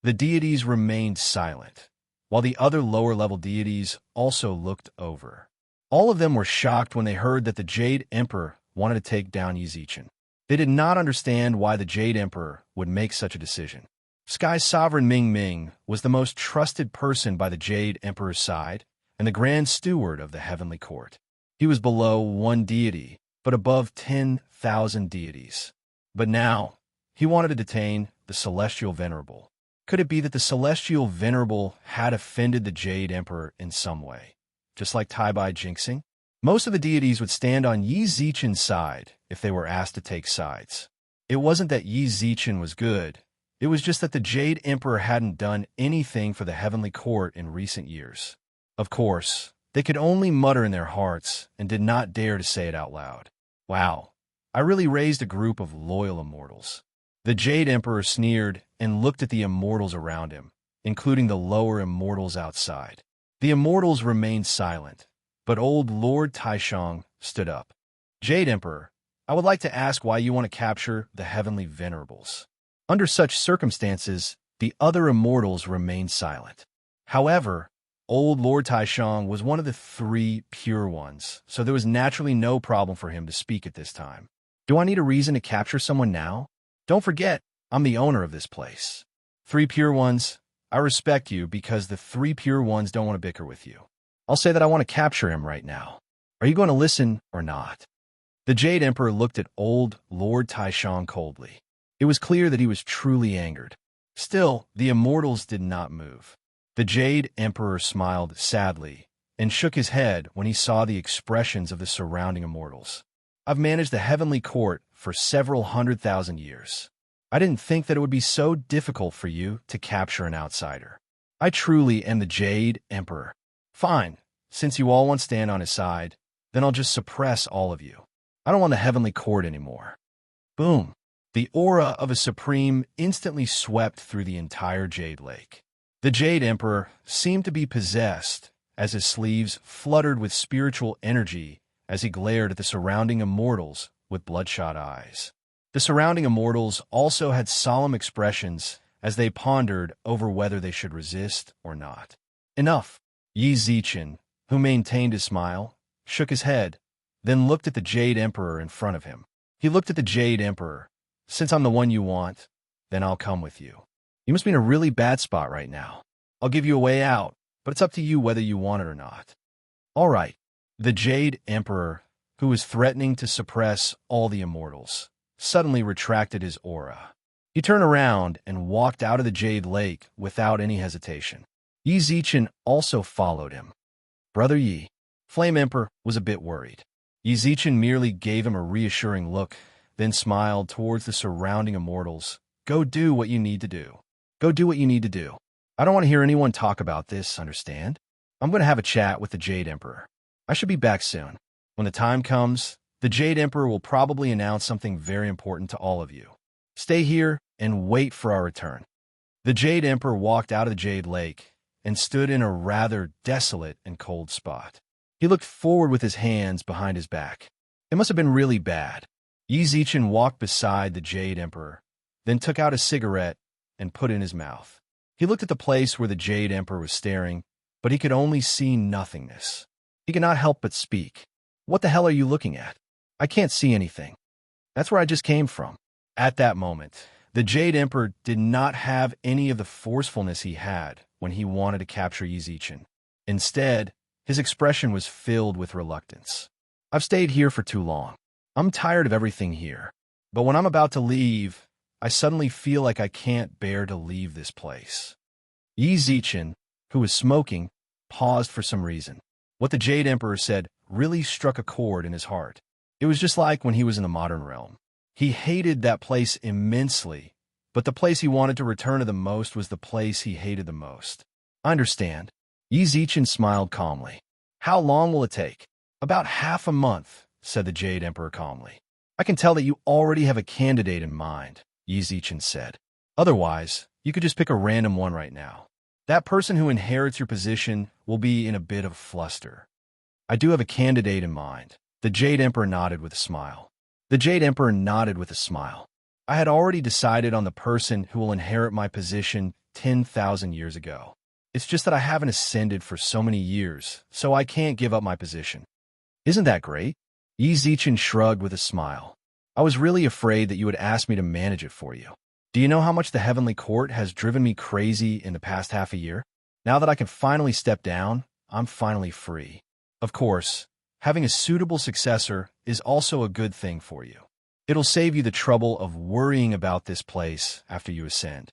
S1: The deities remained silent, while the other lower-level deities also looked over. All of them were shocked when they heard that the Jade Emperor wanted to take down Yi Zichen. They did not understand why the Jade Emperor would make such a decision. Sky Sovereign Ming Ming was the most trusted person by the Jade Emperor's side and the Grand Steward of the Heavenly Court. He was below 1 deity, but above 10,000 deities. But now, he wanted to detain the Celestial Venerable. Could it be that the Celestial Venerable had offended the Jade Emperor in some way? Just like Tai Bai jinxing? Most of the deities would stand on Yi Zichen's side if they were asked to take sides. It wasn't that Yi Zichen was good, it was just that the Jade Emperor hadn't done anything for the Heavenly Court in recent years. Of course, they could only mutter in their hearts and did not dare to say it out loud. Wow, I really raised a group of loyal immortals. The Jade Emperor sneered and looked at the immortals around him, including the lower immortals outside. The immortals remained silent, but old Lord Taishang stood up. Jade Emperor, I would like to ask why you want to capture the heavenly venerables. Under such circumstances, the other immortals remained silent. However, old Lord Taishang was one of the 3 pure ones, so there was naturally no problem for him to speak at this time. Do I need a reason to capture someone now? Don't forget, I'm the owner of this place. 3 pure ones, I respect you because the 3 pure ones don't want to bicker with you. I'll say that I want to capture him right now. Are you going to listen or not? The Jade Emperor looked at old Lord Taishang coldly. It was clear that he was truly angered. Still, the immortals did not move. The Jade Emperor smiled sadly and shook his head when he saw the expressions of the surrounding immortals. I've managed the heavenly court for several 100,000 years. I didn't think that it would be so difficult for you to capture an outsider. I truly am the Jade Emperor. Fine, since you all want to stand on his side, then I'll just suppress all of you. I don't want the heavenly court anymore. Boom. The aura of a supreme instantly swept through the entire Jade Lake. The Jade Emperor seemed to be possessed as his sleeves fluttered with spiritual energy as he glared at the surrounding immortals with bloodshot eyes. The surrounding immortals also had solemn expressions as they pondered over whether they should resist or not. Enough. Yi Zichen, who maintained his smile, shook his head, then looked at the Jade Emperor in front of him. He looked at the Jade Emperor. Since I'm the one you want, then I'll come with you. You must be in a really bad spot right now. I'll give you a way out, but it's up to you whether you want it or not. All right. The Jade Emperor, who was threatening to suppress all the immortals, suddenly retracted his aura. He turned around and walked out of the Jade Lake without any hesitation. Yi Zichen also followed him. Brother Yi, Flame Emperor was a bit worried. Yi Zichen merely gave him a reassuring look, then smiled towards the surrounding immortals. Go do what you need to do. Go do what you need to do. I don't want to hear anyone talk about this, understand? I'm going to have a chat with the Jade Emperor. I should be back soon. When the time comes, the Jade Emperor will probably announce something very important to all of you. Stay here and wait for our return. The Jade Emperor walked out of the Jade Lake and stood in a rather desolate and cold spot. He looked forward with his hands behind his back. It must have been really bad. Yi Zichen walked beside the Jade Emperor, then took out a cigarette and put it in his mouth. He looked at the place where the Jade Emperor was staring, but he could only see nothingness. He could not help but speak. What the hell are you looking at? I can't see anything. That's where I just came from. At that moment, the Jade Emperor did not have any of the forcefulness he had when he wanted to capture Yi Zichen. Instead, his expression was filled with reluctance. I've stayed here for too long. I'm tired of everything here. But when I'm about to leave, I suddenly feel like I can't bear to leave this place. Yi Zichen, who was smoking, paused for some reason. What the Jade Emperor said really struck a chord in his heart. It was just like when he was in the modern realm. He hated that place immensely, but the place he wanted to return to the most was the place he hated the most. I understand. Yi Zichen smiled calmly. How long will it take? About half a month, said the Jade Emperor calmly. I can tell that you already have a candidate in mind, Yi Zichen said. Otherwise, you could just pick a random one right now. That person who inherits your position will be in a bit of a fluster. I do have a candidate in mind. The Jade Emperor nodded with a smile. The Jade Emperor nodded with a smile. I had already decided on the person who will inherit my position 10,000 years ago. It's just that I haven't ascended for so many years, so I can't give up my position. Isn't that great? Yi Zichen shrugged with a smile. I was really afraid that you would ask me to manage it for you. Do you know how much the Heavenly Court has driven me crazy in the past half a year? Now that I can finally step down, I'm finally free. Of course, having a suitable successor is also a good thing for you. It'll save you the trouble of worrying about this place after you ascend.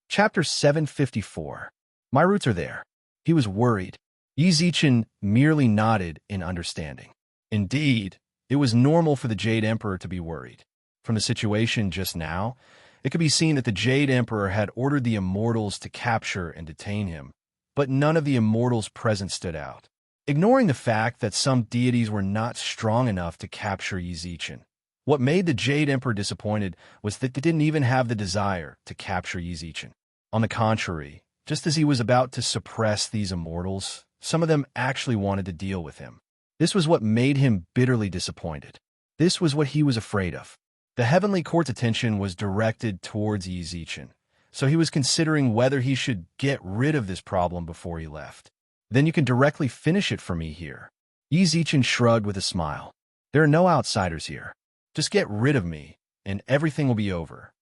S1: Chapter 754. My roots are there. He was worried. Yi Zichen merely nodded in understanding. Indeed, it was normal for the Jade Emperor to be worried. From the situation just now, it could be seen that the Jade Emperor had ordered the immortals to capture and detain him, but none of the immortals present stood out. Ignoring the fact that some deities were not strong enough to capture Yi Zichen, What made the Jade Emperor disappointed was that they didn't even have the desire to capture Yi Zichen. On the contrary, just as he was about to suppress these immortals, some of them actually wanted to deal with him. This was what made him bitterly disappointed. This was what he was afraid of. The heavenly court's attention was directed towards Yi Zichen, so he was considering whether he should get rid of this problem before he left. Then you can directly finish it for me here. Yi Zichen shrugged with a smile. There are no outsiders here. Just get rid of me, and everything will be over.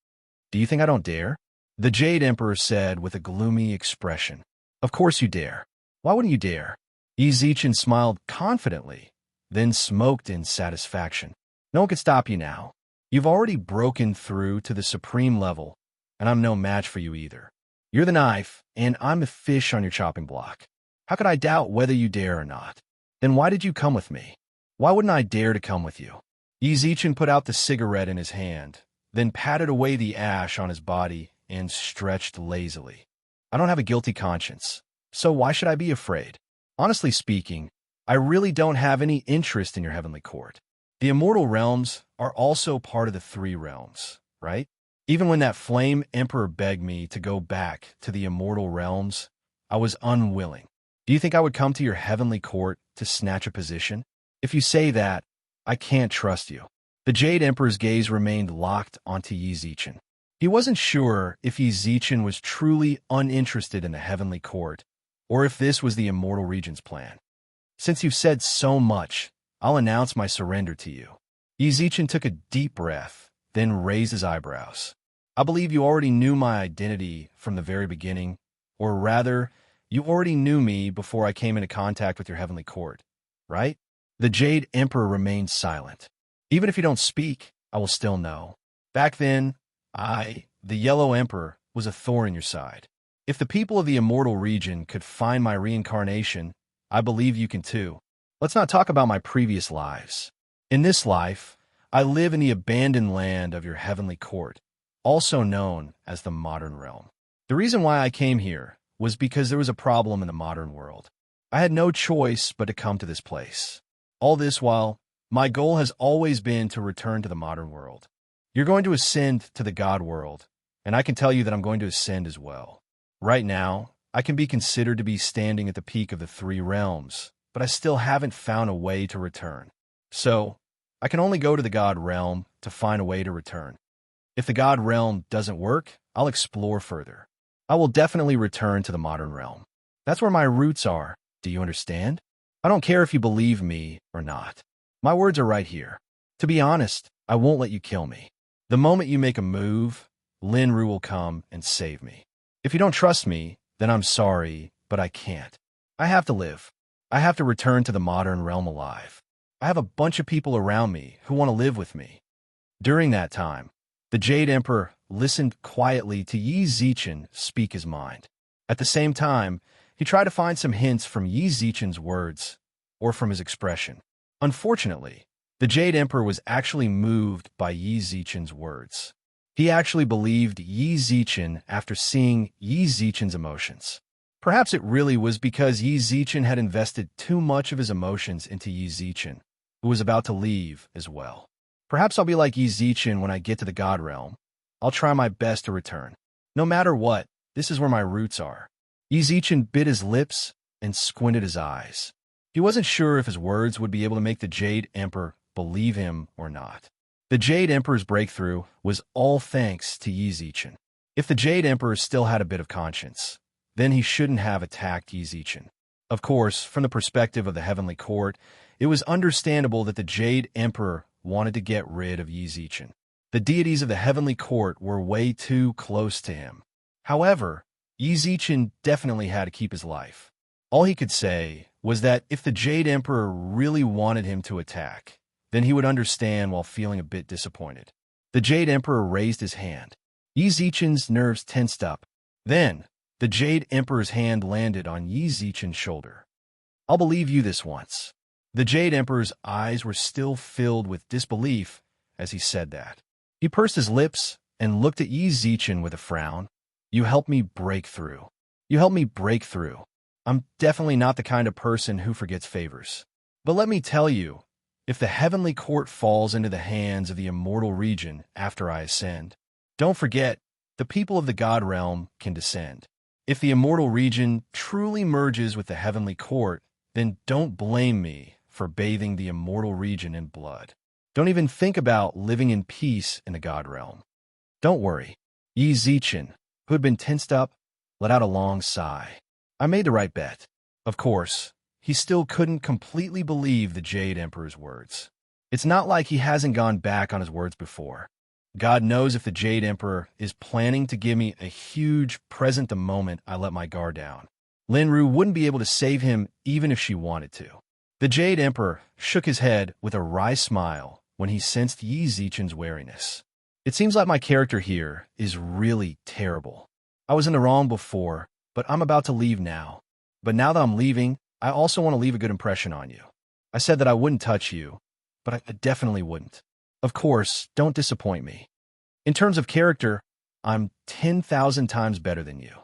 S1: Do you think I don't dare? The Jade Emperor said with a gloomy expression. Of course you dare. Why wouldn't you dare? Yi Zichen smiled confidently, then smoked in satisfaction. No one can stop you now. You've already broken through to the supreme level, and I'm no match for you either. You're the knife, and I'm the fish on your chopping block. How could I doubt whether you dare or not? Then why did you come with me? Why wouldn't I dare to come with you? Yi Zichen put out the cigarette in his hand, then patted away the ash on his body and stretched lazily. I don't have a guilty conscience, so why should I be afraid? Honestly speaking, I really don't have any interest in your heavenly court. The immortal realms are also part of the three realms, right? Even when that flame emperor begged me to go back to the immortal realms, I was unwilling. Do you think I would come to your heavenly court to snatch a position? If you say that, I can't trust you. The Jade Emperor's gaze remained locked onto Yi Zichen. He wasn't sure if Yi Zichen was truly uninterested in the heavenly court, or if this was the immortal region's plan. Since you've said so much, I'll announce my surrender to you. Yi Zichen took a deep breath, then raised his eyebrows. I believe you already knew my identity from the very beginning, or rather, you already knew me before I came into contact with your heavenly court, right? The Jade Emperor remained silent. Even if you don't speak, I will still know. Back then, I, the Yellow Emperor, was a thorn in your side. If the people of the immortal region could find my reincarnation, I believe you can too. Let's not talk about my previous lives. In this life, I live in the abandoned land of your heavenly court, also known as the modern realm. The reason why I came here was because there was a problem in the modern world. I had no choice but to come to this place. All this while, my goal has always been to return to the modern world. You're going to ascend to the God world, and I can tell you that I'm going to ascend as well. Right now, I can be considered to be standing at the peak of the three realms, but I still haven't found a way to return. So, I can only go to the God realm to find a way to return. If the God realm doesn't work, I'll explore further. I will definitely return to the modern realm. That's where my roots are. Do you understand? I don't care if you believe me or not. My words are right here. To be honest, I won't let you kill me. The moment you make a move, Linru will come and save me. If you don't trust me, then I'm sorry, but I can't. I have to live. I have to return to the modern realm alive. I have a bunch of people around me who want to live with me. During that time, the Jade Emperor listened quietly to Yi Zichen speak his mind. At the same time, he tried to find some hints from Yi Zichen's words or from his expression. Unfortunately, the Jade Emperor was actually moved by Yi Zichen's words. He actually believed Yi Zichen after seeing Yi Zichen's emotions. Perhaps it really was because Yi Zichen had invested too much of his emotions into Yi Zichen, who was about to leave as well. Perhaps I'll be like Yi Zichen when I get to the God realm. I'll try my best to return. No matter what, this is where my roots are. Yi Zichen bit his lips and squinted his eyes. He wasn't sure if his words would be able to make the Jade Emperor believe him or not. The Jade Emperor's breakthrough was all thanks to Yi Zichen. If the Jade Emperor still had a bit of conscience, then he shouldn't have attacked Yi Zichen. Of course, from the perspective of the heavenly court, it was understandable that the Jade Emperor wanted to get rid of Yi Zichen. The deities of the heavenly court were way too close to him. However, Yi Zichen definitely had to keep his life. All he could say was that if the Jade Emperor really wanted him to attack, then he would understand while feeling a bit disappointed. The Jade Emperor raised his hand. Yi Zichen's nerves tensed up. Then, the Jade Emperor's hand landed on Yi Zichen's shoulder. I'll believe you this once. The Jade Emperor's eyes were still filled with disbelief as he said that. He pursed his lips and looked at Yi Zichen with a frown. You helped me break through. You helped me break through. I'm definitely not the kind of person who forgets favors. But let me tell you, if the heavenly court falls into the hands of the immortal region after I ascend, don't forget, the people of the God realm can descend. If the immortal region truly merges with the heavenly court, then don't blame me for bathing the immortal region in blood. Don't even think about living in peace in the God realm. Don't worry. Yi Zichen, who had been tensed up, let out a long sigh. I made the right bet. Of course, he still couldn't completely believe the Jade Emperor's words. It's not like he hasn't gone back on his words before. God knows if the Jade Emperor is planning to give me a huge present the moment I let my guard down. Linru wouldn't be able to save him even if she wanted to. The Jade Emperor shook his head with a wry smile when he sensed Yi Zichen's wariness. It seems like my character here is really terrible. I was in the wrong before, but I'm about to leave now. But now that I'm leaving, I also want to leave a good impression on you. I said that I wouldn't touch you, but I definitely wouldn't. Of course, don't disappoint me. In terms of character, I'm 10,000 times better than you.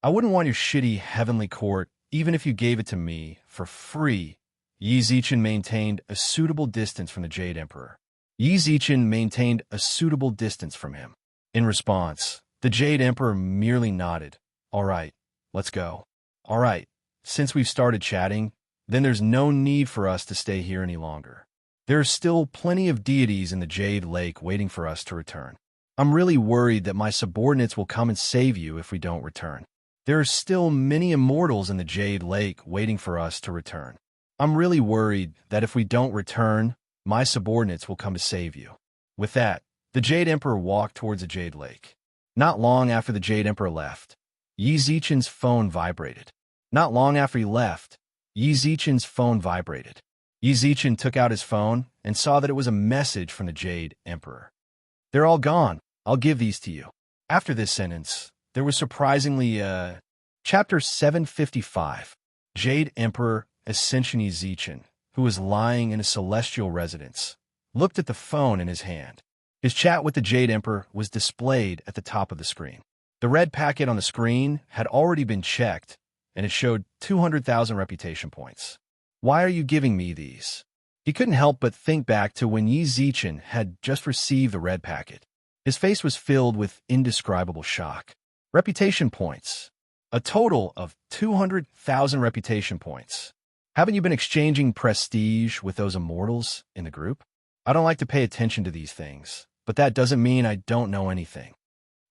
S1: I wouldn't want your shitty heavenly court even if you gave it to me for free. Yi Zichen maintained a suitable distance from the Jade Emperor. Yi Zichen maintained a suitable distance from him. In response, the Jade Emperor merely nodded. All right, let's go. All right, since we've started chatting, then there's no need for us to stay here any longer. There are still plenty of deities in the Jade Lake waiting for us to return. I'm really worried that my subordinates will come and save you if we don't return. There are still many immortals in the Jade Lake waiting for us to return. I'm really worried that if we don't return, my subordinates will come to save you. With that, the Jade Emperor walked towards the Jade Lake. Not long after the Jade Emperor left, Yi Zichen's phone vibrated. Not long after he left, Yi Zichen's phone vibrated. Yi Zichen took out his phone and saw that it was a message from the Jade Emperor. They're all gone. I'll give these to you. After this sentence, there was surprisingly, Chapter 755, Jade Emperor Ascension. Yi Zichen, who was lying in a celestial residence, looked at the phone in his hand. His chat with the Jade Emperor was displayed at the top of the screen. The red packet on the screen had already been checked, and it showed 200,000 reputation points. Why are you giving me these? He couldn't help but think back to when Yi Zichen had just received the red packet. His face was filled with indescribable shock. Reputation points. A total of 200,000 reputation points. Haven't you been exchanging prestige with those immortals in the group? I don't like to pay attention to these things, but that doesn't mean I don't know anything.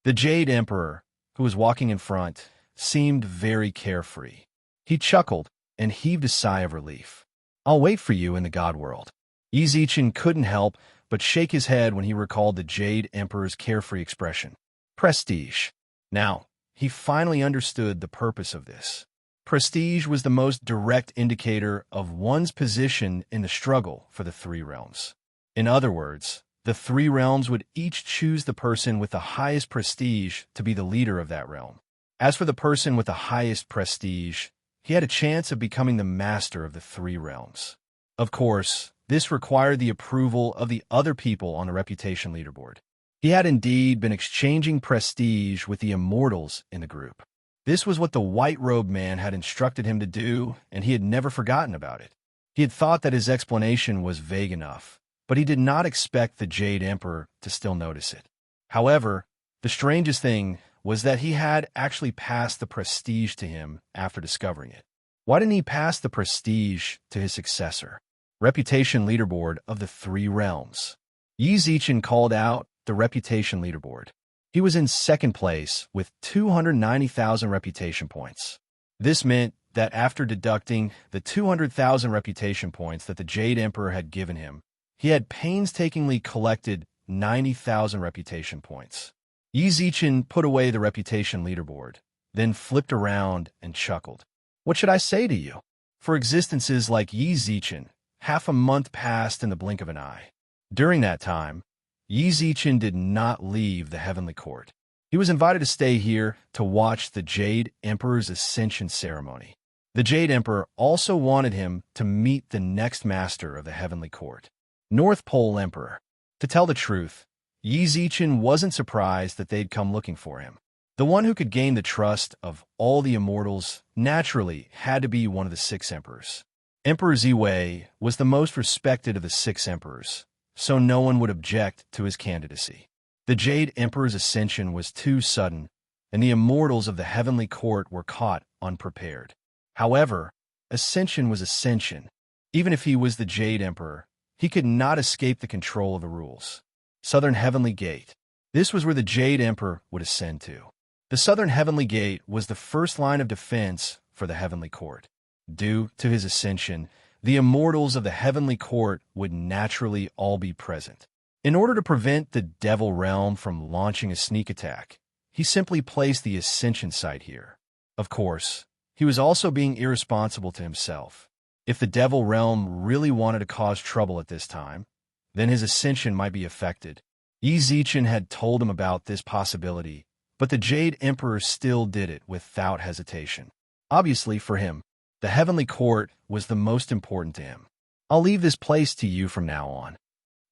S1: The Jade Emperor, who was walking in front, seemed very carefree. He chuckled and heaved a sigh of relief. I'll wait for you in the God world. Yi Zichen couldn't help but shake his head when he recalled the Jade Emperor's carefree expression. Prestige. Now, he finally understood the purpose of this. Prestige was the most direct indicator of one's position in the struggle for the three realms. In other words, the three realms would each choose the person with the highest prestige to be the leader of that realm. As for the person with the highest prestige, he had a chance of becoming the master of the three realms. Of course, this required the approval of the other people on the reputation leaderboard. He had indeed been exchanging prestige with the immortals in the group. This was what the white-robed man had instructed him to do, and he had never forgotten about it. He had thought that his explanation was vague enough, but he did not expect the Jade Emperor to still notice it. However, the strangest thing was that he had actually passed the prestige to him after discovering it. Why didn't he pass the prestige to his successor? Reputation leaderboard of the three realms. Yi Zichen called out the reputation leaderboard. He was in second place with 290,000 reputation points. This meant that after deducting the 200,000 reputation points that the Jade Emperor had given him, he had painstakingly collected 90,000 reputation points. Yi Zichen put away the reputation leaderboard, then flipped around and chuckled. What should I say to you? For existences like Yi Zichen, half a month passed in the blink of an eye. During that time, Yi Zichen did not leave the heavenly court. He was invited to stay here to watch the Jade Emperor's ascension ceremony. The Jade Emperor also wanted him to meet the next master of the heavenly court, North Pole Emperor. To tell the truth, Yi Zichen wasn't surprised that they'd come looking for him. The one who could gain the trust of all the immortals naturally had to be one of the six emperors. Emperor Ziwei was the most respected of the 6 emperors, so no one would object to his candidacy. The Jade Emperor's ascension was too sudden, and the immortals of the heavenly court were caught unprepared. However, ascension was ascension. Even if he was the Jade Emperor, he could not escape the control of the rules. Southern Heavenly Gate. This was where the Jade Emperor would ascend to. The Southern Heavenly Gate was the first line of defense for the Heavenly Court. Due to his ascension, the immortals of the Heavenly Court would naturally all be present. In order to prevent the Devil Realm from launching a sneak attack, he simply placed the ascension site here. Of course, he was also being irresponsible to himself. If the Devil Realm really wanted to cause trouble at this time, then his ascension might be affected. Yi Zichen had told him about this possibility, but the Jade Emperor still did it without hesitation. Obviously, for him, the Heavenly Court was the most important to him. I'll leave this place to you from now on.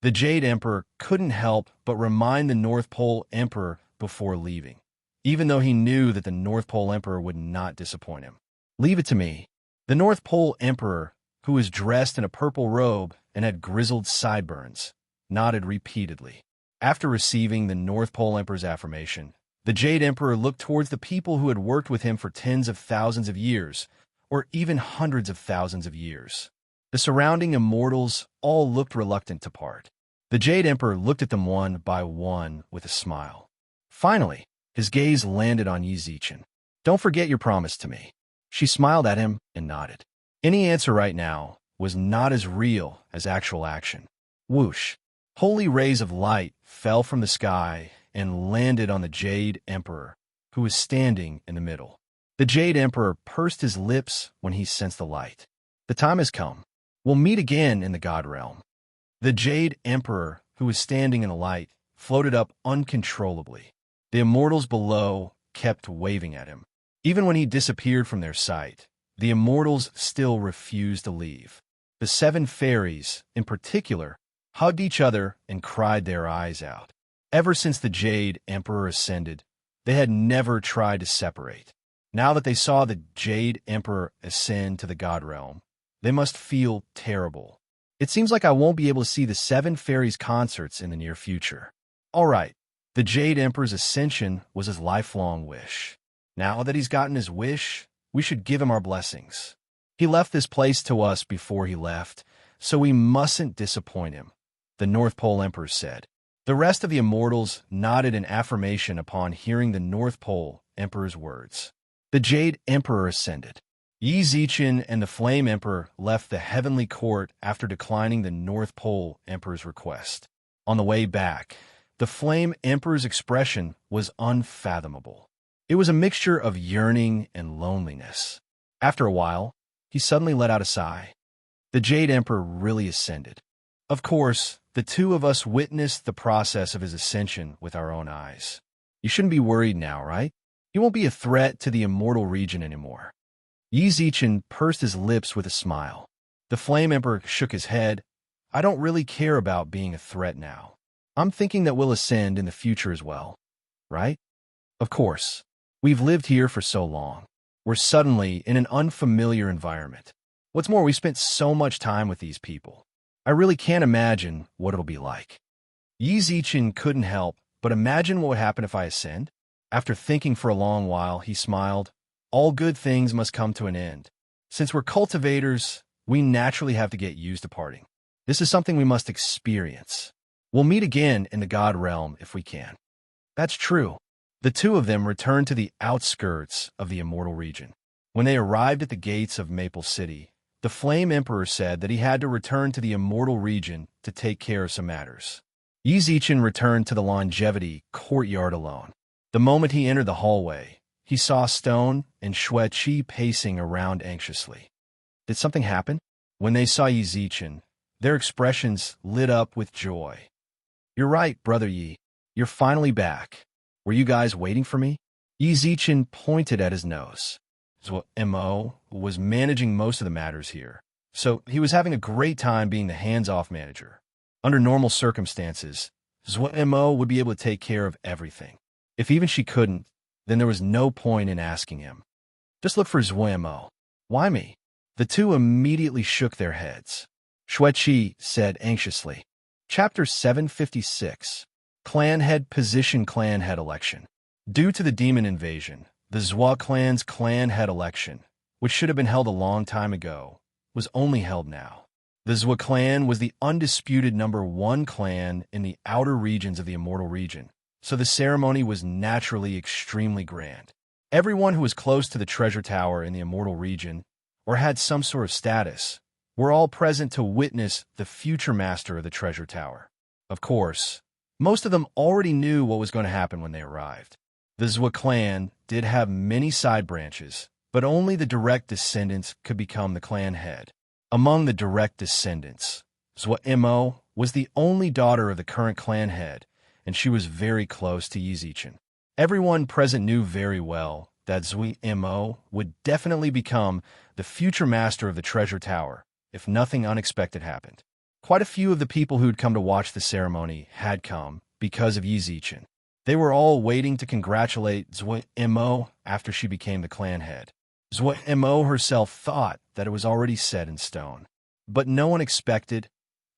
S1: The Jade Emperor couldn't help but remind the North Pole Emperor before leaving, even though he knew that the North Pole Emperor would not disappoint him. Leave it to me. The North Pole Emperor, who was dressed in a purple robe and had grizzled sideburns, nodded repeatedly. After receiving the North Pole Emperor's affirmation, the Jade Emperor looked towards the people who had worked with him for tens of thousands of years, or even hundreds of thousands of years. The surrounding immortals all looked reluctant to part. The Jade Emperor looked at them one by one with a smile. Finally, his gaze landed on Yi Zichen. Don't forget your promise to me. She smiled at him and nodded. Any answer right now was not as real as actual action. Whoosh! Holy rays of light fell from the sky and landed on the Jade Emperor, who was standing in the middle. The Jade Emperor pursed his lips when he sensed the light. The time has come. We'll meet again in the God Realm. The Jade Emperor, who was standing in the light, floated up uncontrollably. The immortals below kept waving at him. Even when he disappeared from their sight, the immortals still refused to leave. The 7 fairies, in particular, hugged each other and cried their eyes out. Ever since the Jade Emperor ascended, they had never tried to separate. Now that they saw the Jade Emperor ascend to the God Realm, they must feel terrible. It seems like I won't be able to see the 7 fairies' concerts in the near future. All right, the Jade Emperor's ascension was his lifelong wish. Now that he's gotten his wish, we should give him our blessings. He left this place to us before he left, so we mustn't disappoint him, the North Pole Emperor said. The rest of the immortals nodded in affirmation upon hearing the North Pole Emperor's words. The Jade Emperor ascended. Yi Zichen and the Flame Emperor left the Heavenly Court after declining the North Pole Emperor's request. On the way back, the Flame Emperor's expression was unfathomable. It was a mixture of yearning and loneliness. After a while, he suddenly let out a sigh. The Jade Emperor really ascended. Of course, the two of us witnessed the process of his ascension with our own eyes. You shouldn't be worried now, right? He won't be a threat to the immortal region anymore. Yi Zichen pursed his lips with a smile. The Flame Emperor shook his head. I don't really care about being a threat now. I'm thinking that we'll ascend in the future as well, right? Of course. We've lived here for so long. We're suddenly in an unfamiliar environment. What's more, we spent so much time with these people. I really can't imagine what it'll be like. Yi Zichen couldn't help but imagine what would happen if I ascend. After thinking for a long while, he smiled. All good things must come to an end. Since we're cultivators, we naturally have to get used to parting. This is something we must experience. We'll meet again in the God Realm if we can. That's true. The two of them returned to the outskirts of the immortal region. When they arrived at the gates of Maple City, the Flame Emperor said that he had to return to the immortal region to take care of some matters. Yi Zichen returned to the longevity courtyard alone. The moment he entered the hallway, he saw Stone and Xue Qi pacing around anxiously. Did something happen? When they saw Yi Zichen, their expressions lit up with joy. You're right, Brother Yi. You're finally back. Were you guys waiting for me? Yi Zichen pointed at his nose. Mo was managing most of the matters here, so he was having a great time being the hands-off manager. Under normal circumstances, Mo would be able to take care of everything. If even she couldn't, then there was no point in asking him. Just look for Mo. Why me? The two immediately shook their heads. Xueqi said anxiously. Chapter 756. Clan Head Position. Clan Head Election. Due to the demon invasion, the Zhua clan's clan head election, which should have been held a long time ago, was only held now. The Zhua clan was the undisputed #1 clan in the outer regions of the Immortal Region, so the ceremony was naturally extremely grand. Everyone who was close to the treasure tower in the Immortal Region, or had some sort of status, were all present to witness the future master of the treasure tower. Of course, most of them already knew what was going to happen when they arrived. The Zhua clan did have many side branches, but only the direct descendants could become the clan head. Among the direct descendants, Zhua Mo was the only daughter of the current clan head, and she was very close to Yizichen. Everyone present knew very well that Zhua Mo would definitely become the future master of the treasure tower if nothing unexpected happened. Quite a few of the people who'd come to watch the ceremony had come because of Yizichen. They were all waiting to congratulate Zhua Mo after she became the clan head. Zhua Mo herself thought that it was already set in stone. But no one expected,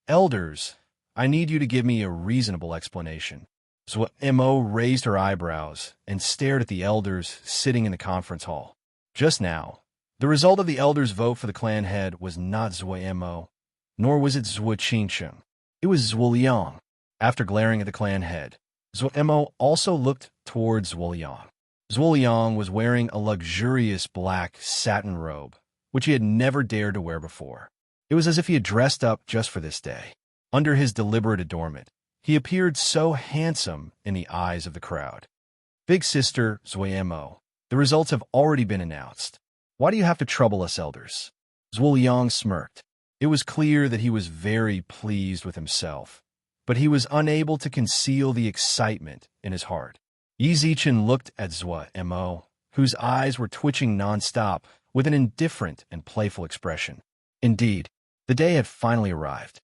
S1: "Elders, I need you to give me a reasonable explanation." Zhua Mo raised her eyebrows and stared at the elders sitting in the conference hall. Just now, the result of the elders' vote for the clan head was not Zhua Mo, nor was it Zhua Qingsheng. It was Zhuo Liang. After glaring at the clan head, Zhua Mo also looked towards Zhuo Liang. Zhuo Liang was wearing a luxurious black satin robe, which he had never dared to wear before. It was as if he had dressed up just for this day. Under his deliberate adornment, he appeared so handsome in the eyes of the crowd. "Big sister Zhua Mo, the results have already been announced. Why do you have to trouble us elders?" Zhuo Liang smirked. It was clear that he was very pleased with himself, but he was unable to conceal the excitement in his heart. Yizichen looked at Zhua Mo, whose eyes were twitching nonstop with an indifferent and playful expression. Indeed, the day had finally arrived.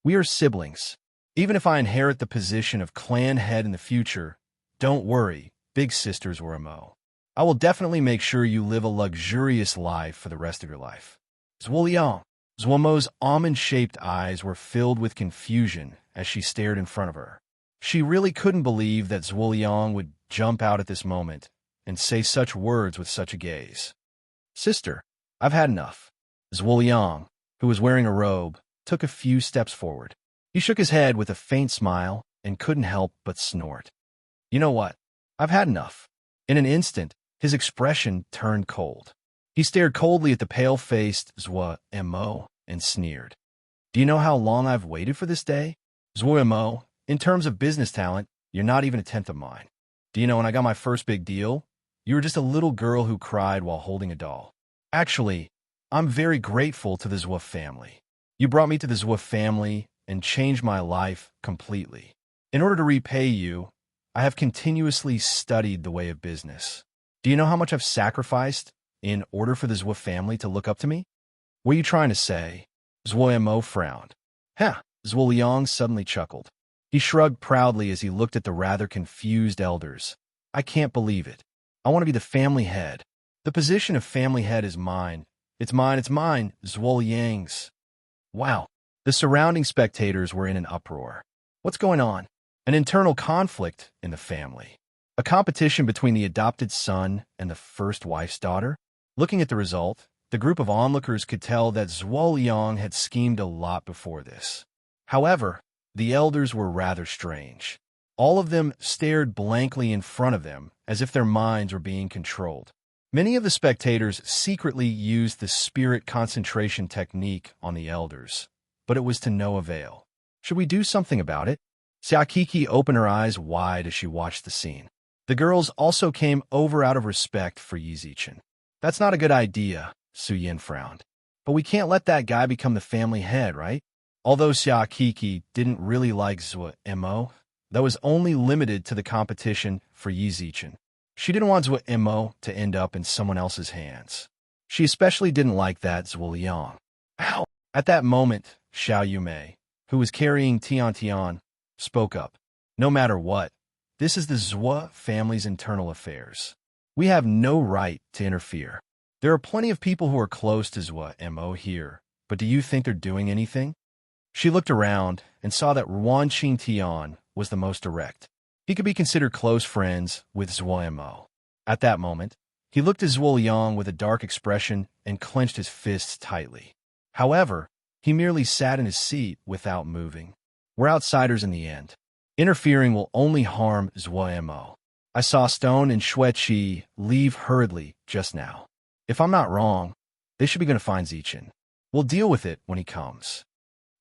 S1: "We are siblings. Even if I inherit the position of clan head in the future, don't worry, big sister Zhua Mo. I will definitely make sure you live a luxurious life for the rest of your life." Zhuo Liang. Zhua Mo's almond-shaped eyes were filled with confusion as she stared in front of her. She really couldn't believe that Zhuo Liang would jump out at this moment and say such words with such a gaze. "Sister, I've had enough." Zhuo Liang, who was wearing a robe, took a few steps forward. He shook his head with a faint smile and couldn't help but snort. "You know what? I've had enough." In an instant, his expression turned cold. He stared coldly at the pale-faced Zhua Mo and sneered. "Do you know how long I've waited for this day? Zhua Mo, in terms of business talent, you're not even a tenth of mine. Do you know when I got my first big deal, you were just a little girl who cried while holding a doll. Actually, I'm very grateful to the Zhua family. You brought me to the Zhua family and changed my life completely. In order to repay you, I have continuously studied the way of business. Do you know how much I've sacrificed in order for the Zhua family to look up to me?" "What are you trying to say?" Zhuo Mo frowned. "Huh." Zhuo Liang suddenly chuckled. He shrugged proudly as he looked at the rather confused elders. "I can't believe it. I want to be the family head. The position of family head is mine. It's mine, it's mine, Zhuo Liang's." Wow. The surrounding spectators were in an uproar. What's going on? An internal conflict in the family. A competition between the adopted son and the first wife's daughter? Looking at the result, the group of onlookers could tell that Zhuo Liang had schemed a lot before this. However, the elders were rather strange. All of them stared blankly in front of them as if their minds were being controlled. Many of the spectators secretly used the spirit concentration technique on the elders, but it was to no avail. Should we do something about it? Xiaokiki opened her eyes wide as she watched the scene. The girls also came over out of respect for Yizichen. "That's not a good idea," Su Yin frowned. "But we can't let that guy become the family head, right?" Although Xiaokiki didn't really like Zhua Mo, that was only limited to the competition for Yizichen. She didn't want Zhua Mo to end up in someone else's hands. She especially didn't like that Zhuo Liang. Ow! At that moment, Xiao Yumei, who was carrying Tian Tian, spoke up. "No matter what, this is the Zhua family's internal affairs. We have no right to interfere." There are plenty of people who are close to Zhuo Mo here, but do you think they're doing anything? She looked around and saw that Ruan Qingtian was the most direct. He could be considered close friends with Zhuo Mo. At that moment, he looked at Zhuo Yang with a dark expression and clenched his fists tightly. However, he merely sat in his seat without moving. We're outsiders in the end. Interfering will only harm Zhuo Mo. I saw Stone and Xue Qi leave hurriedly just now. If I'm not wrong, they should be going to find Zichen. We'll deal with it when he comes.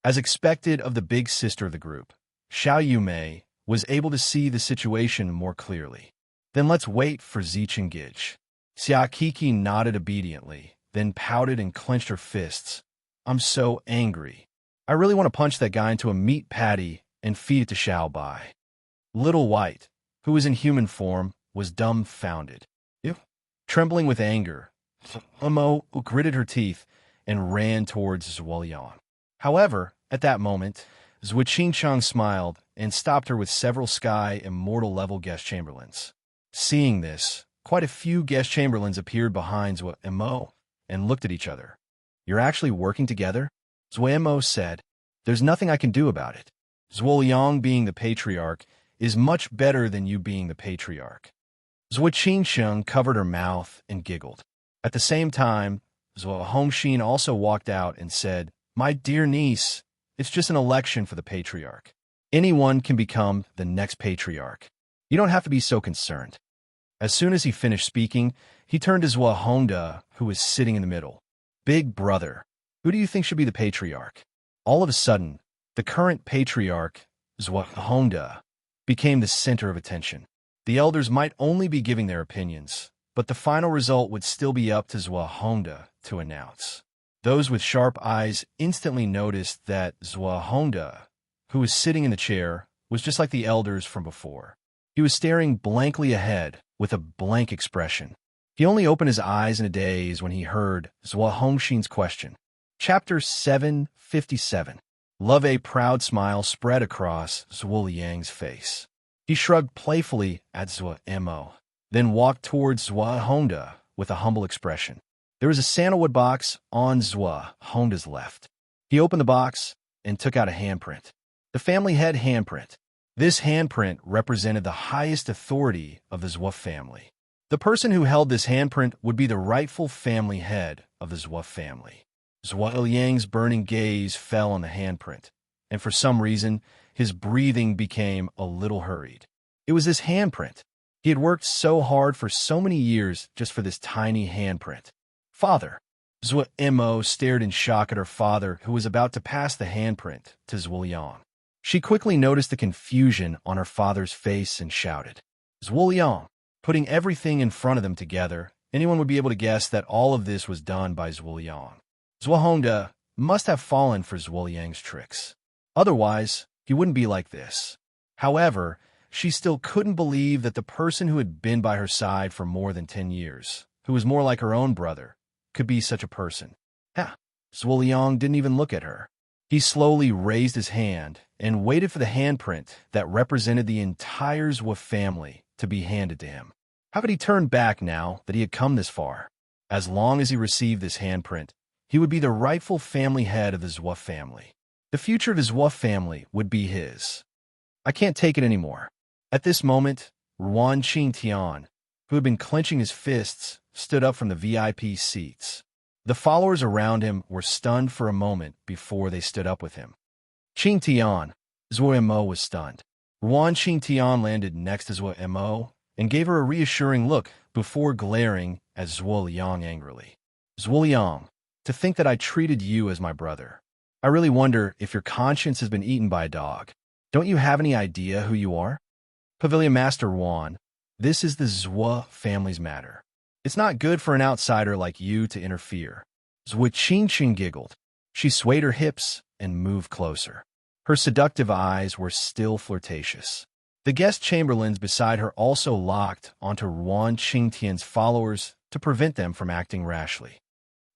S1: As expected of the big sister of the group, Xiao Yumei was able to see the situation more clearly. Then let's wait for Zichen Gij. Xia Kiki nodded obediently, then pouted and clenched her fists. I'm so angry. I really want to punch that guy into a meat patty and feed it to Xiao Bai. Little White, who was in human form, was dumbfounded. Ew. Trembling with anger, Mo gritted her teeth and ran towards Zhuo Yang. However, at that moment, Zhuo Qingchang smiled and stopped her with several Sky Immortal-level guest chamberlains. Seeing this, quite a few guest chamberlains appeared behind Zhuo Mo and looked at each other. You're actually working together? Zhuo Mo said, There's nothing I can do about it. Zhuo Yang being the patriarch is much better than you being the patriarch. Zhuo Qingcheng covered her mouth and giggled. At the same time, Zhuo Hongxin also walked out and said, My dear niece, it's just an election for the patriarch. Anyone can become the next patriarch. You don't have to be so concerned. As soon as he finished speaking, he turned to Zhuo Hongda, who was sitting in the middle. Big brother, who do you think should be the patriarch? All of a sudden, the current patriarch, Zhuo Hongda, became the center of attention. The elders might only be giving their opinions, but the final result would still be up to Zhuo Hongda to announce. Those with sharp eyes instantly noticed that Zhuo Hongda, who was sitting in the chair, was just like the elders from before. He was staring blankly ahead with a blank expression. He only opened his eyes in a daze when he heard Zhuo Hongxin's question. Chapter 757. Love. A proud smile spread across Zhuo Yang's face. He shrugged playfully at Zhuo Mo, then walked towards Zhuo Hongda with a humble expression. There was a sandalwood box on Zhuo Hongda's left. He opened the box and took out a handprint. The family head handprint. This handprint represented the highest authority of the Zhuo family. The person who held this handprint would be the rightful family head of the Zhuo family. Zhuo Yang's burning gaze fell on the handprint, and for some reason, his breathing became a little hurried. It was his handprint. He had worked so hard for so many years just for this tiny handprint. Father. Zhuo Mo stared in shock at her father, who was about to pass the handprint to Zhuo Yang. She quickly noticed the confusion on her father's face and shouted, Zhuo Yang. Putting everything in front of them together, anyone would be able to guess that all of this was done by Zhuo Yang. Zhuo Hongda must have fallen for Zhuo Yang's tricks. Otherwise, he wouldn't be like this. However, she still couldn't believe that the person who had been by her side for more than 10 years, who was more like her own brother, could be such a person. Zhuo Yang didn't even look at her. He slowly raised his hand and waited for the handprint that represented the entire Zhuo family to be handed to him. How could he turn back now that he had come this far? As long as he received this handprint, he would be the rightful family head of the Zhuo family. The future of his Zhuo family would be his. I can't take it anymore. At this moment, Ruan Qingtian, who had been clenching his fists, stood up from the VIP seats. The followers around him were stunned for a moment before they stood up with him. Qingtian. Zhuo Mo was stunned. Ruan Qingtian landed next to Zhuo Mo and gave her a reassuring look before glaring at Zhuo Yang angrily. Zhuo Yang, to think that I treated you as my brother. I really wonder if your conscience has been eaten by a dog. Don't you have any idea who you are? Pavilion Master Wan, this is the Zhuo family's matter. It's not good for an outsider like you to interfere. Zhuo Qingqing giggled. She swayed her hips and moved closer. Her seductive eyes were still flirtatious. The guest chamberlains beside her also locked onto Ruan Qingtian's followers to prevent them from acting rashly.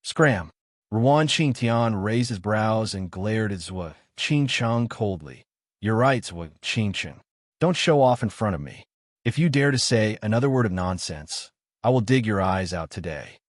S1: Scram! Ruan Qingtian raised his brows and glared at Zhuo Qingcheng coldly. You're right, Zhuo Qingcheng. Don't show off in front of me. If you dare to say another word of nonsense, I will dig your eyes out today.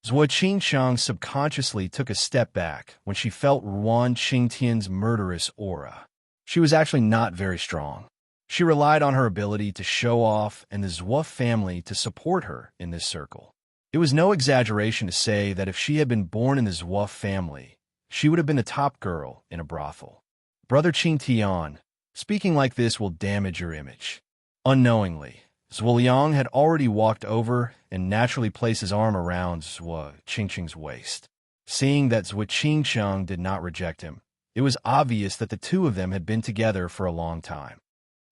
S1: Zhuo Qingqiang subconsciously took a step back when she felt Ruan Qingtian's murderous aura. She was actually not very strong. She relied on her ability to show off and the Zhuo family to support her in this circle. It was no exaggeration to say that if she had been born in the Zhuo family, she would have been a top girl in a brothel. Brother Qingtian, speaking like this will damage your image. Unknowingly, Zhuo Liang had already walked over and naturally placed his arm around Zhuo Qingqiang's waist. Seeing that Zhuo Qingqiang did not reject him, it was obvious that the two of them had been together for a long time.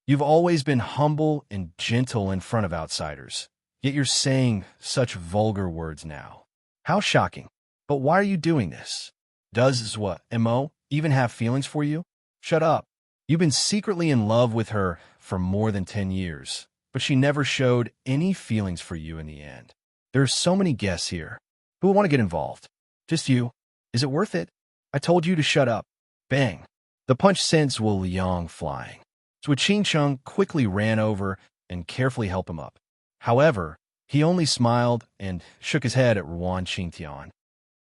S1: You've always been humble and gentle in front of outsiders, yet you're saying such vulgar words now. How shocking. But why are you doing this? Does Zhuo Mo even have feelings for you? Shut up. You've been secretly in love with her for more than 10 years, but she never showed any feelings for you in the end. There are so many guests here. Who will want to get involved? Just you. Is it worth it? I told you to shut up. Bang. The punch sent Zhuo Liang flying. Zhuo Qingqiang quickly ran over and carefully helped him up. However, he only smiled and shook his head at Ruan Qingtian.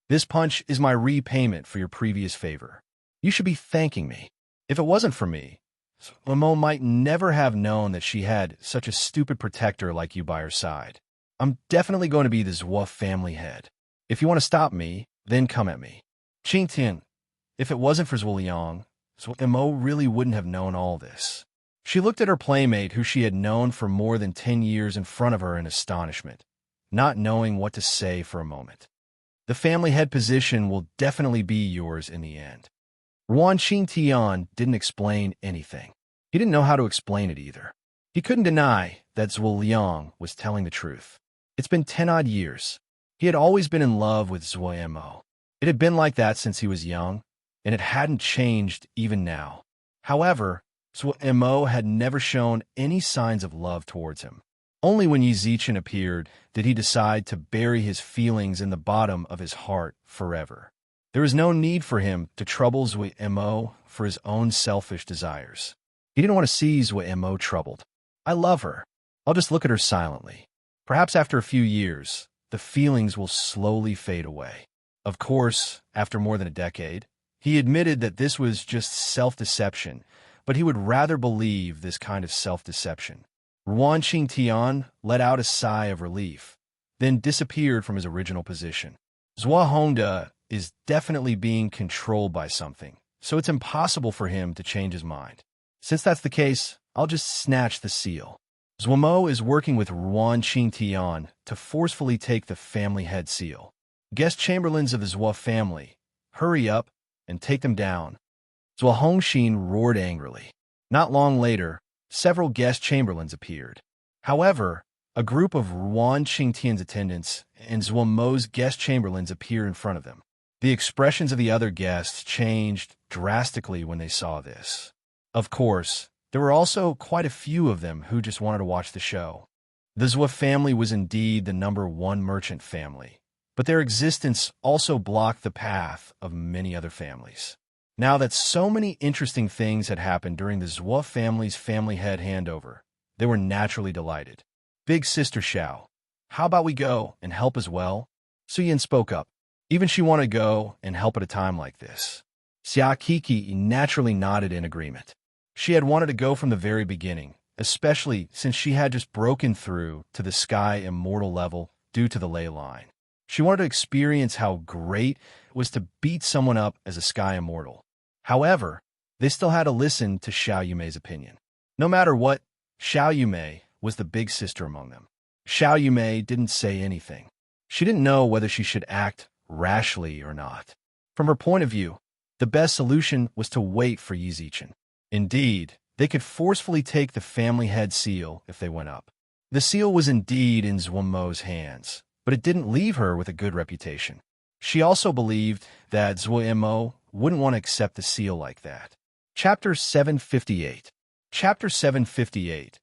S1: This punch is my repayment for your previous favor. You should be thanking me. If it wasn't for me, Mo might never have known that she had such a stupid protector like you by her side. I'm definitely going to be the Zhuo family head. If you want to stop me, then come at me. Qingtian, if it wasn't for Zhuo Liang, Mo really wouldn't have known all this. She looked at her playmate who she had known for more than 10 years in front of her in astonishment, not knowing what to say for a moment. The family head position will definitely be yours in the end. Ruan Qingtian didn't explain anything. He didn't know how to explain it either. He couldn't deny that Zhuo Liang was telling the truth. It's been 10-odd years. He had always been in love with Zhuo Mo. It had been like that since he was young, and it hadn't changed even now. However, Zhuo Mo had never shown any signs of love towards him. Only when Yi Zichen appeared did he decide to bury his feelings in the bottom of his heart forever. There was no need for him to trouble Zhuo Mo for his own selfish desires. He didn't want to see Zhuo Mo troubled. I love her. I'll just look at her silently. Perhaps after a few years, the feelings will slowly fade away. Of course, after more than a decade, he admitted that this was just self-deception, but he would rather believe this kind of self-deception. Ruan Qingtian let out a sigh of relief, then disappeared from his original position. Zhuo Hongda is definitely being controlled by something, so it's impossible for him to change his mind. Since that's the case, I'll just snatch the seal. Zhuo Mo is working with Ruan Qingtian to forcefully take the family head seal. Guest chamberlains of the Zhuo family, hurry up and take them down. Zhuo Hongxin roared angrily. Not long later, several guest chamberlains appeared. However, a group of Ruan Qingtian's attendants and Zhuo Mo's guest chamberlains appeared in front of them. The expressions of the other guests changed drastically when they saw this. Of course, there were also quite a few of them who just wanted to watch the show. The Zhuo family was indeed the #1 merchant family, but their existence also blocked the path of many other families. Now that so many interesting things had happened during the Zhuo family's family head handover, they were naturally delighted. Big Sister Xiao, how about we go and help as well? Su Yin spoke up. Even she wanted to go and help at a time like this. Xia Kiki naturally nodded in agreement. She had wanted to go from the very beginning, especially since she had just broken through to the Sky Immortal level due to the ley line. She wanted to experience how great it was to beat someone up as a Sky Immortal. However, they still had to listen to Xiao Yumei's opinion. No matter what, Xiao Yumei was the big sister among them. Xiao Yumei didn't say anything. She didn't know whether she should act rashly or not. From her point of view, the best solution was to wait for Yi Zichen. Indeed, they could forcefully take the family head seal if they went up. The seal was indeed in Zhuo Mo's hands, but it didn't leave her with a good reputation. She also believed that Zhuo Mo wouldn't want to accept the seal like that. Chapter 758. Chapter 758.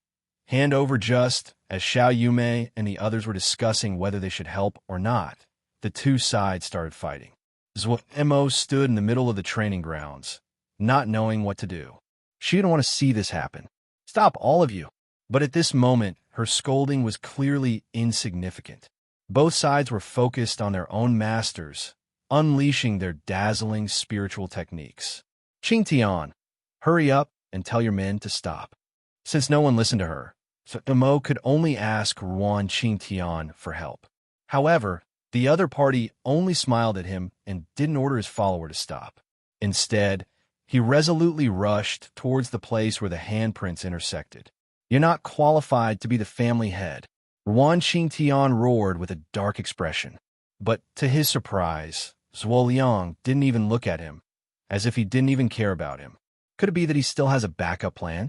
S1: Hand over just as Xiao Yumei and the others were discussing whether they should help or not, the two sides started fighting. Zhuo Mo stood in the middle of the training grounds, not knowing what to do. She didn't want to see this happen. Stop, all of you. But at this moment, her scolding was clearly insignificant. Both sides were focused on their own masters, unleashing their dazzling spiritual techniques. Qing Tian, hurry up and tell your men to stop. Since no one listened to her, so Mo could only ask Ruan Qing Tian for help. However, the other party only smiled at him and didn't order his follower to stop. Instead, he resolutely rushed towards the place where the handprints intersected. You're not qualified to be the family head, Ruan Qing Tian roared with a dark expression. But to his surprise, Zhuo Liang didn't even look at him, as if he didn't even care about him. Could it be that he still has a backup plan?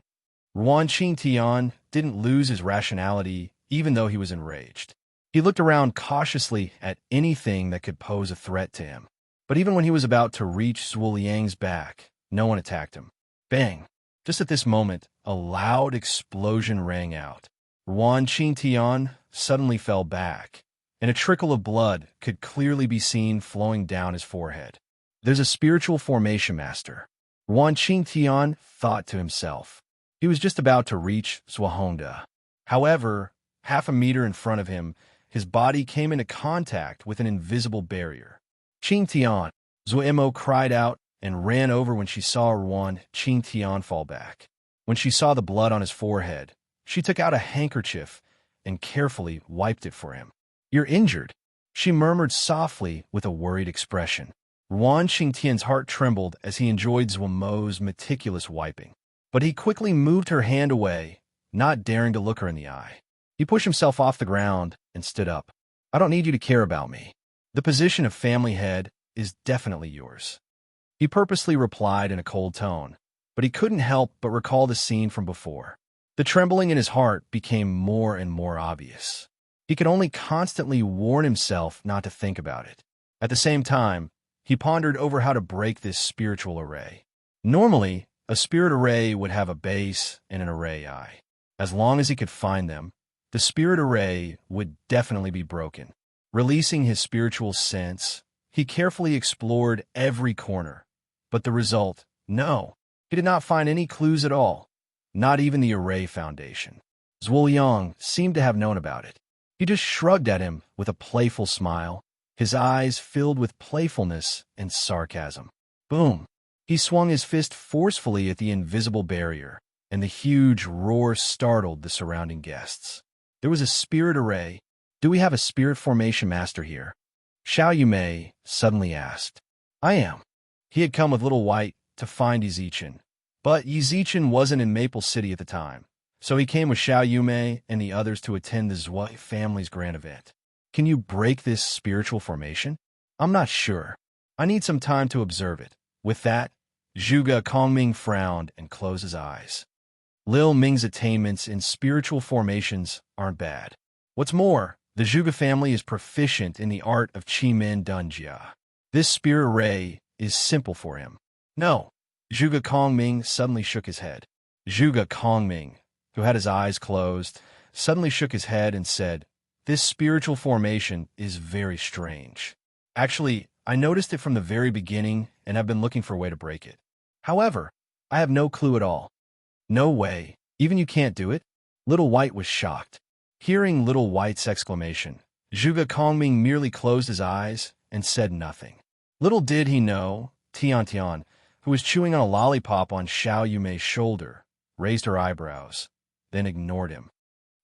S1: Ruan Qing Tian didn't lose his rationality even though he was enraged. He looked around cautiously at anything that could pose a threat to him. But even when he was about to reach Zhuo Liang's back, no one attacked him. Bang! Just at this moment, a loud explosion rang out. Ruan Qing Tian suddenly fell back, and a trickle of blood could clearly be seen flowing down his forehead. There's a spiritual formation master. Ruan Qing Tian thought to himself. He was just about to reach Zhuohongda. However, half a meter in front of him, his body came into contact with an invisible barrier. Qing Tian, Zhuo cried out and ran over when she saw Ruan Qing Tian fall back. When she saw the blood on his forehead, she took out a handkerchief and carefully wiped it for him. You're injured, she murmured softly with a worried expression. Ruan Qing Tian's heart trembled as he enjoyed Zhuo's meticulous wiping. But he quickly moved her hand away, not daring to look her in the eye. He pushed himself off the ground and stood up. I don't need you to care about me. The position of family head is definitely yours. He purposely replied in a cold tone, but he couldn't help but recall the scene from before. The trembling in his heart became more and more obvious. He could only constantly warn himself not to think about it. At the same time, he pondered over how to break this spiritual array. Normally, a spirit array would have a base and an array eye. As long as he could find them, the spirit array would definitely be broken. Releasing his spiritual sense, he carefully explored every corner. But the result, no. He did not find any clues at all, not even the array foundation. Zhuo Liang seemed to have known about it. He just shrugged at him with a playful smile, his eyes filled with playfulness and sarcasm. Boom! He swung his fist forcefully at the invisible barrier, and the huge roar startled the surrounding guests. There was a spirit array. Do we have a spirit formation master here? Xiao Yumei suddenly asked. I am. He had come with Little White to find Yizichin, but Yizichin wasn't in Maple City at the time, so he came with Xiao Yumei and the others to attend the Zhuo family's grand event. Can you break this spiritual formation? I'm not sure. I need some time to observe it. With that, Zhuge Kongming frowned and closed his eyes. Lil Ming's attainments in spiritual formations aren't bad. What's more, the Zhuge family is proficient in the art of Qimen Dunjia. This spirit array is simple for him. No. Zhuge Kongming suddenly shook his head. Zhuge Kongming, who had his eyes closed, suddenly shook his head and said, This spiritual formation is very strange. Actually, I noticed it from the very beginning and have been looking for a way to break it. However, I have no clue at all. No way. Even you can't do it? Little White was shocked. Hearing Little White's exclamation, Zhuge Kongming merely closed his eyes and said nothing. Little did he know, Tian Tian, who was chewing on a lollipop on Xiao Yumei's shoulder, raised her eyebrows, then ignored him.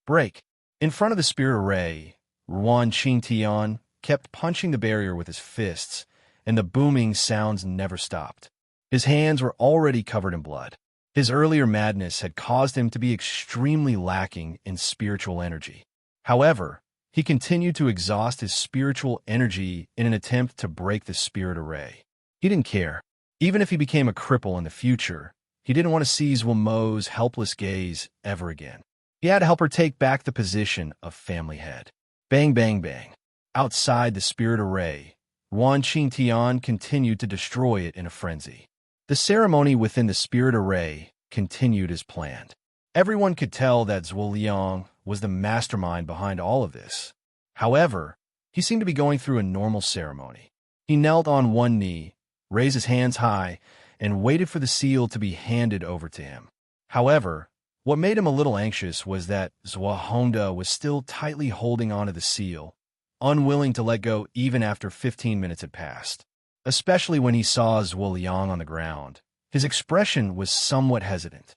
S1: Break. In front of the spirit array, Ruan Qing Tian kept punching the barrier with his fists, and the booming sounds never stopped. His hands were already covered in blood. His earlier madness had caused him to be extremely lacking in spiritual energy. However, he continued to exhaust his spiritual energy in an attempt to break the spirit array. He didn't care. Even if he became a cripple in the future, he didn't want to see Zhuo's helpless gaze ever again. He had to help her take back the position of family head. Bang, bang, bang. Outside the spirit array, Ruan Qing Tian continued to destroy it in a frenzy. The ceremony within the spirit array continued as planned. Everyone could tell that Zhuo Liang was the mastermind behind all of this. However, he seemed to be going through a normal ceremony. He knelt on one knee, raised his hands high, and waited for the seal to be handed over to him. However, what made him a little anxious was that Zhuohongda was still tightly holding onto the seal, unwilling to let go even after 15 minutes had passed. Especially when he saw Zhuo Liang on the ground. His expression was somewhat hesitant.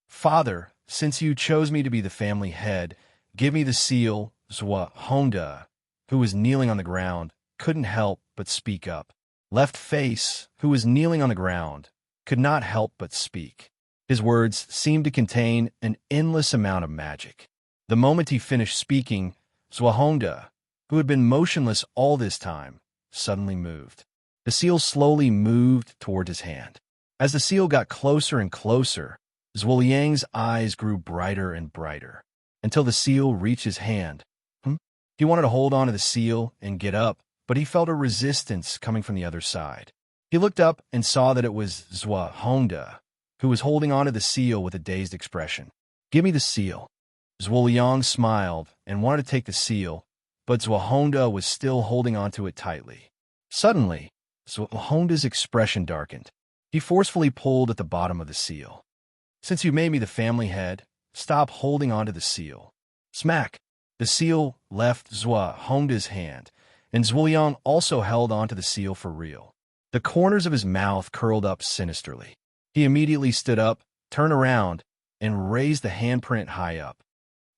S1: "Father, since you chose me to be the family head, give me the seal." Zhuo Hongda, who was kneeling on the ground, couldn't help but speak up. Left Face, who was kneeling on the ground, could not help but speak. His words seemed to contain an endless amount of magic. The moment he finished speaking, Zhuo Hongda, who had been motionless all this time, suddenly moved. The seal slowly moved toward his hand. As the seal got closer and closer, Zhuo Liang's eyes grew brighter and brighter, until the seal reached his hand. He wanted to hold on to the seal and get up, but he felt a resistance coming from the other side. He looked up and saw that it was Zhuo Hongda, who was holding on to the seal with a dazed expression. "Give me the seal." Zhuo Liang smiled and wanted to take the seal, but Zhuo Hongda was still holding onto it tightly. Suddenly, Zhuo Hongda's expression darkened. He forcefully pulled at the bottom of the seal. "Since you made me the family head, stop holding onto the seal." Smack! The seal left Zhuo Hongda's hand, and Zhuo Liang also held onto the seal for real. The corners of his mouth curled up sinisterly. He immediately stood up, turned around, and raised the handprint high up.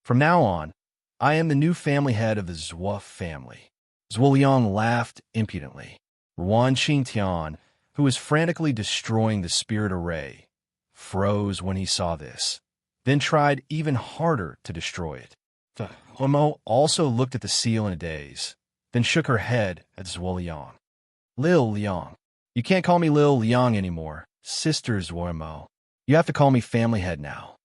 S1: "From now on, I am the new family head of the Zhuo family." Zhuo Liang laughed impudently. Ruan Qingtian, who was frantically destroying the spirit array, froze when he saw this, then tried even harder to destroy it. The Huomo also looked at the seal in a daze, then shook her head at Zhuo Liang. "Lil Liang. You can't call me Lil Liang anymore, Sister Zhuo. You have to call me family head now."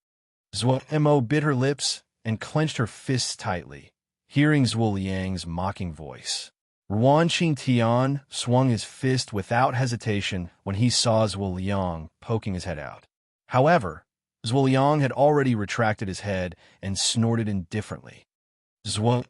S1: Zhuo bit her lips and clenched her fists tightly, hearing Zhuo Liang's mocking voice. Ruan Qingtian swung his fist without hesitation when he saw Zhuo Liang poking his head out. However, Zhuo Liang had already retracted his head and snorted indifferently. Zhuo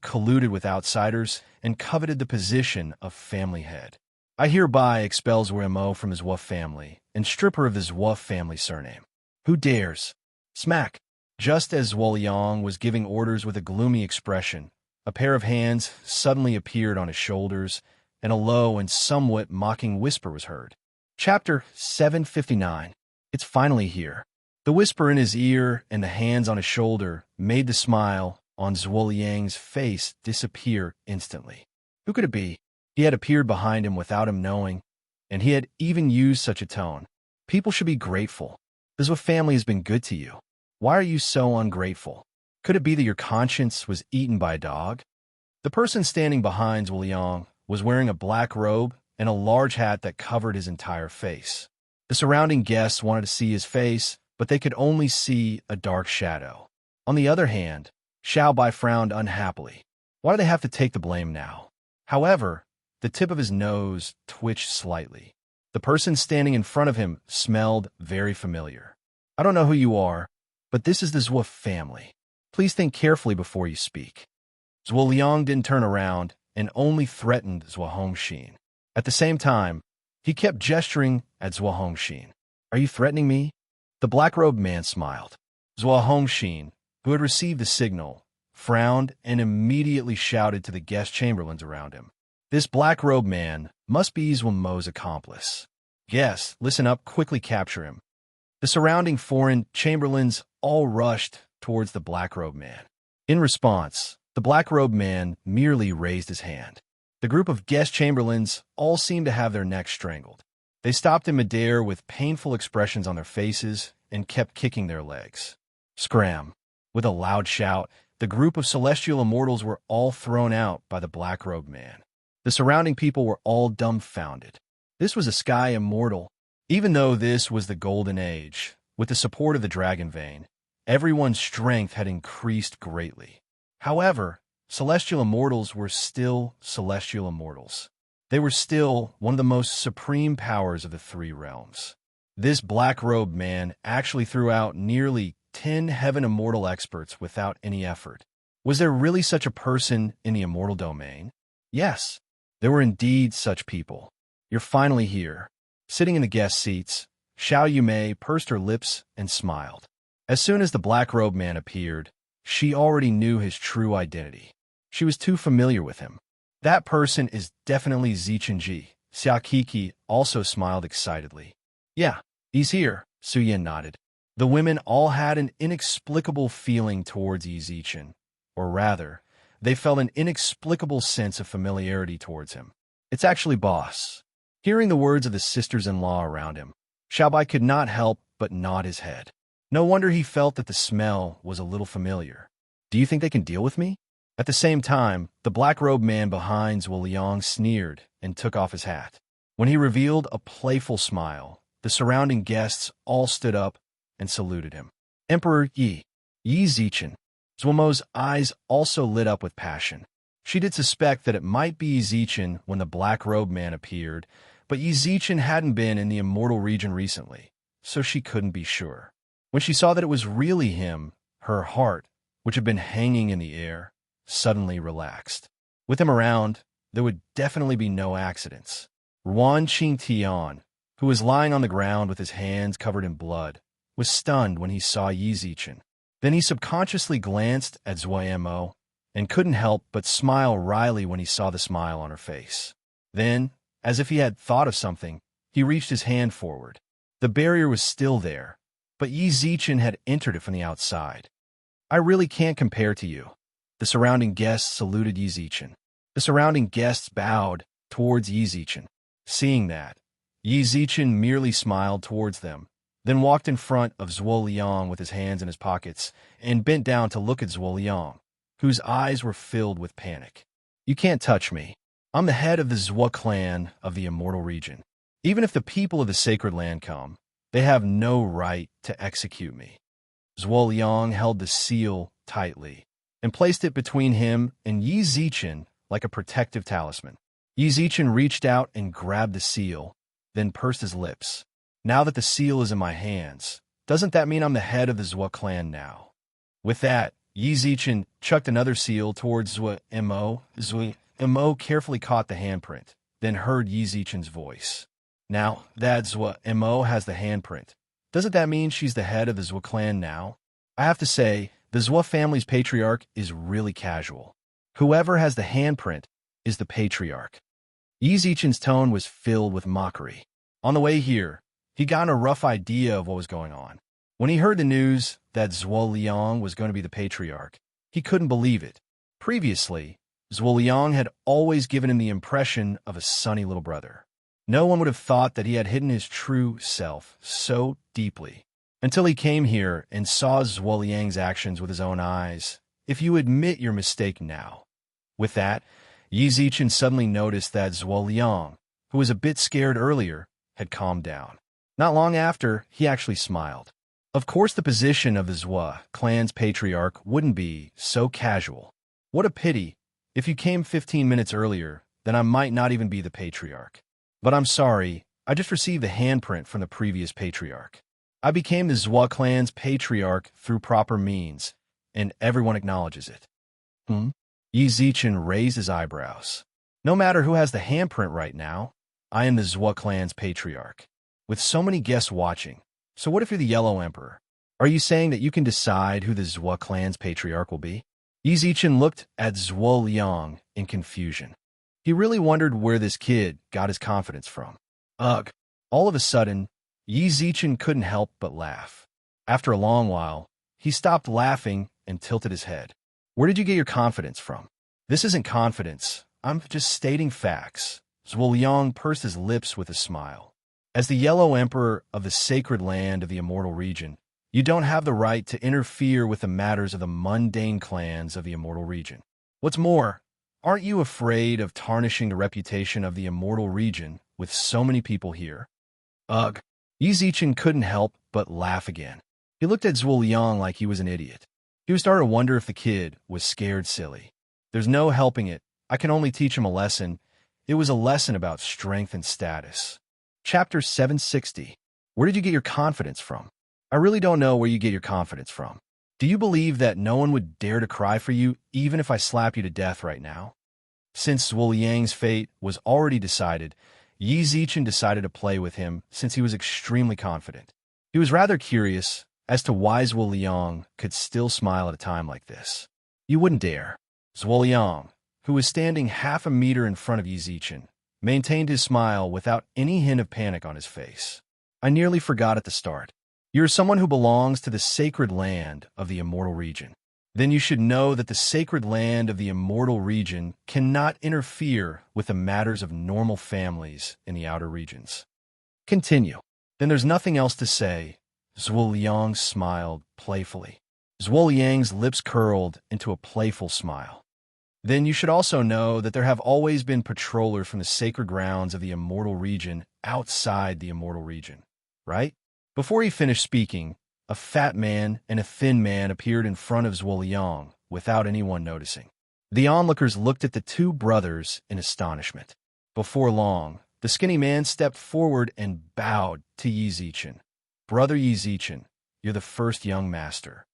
S1: colluded with outsiders and coveted the position of family head. "I hereby expel Zhuo from his Zhuo family and strip her of the Zhuo family surname. Who dares?" Smack! Just as Zhuo Liang was giving orders with a gloomy expression, a pair of hands suddenly appeared on his shoulders, and a low and somewhat mocking whisper was heard. Chapter 759. It's finally here. The whisper in his ear and the hands on his shoulder made the smile on Zhuo Liang's face disappear instantly. Who could it be? He had appeared behind him without him knowing, and he had even used such a tone. "People should be grateful. The Zhuo family has been good to you. Why are you so ungrateful? Could it be that your conscience was eaten by a dog?" The person standing behind Zhuo Liang was wearing a black robe and a large hat that covered his entire face. The surrounding guests wanted to see his face, but they could only see a dark shadow. On the other hand, Xiao Bai frowned unhappily. Why do they have to take the blame now? However, the tip of his nose twitched slightly. The person standing in front of him smelled very familiar. "I don't know who you are, but this is the Zhuo family. Please think carefully before you speak." Zhuo Liang didn't turn around and only threatened Zhuo Hongxin. At the same time, he kept gesturing at Zhuo Hongxin. "Are you threatening me?" The black-robed man smiled. Zhuo Hongxin, who had received the signal, frowned and immediately shouted to the guest chamberlains around him. This black-robed man must be Zhuo Mo's accomplice. "Yes, listen up, quickly capture him." The surrounding foreign chamberlains all rushed towards the black-robed man. In response, the black-robed man merely raised his hand. The group of guest chamberlains all seemed to have their necks strangled. They stopped in midair with painful expressions on their faces and kept kicking their legs. Scram! With a loud shout, the group of celestial immortals were all thrown out by the black-robed man. The surrounding people were all dumbfounded. This was a sky immortal. Even though this was the Golden Age, with the support of the Dragon Vein, everyone's strength had increased greatly. However, celestial immortals were still celestial immortals. They were still one of the most supreme powers of the three realms. This black-robed man actually threw out nearly 10 heaven immortal experts without any effort. Was there really such a person in the immortal domain? Yes, there were indeed such people. "You're finally here." Sitting in the guest seats, Xiao Yumei pursed her lips and smiled. As soon as the black-robed man appeared, she already knew his true identity. She was too familiar with him. That person is definitely Zichenji. Xiaokiki also smiled excitedly. Yeah, he's here, Suyin nodded. The women all had an inexplicable feeling towards Yi Zichen, or rather, they felt an inexplicable sense of familiarity towards him. It's actually boss. Hearing the words of the sisters-in-law around him, Xiaobai could not help but nod his head. No wonder he felt that the smell was a little familiar. Do you think they can deal with me? At the same time, the black-robed man behind Zhuo Liang sneered and took off his hat. When he revealed a playful smile, the surrounding guests all stood up and saluted him. Emperor Yi Zichen. Zhuomo's eyes also lit up with passion. She did suspect that it might be Yi Zichen when the black-robed man appeared, but Yi Zichen hadn't been in the immortal region recently, so she couldn't be sure. When she saw that it was really him, her heart, which had been hanging in the air, suddenly relaxed. With him around, there would definitely be no accidents. Ruan Qingtian, who was lying on the ground with his hands covered in blood, was stunned when he saw Yi Zichen. Then he subconsciously glanced at Zhuo Mo and couldn't help but smile wryly when he saw the smile on her face. Then, as if he had thought of something, he reached his hand forward. The barrier was still there, but Yi Zichen had entered it from the outside. I really can't compare to you. The surrounding guests saluted Yi Zichen. The surrounding guests bowed towards Yi Zichen. Seeing that, Yi Zichen merely smiled towards them, then walked in front of Zhuo Liang with his hands in his pockets and bent down to look at Zhuo Liang, whose eyes were filled with panic. You can't touch me. I'm the head of the Zhuo clan of the immortal region. Even if the people of the sacred land come, they have no right to execute me. Zhuo Liang held the seal tightly and placed it between him and Yi Zichen like a protective talisman. Yi Zichen reached out and grabbed the seal, then pursed his lips. Now that the seal is in my hands, doesn't that mean I'm the head of the Zhuo clan now? With that, Yi Zichen chucked another seal towards Zhuo Mo. Zhuo Mo carefully caught the handprint, then heard Yi Zichen's voice. Now that Zhuo Mo has the handprint, doesn't that mean she's the head of the Zhuo clan now? I have to say, the Zhuo family's patriarch is really casual. Whoever has the handprint is the patriarch. Yi Zichen's tone was filled with mockery. On the way here, he got a rough idea of what was going on. When he heard the news that Zhuo Liang was going to be the patriarch, he couldn't believe it. Previously, Zhuo Liang had always given him the impression of a sunny little brother. No one would have thought that he had hidden his true self so deeply, until he came here and saw Zhuo Liang's actions with his own eyes. If you admit your mistake now. With that, Yi Zichen suddenly noticed that Zhuo Liang, who was a bit scared earlier, had calmed down. Not long after, he actually smiled. Of course, the position of the Zhuo clan's patriarch wouldn't be so casual. What a pity. If you came 15 minutes earlier, then I might not even be the patriarch. But I'm sorry, I just received the handprint from the previous patriarch. I became the Zhuo clan's patriarch through proper means, and everyone acknowledges it. Yi Zichen raised his eyebrows. No matter who has the handprint right now, I am the Zhuo clan's patriarch. With so many guests watching, so what if you're the Yellow Emperor? Are you saying that you can decide who the Zhuo clan's patriarch will be? Yi Zichen looked at Zhuo Liang in confusion. He really wondered where this kid got his confidence from. Ugh. All of a sudden, Yi Zichen couldn't help but laugh. After a long while, he stopped laughing and tilted his head. Where did you get your confidence from? This isn't confidence. I'm just stating facts. Zhuo Liang pursed his lips with a smile. As the Yellow Emperor of the sacred land of the immortal region, you don't have the right to interfere with the matters of the mundane clans of the immortal region. What's more, aren't you afraid of tarnishing the reputation of the immortal region with so many people here? Ugh. Yi Zichen couldn't help but laugh again. He looked at Zhuo Liang like he was an idiot. He was starting to wonder if the kid was scared silly. There's no helping it. I can only teach him a lesson. It was a lesson about strength and status. Chapter 760. Where did you get your confidence from? I really don't know where you get your confidence from. Do you believe that no one would dare to cry for you even if I slap you to death right now? Since Zhuo Liang's fate was already decided, Yi Zichen decided to play with him since he was extremely confident. He was rather curious as to why Zhuo Liang could still smile at a time like this. You wouldn't dare. Zhuoliang, who was standing half a meter in front of Yi Zichen, maintained his smile without any hint of panic on his face. I nearly forgot at the start. You're someone who belongs to the sacred land of the immortal region. Then you should know that the sacred land of the immortal region cannot interfere with the matters of normal families in the outer regions. Continue. Then there's nothing else to say. Zhuoliang smiled playfully. Zhuoliang's lips curled into a playful smile. Then you should also know that there have always been patrollers from the sacred grounds of the immortal region outside the immortal region, right? Before he finished speaking, a fat man and a thin man appeared in front of Zhuoliang without anyone noticing. The onlookers looked at the two brothers in astonishment. Before long, the skinny man stepped forward and bowed to Yi Zichen. Brother Yi Zichen, you're the first young master.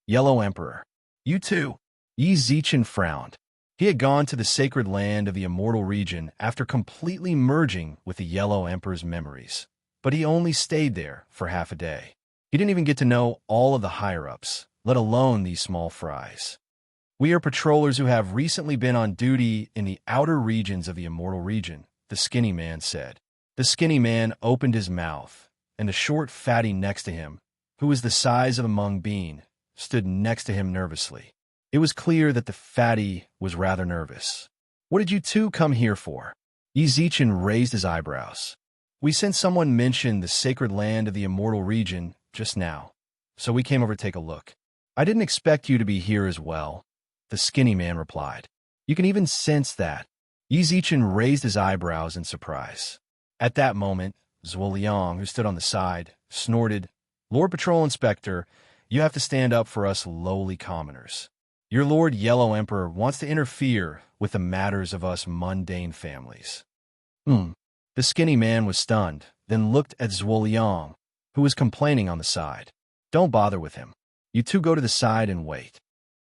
S1: Yellow Emperor. You too. Yi Zichen frowned. He had gone to the sacred land of the immortal region after completely merging with the Yellow Emperor's memories, but he only stayed there for half a day. He didn't even get to know all of the higher-ups, let alone these small fries. We are patrollers who have recently been on duty in the outer regions of the immortal region, the skinny man said. The skinny man opened his mouth, and the short fatty next to him, who was the size of a mung bean, stood next to him nervously. It was clear that the fatty was rather nervous. What did you two come here for? Yi Zichen raised his eyebrows. We sent someone mention the sacred land of the immortal region just now, so we came over to take a look. I didn't expect you to be here as well, the skinny man replied. You can even sense that. Yi Zichen raised his eyebrows in surprise. At that moment, Zhuoliang, who stood on the side, snorted, Lord Patrol Inspector, you have to stand up for us lowly commoners. Your Lord Yellow Emperor wants to interfere with the matters of us mundane families. The skinny man was stunned, then looked at Zhuoliang, who was complaining on the side. Don't bother with him. You two go to the side and wait.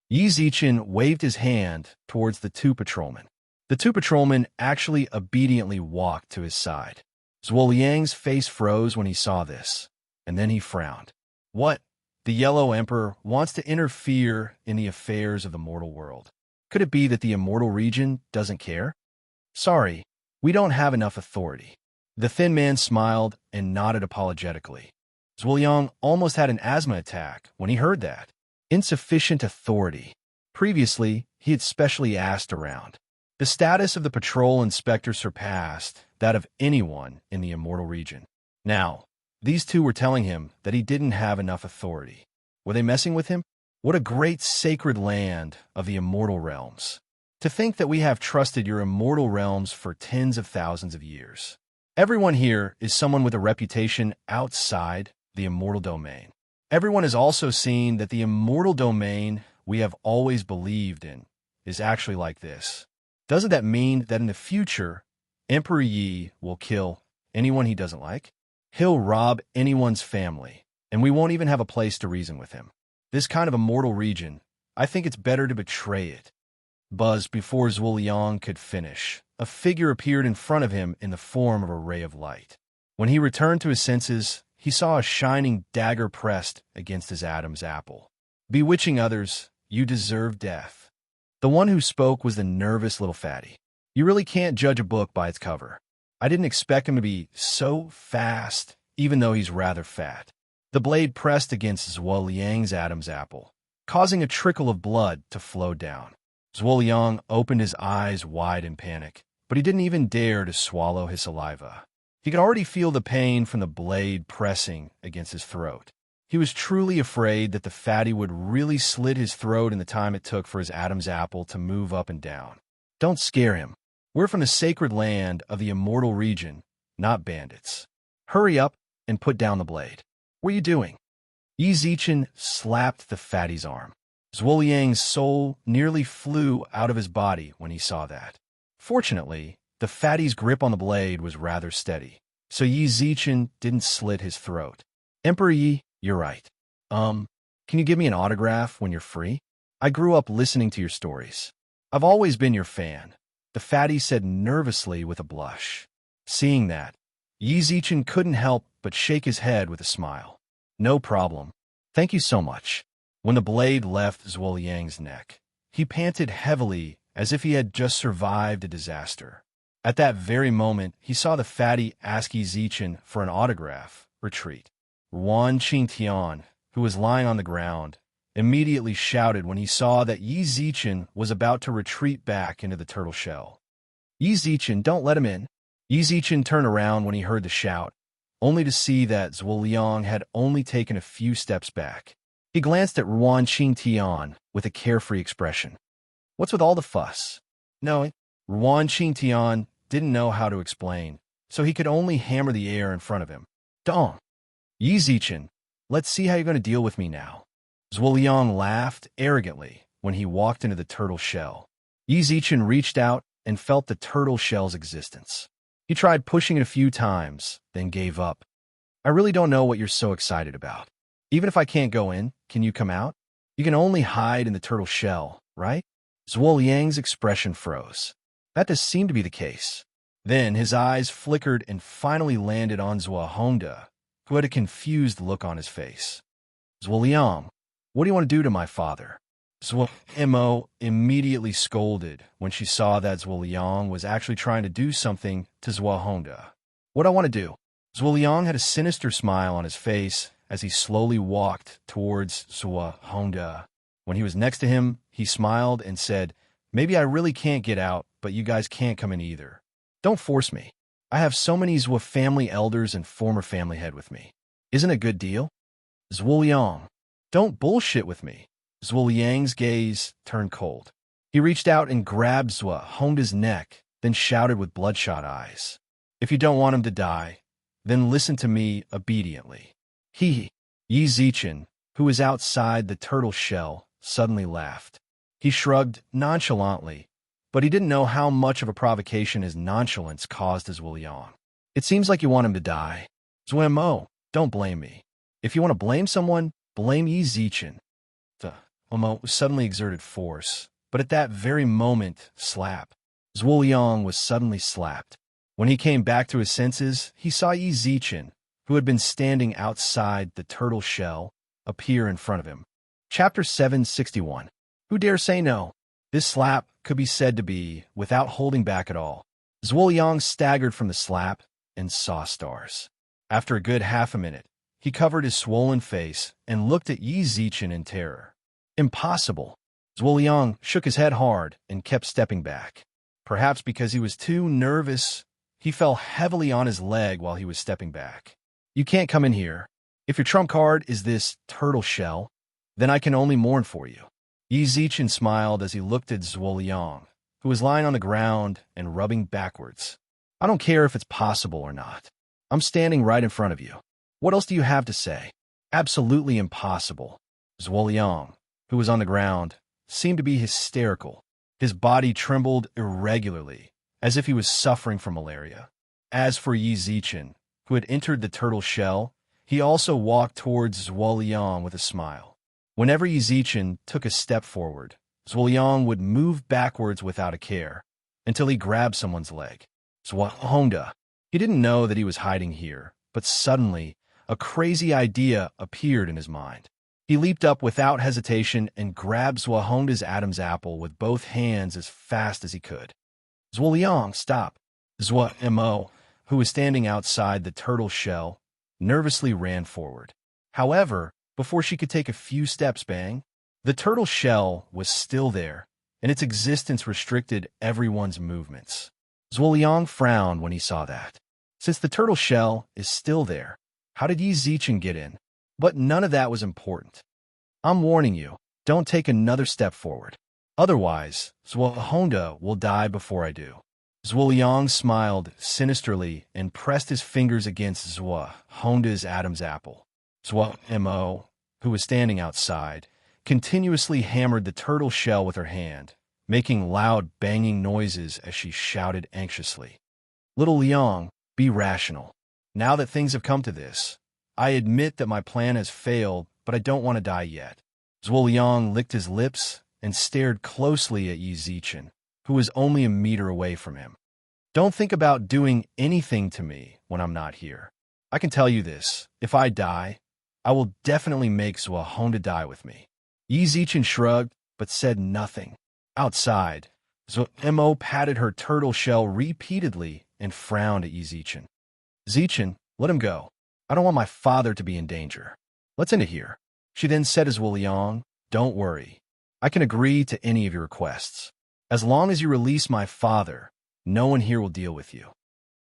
S1: Yi Zichen waved his hand towards the two patrolmen. The two patrolmen actually obediently walked to his side. Zhuoliang's face froze when he saw this, and then he frowned. What? The Yellow Emperor wants to interfere in the affairs of the mortal world. Could it be that the immortal region doesn't care? Sorry, we don't have enough authority. The thin man smiled and nodded apologetically. Zhuoliang almost had an asthma attack when he heard that. Insufficient authority. Previously, he had specially asked around. The status of the patrol inspector surpassed that of anyone in the immortal region. Now, these two were telling him that he didn't have enough authority. Were they messing with him? What a great sacred land of the immortal realms. To think that we have trusted your immortal realms for tens of thousands of years. Everyone here is someone with a reputation outside the immortal domain. Everyone has also seen that the immortal domain we have always believed in is actually like this. Doesn't that mean that in the future, Emperor Yi will kill anyone he doesn't like? He'll rob anyone's family, and we won't even have a place to reason with him. This kind of immortal region, I think it's better to betray it. Buzzed before Zhuoliang could finish. A figure appeared in front of him in the form of a ray of light. When he returned to his senses, he saw a shining dagger pressed against his Adam's apple. Bewitching others, you deserve death. The one who spoke was the nervous little fatty. You really can't judge a book by its cover. I didn't expect him to be so fast, even though he's rather fat. The blade pressed against Zhuoliang's Adam's apple, causing a trickle of blood to flow down. Zhuoliang opened his eyes wide in panic, but he didn't even dare to swallow his saliva. He could already feel the pain from the blade pressing against his throat. He was truly afraid that the fatty would really slit his throat in the time it took for his Adam's apple to move up and down. Don't scare him. We're from the sacred land of the immortal region, not bandits. Hurry up and put down the blade. What are you doing? Yi Zichen slapped the fatty's arm. Zhuoliang's soul nearly flew out of his body when he saw that. Fortunately, the fatty's grip on the blade was rather steady, so Yi Zichen didn't slit his throat. Emperor Yi, you're right. Can you give me an autograph when you're free? I grew up listening to your stories. I've always been your fan. The fatty said nervously with a blush. Seeing that, Yi Zichen couldn't help but shake his head with a smile. No problem. Thank you so much. When the blade left Zhuoliang's neck, He panted heavily as if he had just survived a disaster. At that very moment, he saw the fatty ask Zichen for an autograph retreat. Ruan Qingtian, who was lying on the ground, immediately shouted when he saw that Yi Zichen was about to retreat back into the turtle shell. Yi Zichen, don't let him in. Yi Zichen turned around when he heard the shout, only to see that Zuoliang had only taken a few steps back. He glanced at Ruan Qingtian with a carefree expression. What's with all the fuss? No, Ruan Qingtian didn't know how to explain, so he could only hammer the air in front of him. Dong! Yi Zichen, let's see how you're going to deal with me now. Zuoliang laughed arrogantly when he walked into the turtle shell. Yi Zichen reached out and felt the turtle shell's existence. He tried pushing it a few times, then gave up. I really don't know what you're so excited about. Even if I can't go in, can you come out? You can only hide in the turtle shell, right? Zuoliang's expression froze. That does seem to be the case. Then his eyes flickered and finally landed on Zuohongda, who had a confused look on his face. Zuoliang, what do you want to do to my father? Zuo immediately scolded when she saw that Zuoliang was actually trying to do something to Zuohongda. What I want to do? Zuoliang had a sinister smile on his face as he slowly walked towards Zuohongda. When he was next to him, he smiled and said, maybe I really can't get out, but you guys can't come in either. Don't force me. I have so many Zuo family elders and former family head with me. Isn't it a good deal? Zuoliang, don't bullshit with me. Zuoliang's gaze turned cold. He reached out and grabbed Zuohongda's neck, then shouted with bloodshot eyes. If you don't want him to die, then listen to me obediently. Yi Zichen, who was outside the turtle shell, suddenly laughed. He shrugged nonchalantly, but he didn't know how much of a provocation his nonchalance caused as Zuoliang. It seems like you want him to die. Zuo, don't blame me. If you want to blame someone, blame Yi Zichen. Zuo suddenly exerted force, but at that very moment, slap. Zuoliang was suddenly slapped. When he came back to his senses, he saw Yi Zichen, who had been standing outside the turtle shell, appear in front of him. Chapter 761. Who dare say no? This slap could be said to be without holding back at all. Zuoliang staggered from the slap and saw stars. After a good half a minute, he covered his swollen face and looked at Yi Zichen in terror. Impossible. Zuoliang shook his head hard and kept stepping back. Perhaps because he was too nervous, he fell heavily on his leg while he was stepping back. You can't come in here. If your trump card is this turtle shell, then I can only mourn for you. Yi Zichen smiled as he looked at Zuoliang, who was lying on the ground and rubbing backwards. I don't care if it's possible or not. I'm standing right in front of you. What else do you have to say? Absolutely impossible. Zuoliang, who was on the ground, seemed to be hysterical. His body trembled irregularly, as if he was suffering from malaria. As for Yi Zichen, who had entered the turtle shell, he also walked towards Zuoliang with a smile. Whenever Yi Zichen took a step forward, Zuoliang would move backwards without a care, until he grabbed someone's leg. Zuohongda. He didn't know that he was hiding here, but suddenly, a crazy idea appeared in his mind. He leaped up without hesitation and grabbed Zuohongda's Adam's apple with both hands as fast as he could. Zuoliang, stop. Zuo, who was standing outside the turtle shell, nervously ran forward. However, before she could take a few steps, the turtle shell was still there, and its existence restricted everyone's movements. Zuoliang frowned when he saw that. Since the turtle shell is still there, how did Yi Zichen get in? But none of that was important. I'm warning you, don't take another step forward. Otherwise, Zuohongda will die before I do. Zuoliang smiled sinisterly and pressed his fingers against Zuohongda's Adam's apple. Zuo, who was standing outside, continuously hammered the turtle shell with her hand, making loud banging noises as she shouted anxiously. Little Liang, be rational. Now that things have come to this, I admit that my plan has failed, but I don't want to die yet. Zuoliang licked his lips and stared closely at Yi Zichen, who was only a meter away from him. Don't think about doing anything to me when I'm not here. I can tell you this, if I die, I will definitely make Zuohongda die with me. Yi Zichen shrugged, but said nothing. Outside, Mo patted her turtle shell repeatedly and frowned at Yizichin. Zichin, let him go. I don't want my father to be in danger. Let's end it here. She then said as Liang, don't worry. I can agree to any of your requests. As long as you release my father, no one here will deal with you.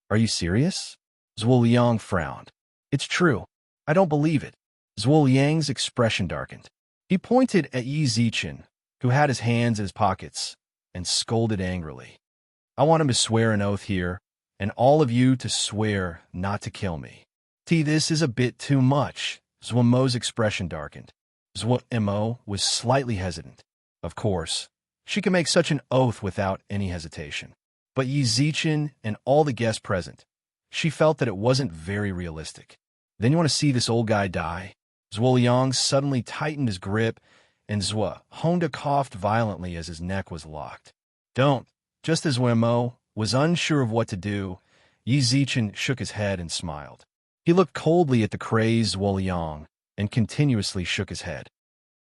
S1: Are you serious? Zhuo Liang frowned. It's true. I don't believe it. Zhuo Liang's expression darkened. He pointed at Yi Zichin, who had his hands in his pockets, and scolded angrily. I want him to swear an oath here, and all of you to swear not to kill me. This is a bit too much. Zhuo Mo's expression darkened. Zhuo Mo was slightly hesitant. Of course, she could make such an oath without any hesitation. But Yi Zichin and all the guests present, she felt that it wasn't very realistic. Then you want to see this old guy die? Zhuo Liang suddenly tightened his grip, and Zhuo Honda coughed violently as his neck was locked. Don't. Just as Mo was unsure of what to do, Yi Zichin shook his head and smiled. He looked coldly at the crazed Zhuo Liang and continuously shook his head.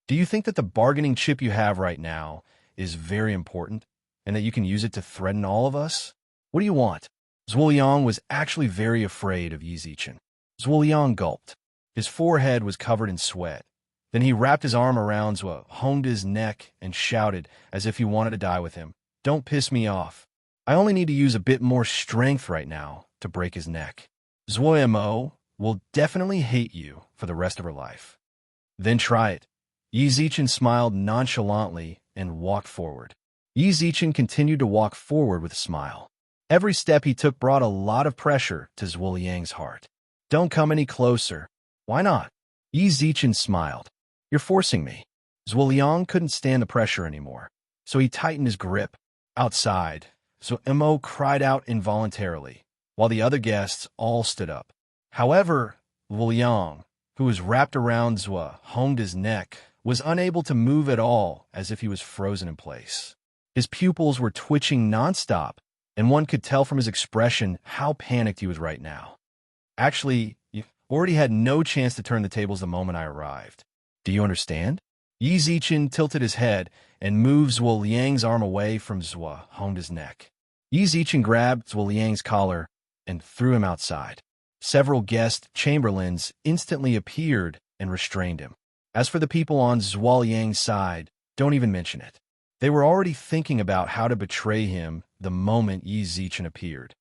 S1: Do you think that the bargaining chip you have right now is very important, and that you can use it to threaten all of us? What do you want? Zhuo Liang was actually very afraid of Yi Zichin. Zhuo Liang gulped. His forehead was covered in sweat. Then he wrapped his arm around Zhuo Honda's neck and shouted as if he wanted to die with him. Don't piss me off. I only need to use a bit more strength right now to break his neck. Zhuo Mo will definitely hate you for the rest of her life. Then try it. Yi Zichin smiled nonchalantly and walked forward. Yi Zichin continued to walk forward with a smile. Every step he took brought a lot of pressure to Zhuo Liang's heart. Don't come any closer. Why not? Yi Zichin smiled. You're forcing me. Zhuo Liang couldn't stand the pressure anymore, so he tightened his grip. Outside, Mo cried out involuntarily, while the other guests all stood up. However, Liang, who was wrapped around Zhuo Honda's neck, was unable to move at all, as if he was frozen in place. His pupils were twitching nonstop, and one could tell from his expression how panicked he was right now. Actually, you already had no chance to turn the tables the moment I arrived. Do you understand? Yi Zichin tilted his head and moved Zhuo Liang's arm away from Zhuo Honda's neck. Yi Zichin grabbed Zhuo Liang's collar and threw him outside. Several guest chamberlains instantly appeared and restrained him. As for the people on Zhuo Liang's side, don't even mention it. They were already thinking about how to betray him the moment Yi Zichin appeared.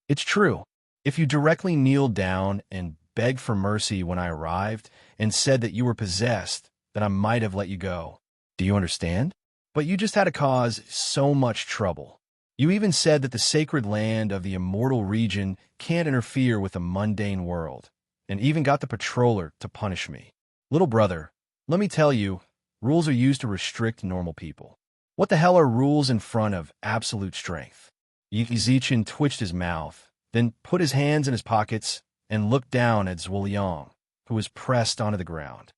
S1: It's true. If you directly kneeled down and begged for mercy when I arrived and said that you were possessed, then I might have let you go. Do you understand? But you just had to cause so much trouble. You even said that the sacred land of the immortal region can't interfere with the mundane world, and even got the patroller to punish me. Little brother, let me tell you, rules are used to restrict normal people. What the hell are rules in front of absolute strength? Yi Zichin twitched his mouth, then put his hands in his pockets and looked down at Zhuo Liang, who was pressed onto the ground.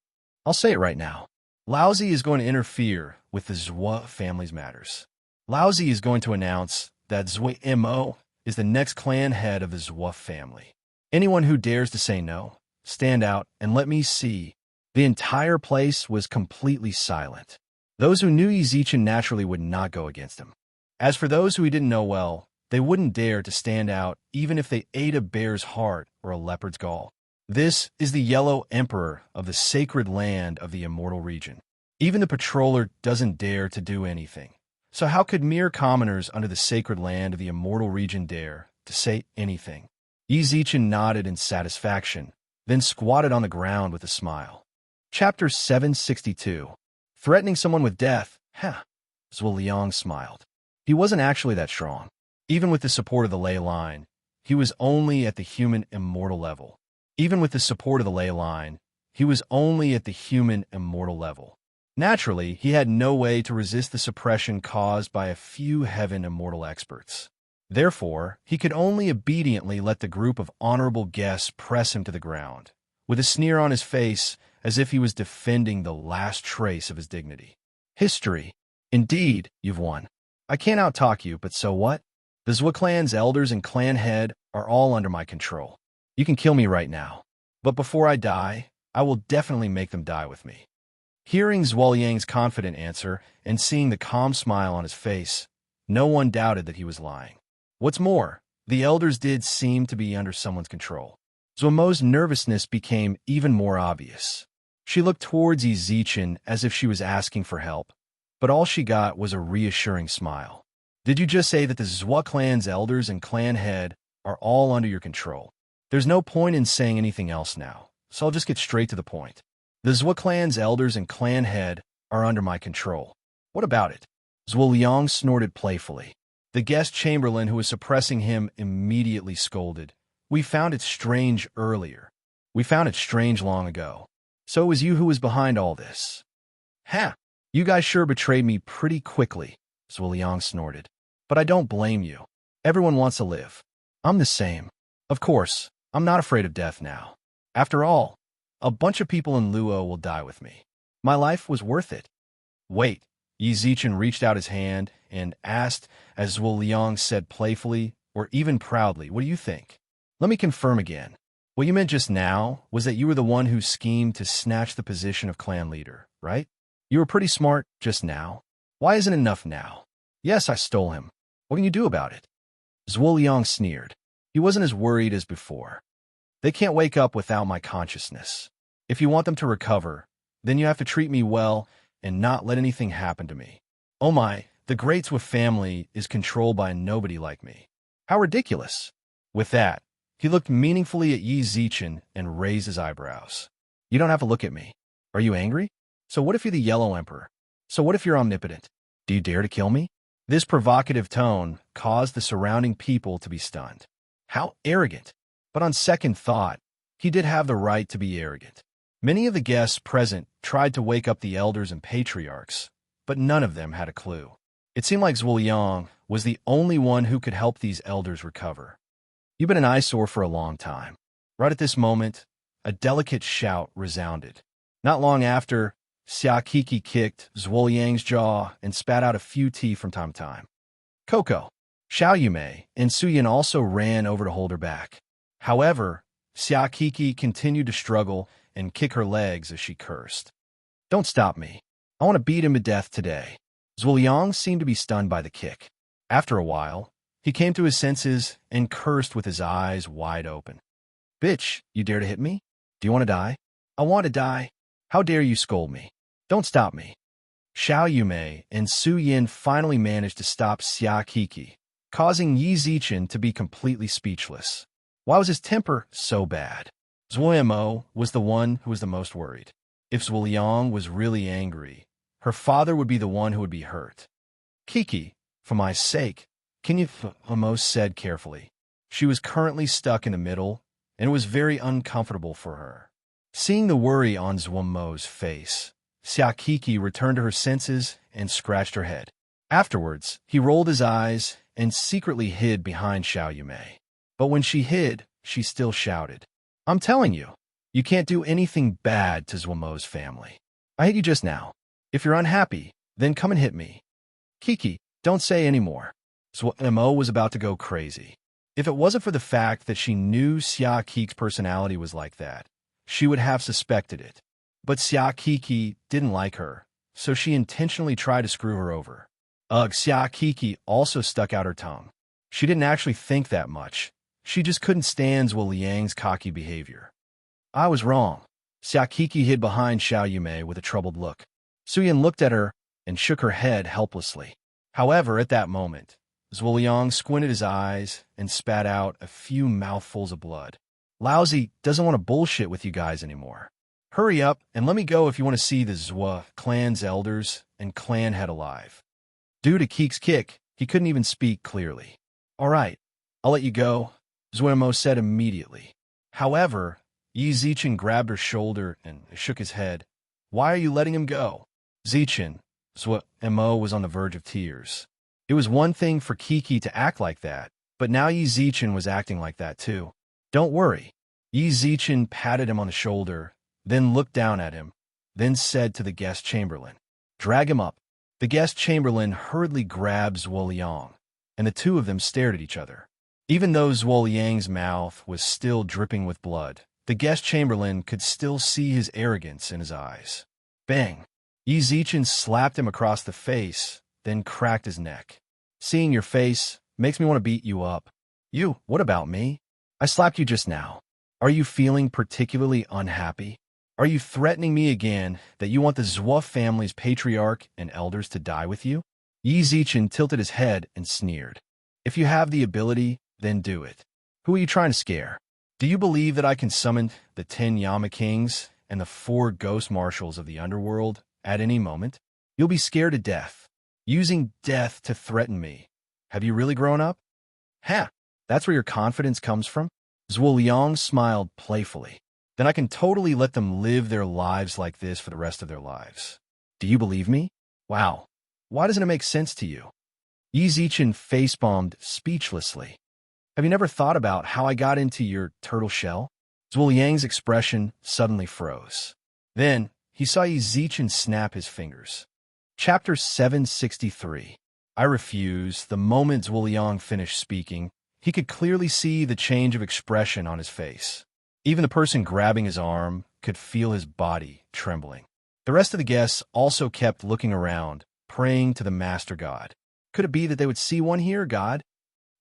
S1: I'll say it right now. Laozi is going to interfere with the Zhuo family's matters. Laozi is going to announce that Zhuo Mo is the next clan head of the Zhuo family. Anyone who dares to say no, stand out and let me see. The entire place was completely silent. Those who knew Yi Zichin naturally would not go against him. As for those who he didn't know well, they wouldn't dare to stand out even if they ate a bear's heart or a leopard's gall. This is the Yellow Emperor of the sacred land of the immortal region. Even the patroller doesn't dare to do anything. So how could mere commoners under the sacred land of the immortal region dare to say anything? Yi Zichin nodded in satisfaction, then squatted on the ground with a smile. Chapter 762. Threatening someone with death? Huh. Zhuo Liang smiled. He wasn't actually that strong. Even with the support of the ley line, he was only at the human immortal level. Even with the support of the ley line, he was only at the human immortal level. Naturally, he had no way to resist the suppression caused by a few heaven immortal experts. Therefore, he could only obediently let the group of honorable guests press him to the ground, with a sneer on his face as if he was defending the last trace of his dignity. History. Indeed, you've won. I can't out-talk you, but so what? The Zhuo clan's elders and clan head are all under my control. You can kill me right now, but before I die, I will definitely make them die with me. Hearing Zhuo confident answer and seeing the calm smile on his face, no one doubted that he was lying. What's more, the elders did seem to be under someone's control. Zhuo's nervousness became even more obvious. She looked towards Yi Zichen as if she was asking for help, but all she got was a reassuring smile. Did you just say that the Zhuo clan's elders and clan head are all under your control? There's no point in saying anything else now, so I'll just get straight to the point. The Zhuo clan's elders and clan head are under my control. What about it? Zhuo Liang snorted playfully. The guest chamberlain who was suppressing him immediately scolded. We found it strange earlier. We found it strange long ago. So it was you who was behind all this. Ha! You guys sure betrayed me pretty quickly, Zhuo Liang snorted. But I don't blame you. Everyone wants to live. I'm the same. Of course, I'm not afraid of death now. After all, a bunch of people in Luo will die with me. My life was worth it. Wait, Yi Zichen reached out his hand and asked, as Zhuo Liang said playfully, or even proudly, what do you think? Let me confirm again. What you meant just now was that you were the one who schemed to snatch the position of clan leader, right? You were pretty smart just now. Why isn't it enough now? Yes, I stole him. What can you do about it? Zhuo Liang sneered. He wasn't as worried as before. They can't wake up without my consciousness. If you want them to recover, then you have to treat me well and not let anything happen to me. Oh my, the Great Zhuo family is controlled by nobody like me. How ridiculous. With that, he looked meaningfully at Yi Zichen and raised his eyebrows. You don't have to look at me. Are you angry? So what if you're the Yellow Emperor? So what if you're omnipotent? Do you dare to kill me? This provocative tone caused the surrounding people to be stunned. How arrogant. But on second thought, he did have the right to be arrogant. Many of the guests present tried to wake up the elders and patriarchs, but none of them had a clue. It seemed like Zhuo Liang was the only one who could help these elders recover. You've been an eyesore for a long time. Right at this moment, a delicate shout resounded. Not long after, Xia Kiki kicked Zhuo Liang's jaw and spat out a few teeth from time to time. Coco, Xiao Yumei, and Suyin also ran over to hold her back. However, Xia Kiki continued to struggle and kick her legs as she cursed. Don't stop me. I want to beat him to death today. Zhuo Liang seemed to be stunned by the kick. After a while, he came to his senses and cursed with his eyes wide open. Bitch, you dare to hit me? Do you want to die? I want to die. How dare you scold me? Don't stop me. Xiao Yumei and Su Yin finally managed to stop Xia Kiki, causing Yi Zichen to be completely speechless. Why was his temper so bad? Zhuo Mo was the one who was the most worried. If Zhuo Liang was really angry, her father would be the one who would be hurt. Kiki, for my sake, can you? Mo said carefully. She was currently stuck in the middle, and it was very uncomfortable for her. Seeing the worry on Zhuo Mo's face, Xia Kiki returned to her senses and scratched her head. Afterwards, he rolled his eyes and secretly hid behind Xiao Yumei. But when she hid, she still shouted, I'm telling you, you can't do anything bad to Zhuo Mo's family. I hit you just now. If you're unhappy, then come and hit me. Kiki, don't say any more. Zhuo Mo was about to go crazy. If it wasn't for the fact that she knew Xia Kiki's personality was like that, she would have suspected it. But Xia Kiki didn't like her, so she intentionally tried to screw her over. Xia Kiki also stuck out her tongue. She didn't actually think that much. She just couldn't stand Zhuo Liang's cocky behavior. I was wrong. Xia Kiki hid behind Xiao Yumei with a troubled look. Suyin looked at her and shook her head helplessly. However, at that moment, Zhuo Liang squinted his eyes and spat out a few mouthfuls of blood. Lousy doesn't want to bullshit with you guys anymore. Hurry up and let me go if you want to see the Zhuo clan's elders and clan head alive. Due to Keek's kick, he couldn't even speak clearly. All right, I'll let you go, Zhuo Mo said immediately. However, Yi Zichen grabbed her shoulder and shook his head. Why are you letting him go? Zichen, Zhuo Mo was on the verge of tears. It was one thing for Kiki to act like that, but now Yi Zichen was acting like that too. Don't worry. Yi Zichen patted him on the shoulder, then looked down at him, then said to the guest chamberlain, Drag him up. The guest chamberlain hurriedly grabbed Zhuo Liang, and the two of them stared at each other. Even though Zhuo Liang's mouth was still dripping with blood, the guest chamberlain could still see his arrogance in his eyes. Bang! Yi Zichen slapped him across the face, then cracked his neck. Seeing your face makes me want to beat you up. You, what about me? I slapped you just now. Are you feeling particularly unhappy? Are you threatening me again that you want the Zhou family's patriarch and elders to die with you? Yi Zichen tilted his head and sneered. If you have the ability, then do it. Who are you trying to scare? Do you believe that I can summon the 10 Yama Kings and the 4 Ghost Marshals of the underworld at any moment? You'll be scared to death, using death to threaten me. Have you really grown up? Ha! That's where your confidence comes from? Zhuo Liang smiled playfully. Then I can totally let them live their lives like this for the rest of their lives. Do you believe me? Wow. Why doesn't it make sense to you? Yi Zichen face-bombed speechlessly. Have you never thought about how I got into your turtle shell? Zhuo Liang's expression suddenly froze. Then, he saw Yi Zichen snap his fingers. Chapter 763. I refuse. The moment Zhuo Liang finished speaking, he could clearly see the change of expression on his face. Even the person grabbing his arm could feel his body trembling. The rest of the guests also kept looking around, praying to the Master God. Could it be that they would see one here, God?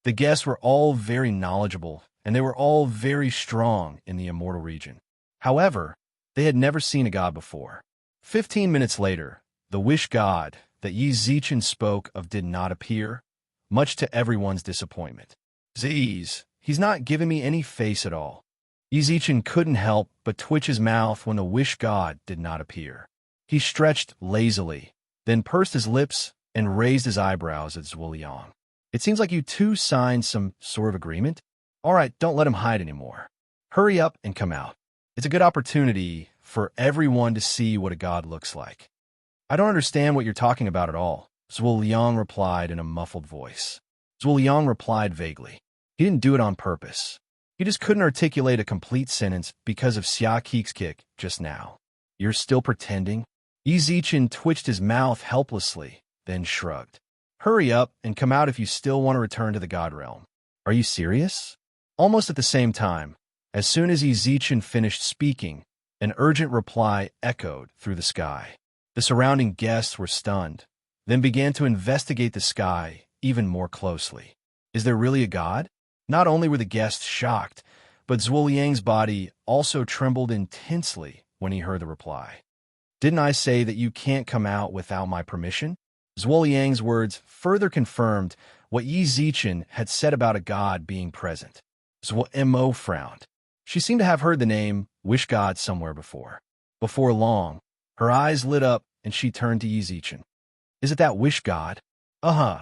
S1: The guests were all very knowledgeable, and they were all very strong in the immortal region. However, they had never seen a god before. 15 minutes later, the wish god that Yi Zichen spoke of did not appear, much to everyone's disappointment. Z's, he's not giving me any face at all. Yi Zichen couldn't help but twitch his mouth when the wish god did not appear. He stretched lazily, then pursed his lips and raised his eyebrows at Zhuo Liang. It seems like you two signed some sort of agreement. All right, don't let him hide anymore. Hurry up and come out. It's a good opportunity for everyone to see what a god looks like. I don't understand what you're talking about at all, Zhuo Liang replied in a muffled voice. Zhuo Liang replied vaguely. He didn't do it on purpose. He just couldn't articulate a complete sentence because of Xia Keek's kick just now. You're still pretending? Yi Zichen twitched his mouth helplessly, then shrugged. Hurry up and come out if you still want to return to the God realm. Are you serious? Almost at the same time, as soon as Yi Zichen finished speaking, an urgent reply echoed through the sky. The surrounding guests were stunned, then began to investigate the sky even more closely. Is there really a god? Not only were the guests shocked, but Zhuo Liang's body also trembled intensely when he heard the reply. Didn't I say that you can't come out without my permission? Zhuo Liang's words further confirmed what Yi Zichen had said about a god being present. Zhuo Mo frowned. She seemed to have heard the name Wish God somewhere before. Before long, her eyes lit up and she turned to Yi Zichen. Is it that Wish God? Uh-huh.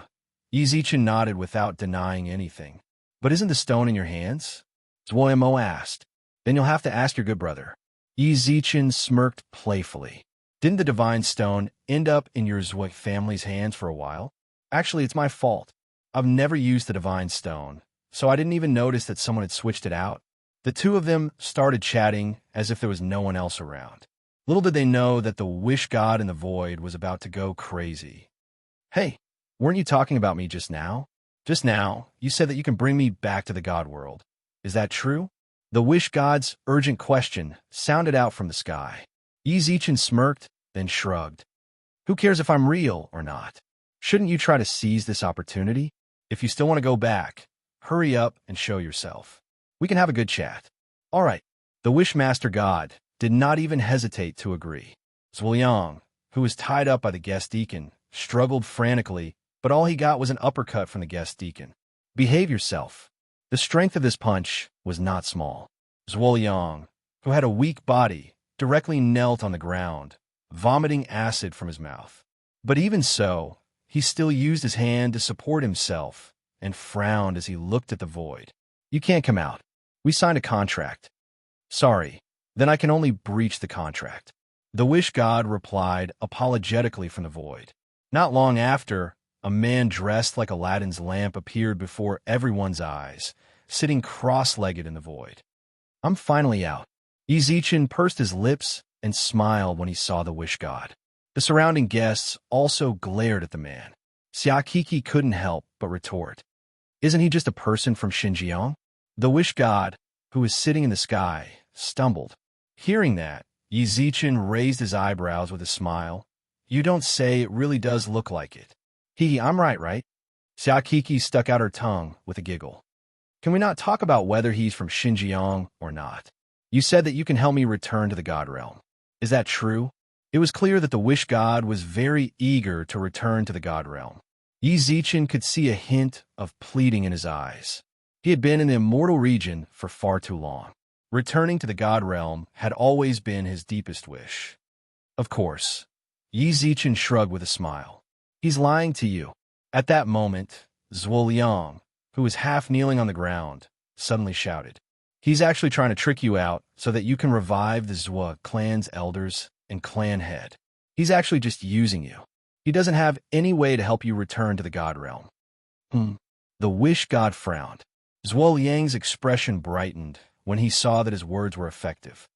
S1: Yi Zichen nodded without denying anything. But isn't the stone in your hands? Zhuo Mo asked. Then you'll have to ask your good brother. Yi Zichen smirked playfully. Didn't the divine stone end up in your Zhuo family's hands for a while? Actually, it's my fault. I've never used the divine stone, so I didn't even notice that someone had switched it out. The two of them started chatting as if there was no one else around. Little did they know that the wish god in the void was about to go crazy. Hey, weren't you talking about me just now? Just now, you said that you can bring me back to the god world. Is that true? The wish god's urgent question sounded out from the sky. Yi Zichen smirked, then shrugged. Who cares if I'm real or not? Shouldn't you try to seize this opportunity? If you still want to go back, hurry up and show yourself. We can have a good chat. All right. The Wishmaster God did not even hesitate to agree. Zhuo Liang, who was tied up by the guest deacon, struggled frantically, but all he got was an uppercut from the guest deacon. Behave yourself. The strength of this punch was not small. Zhuo Liang, who had a weak body, directly knelt on the ground, vomiting acid from his mouth. But even so, he still used his hand to support himself and frowned as he looked at the void. You can't come out. We signed a contract. Sorry, then I can only breach the contract. The wish god replied apologetically from the void. Not long after, a man dressed like Aladdin's lamp appeared before everyone's eyes, sitting cross-legged in the void. I'm finally out. Yi Zichen pursed his lips and smiled when he saw the wish god. The surrounding guests also glared at the man. Xia Kiki couldn't help but retort. Isn't he just a person from Xinjiang? The wish god, who was sitting in the sky, stumbled. Hearing that, Yi Zichen raised his eyebrows with a smile. You don't say, it really does look like it. Hee, I'm right? Xiaokiki stuck out her tongue with a giggle. Can we not talk about whether he's from Xinjiang or not? You said that you can help me return to the God realm. Is that true? It was clear that the wish god was very eager to return to the God realm. Yi Zichen could see a hint of pleading in his eyes. He had been in the immortal region for far too long. Returning to the God realm had always been his deepest wish. Of course. Yi Zichen shrugged with a smile. He's lying to you. At that moment, Zhuoliang, who was half kneeling on the ground, suddenly shouted. He's actually trying to trick you out so that you can revive the Zhua clan's elders and clan head. He's actually just using you. He doesn't have any way to help you return to the God realm. The wish god frowned. Zhuoliang's expression brightened when he saw that his words were effective.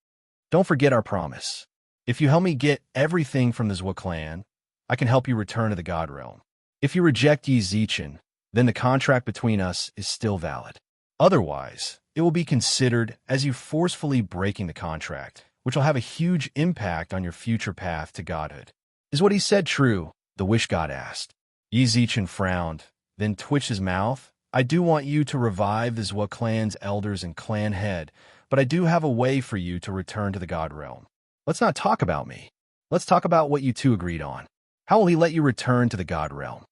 S1: Don't forget our promise. If you help me get everything from the Zhua clan, I can help you return to the God realm. If you reject Yi Zichen, then the contract between us is still valid. Otherwise, it will be considered as you forcefully breaking the contract, which will have a huge impact on your future path to godhood. Is what he said true? The wish god asked. Yi Zichen frowned, then twitched his mouth. I do want you to revive the Zhua clan's elders and clan head, but I do have a way for you to return to the God realm. Let's not talk about me. Let's talk about what you two agreed on. How will he let you return to the God realm?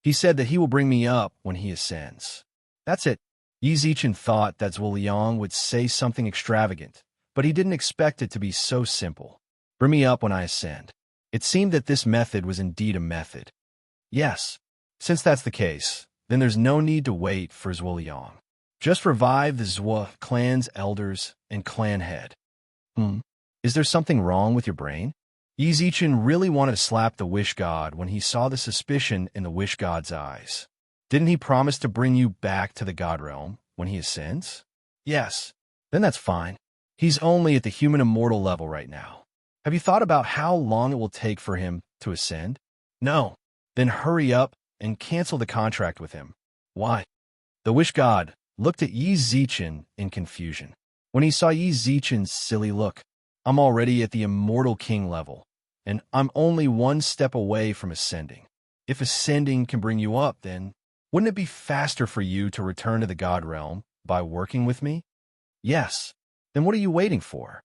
S1: He said that he will bring me up when he ascends. That's it. Yi Zichen thought that Zhuoliang would say something extravagant, but he didn't expect it to be so simple. Bring me up when I ascend. It seemed that this method was indeed a method. Yes, since that's the case, then there's no need to wait for Zhuoliang. Just revive the Zhua clan's elders and clan head. Is there something wrong with your brain? Yi Zichen really wanted to slap the wish god when he saw the suspicion in the wish god's eyes. Didn't he promise to bring you back to the God realm when he ascends? Yes, then that's fine. He's only at the human immortal level right now. Have you thought about how long it will take for him to ascend? No. Then hurry up and cancel the contract with him. Why? The wish god looked at Yi Zichen in confusion. When he saw Yi Zichen's silly look, I'm already at the immortal king level, and I'm only one step away from ascending. If ascending can bring you up, then wouldn't it be faster for you to return to the God realm by working with me? Yes. Then what are you waiting for?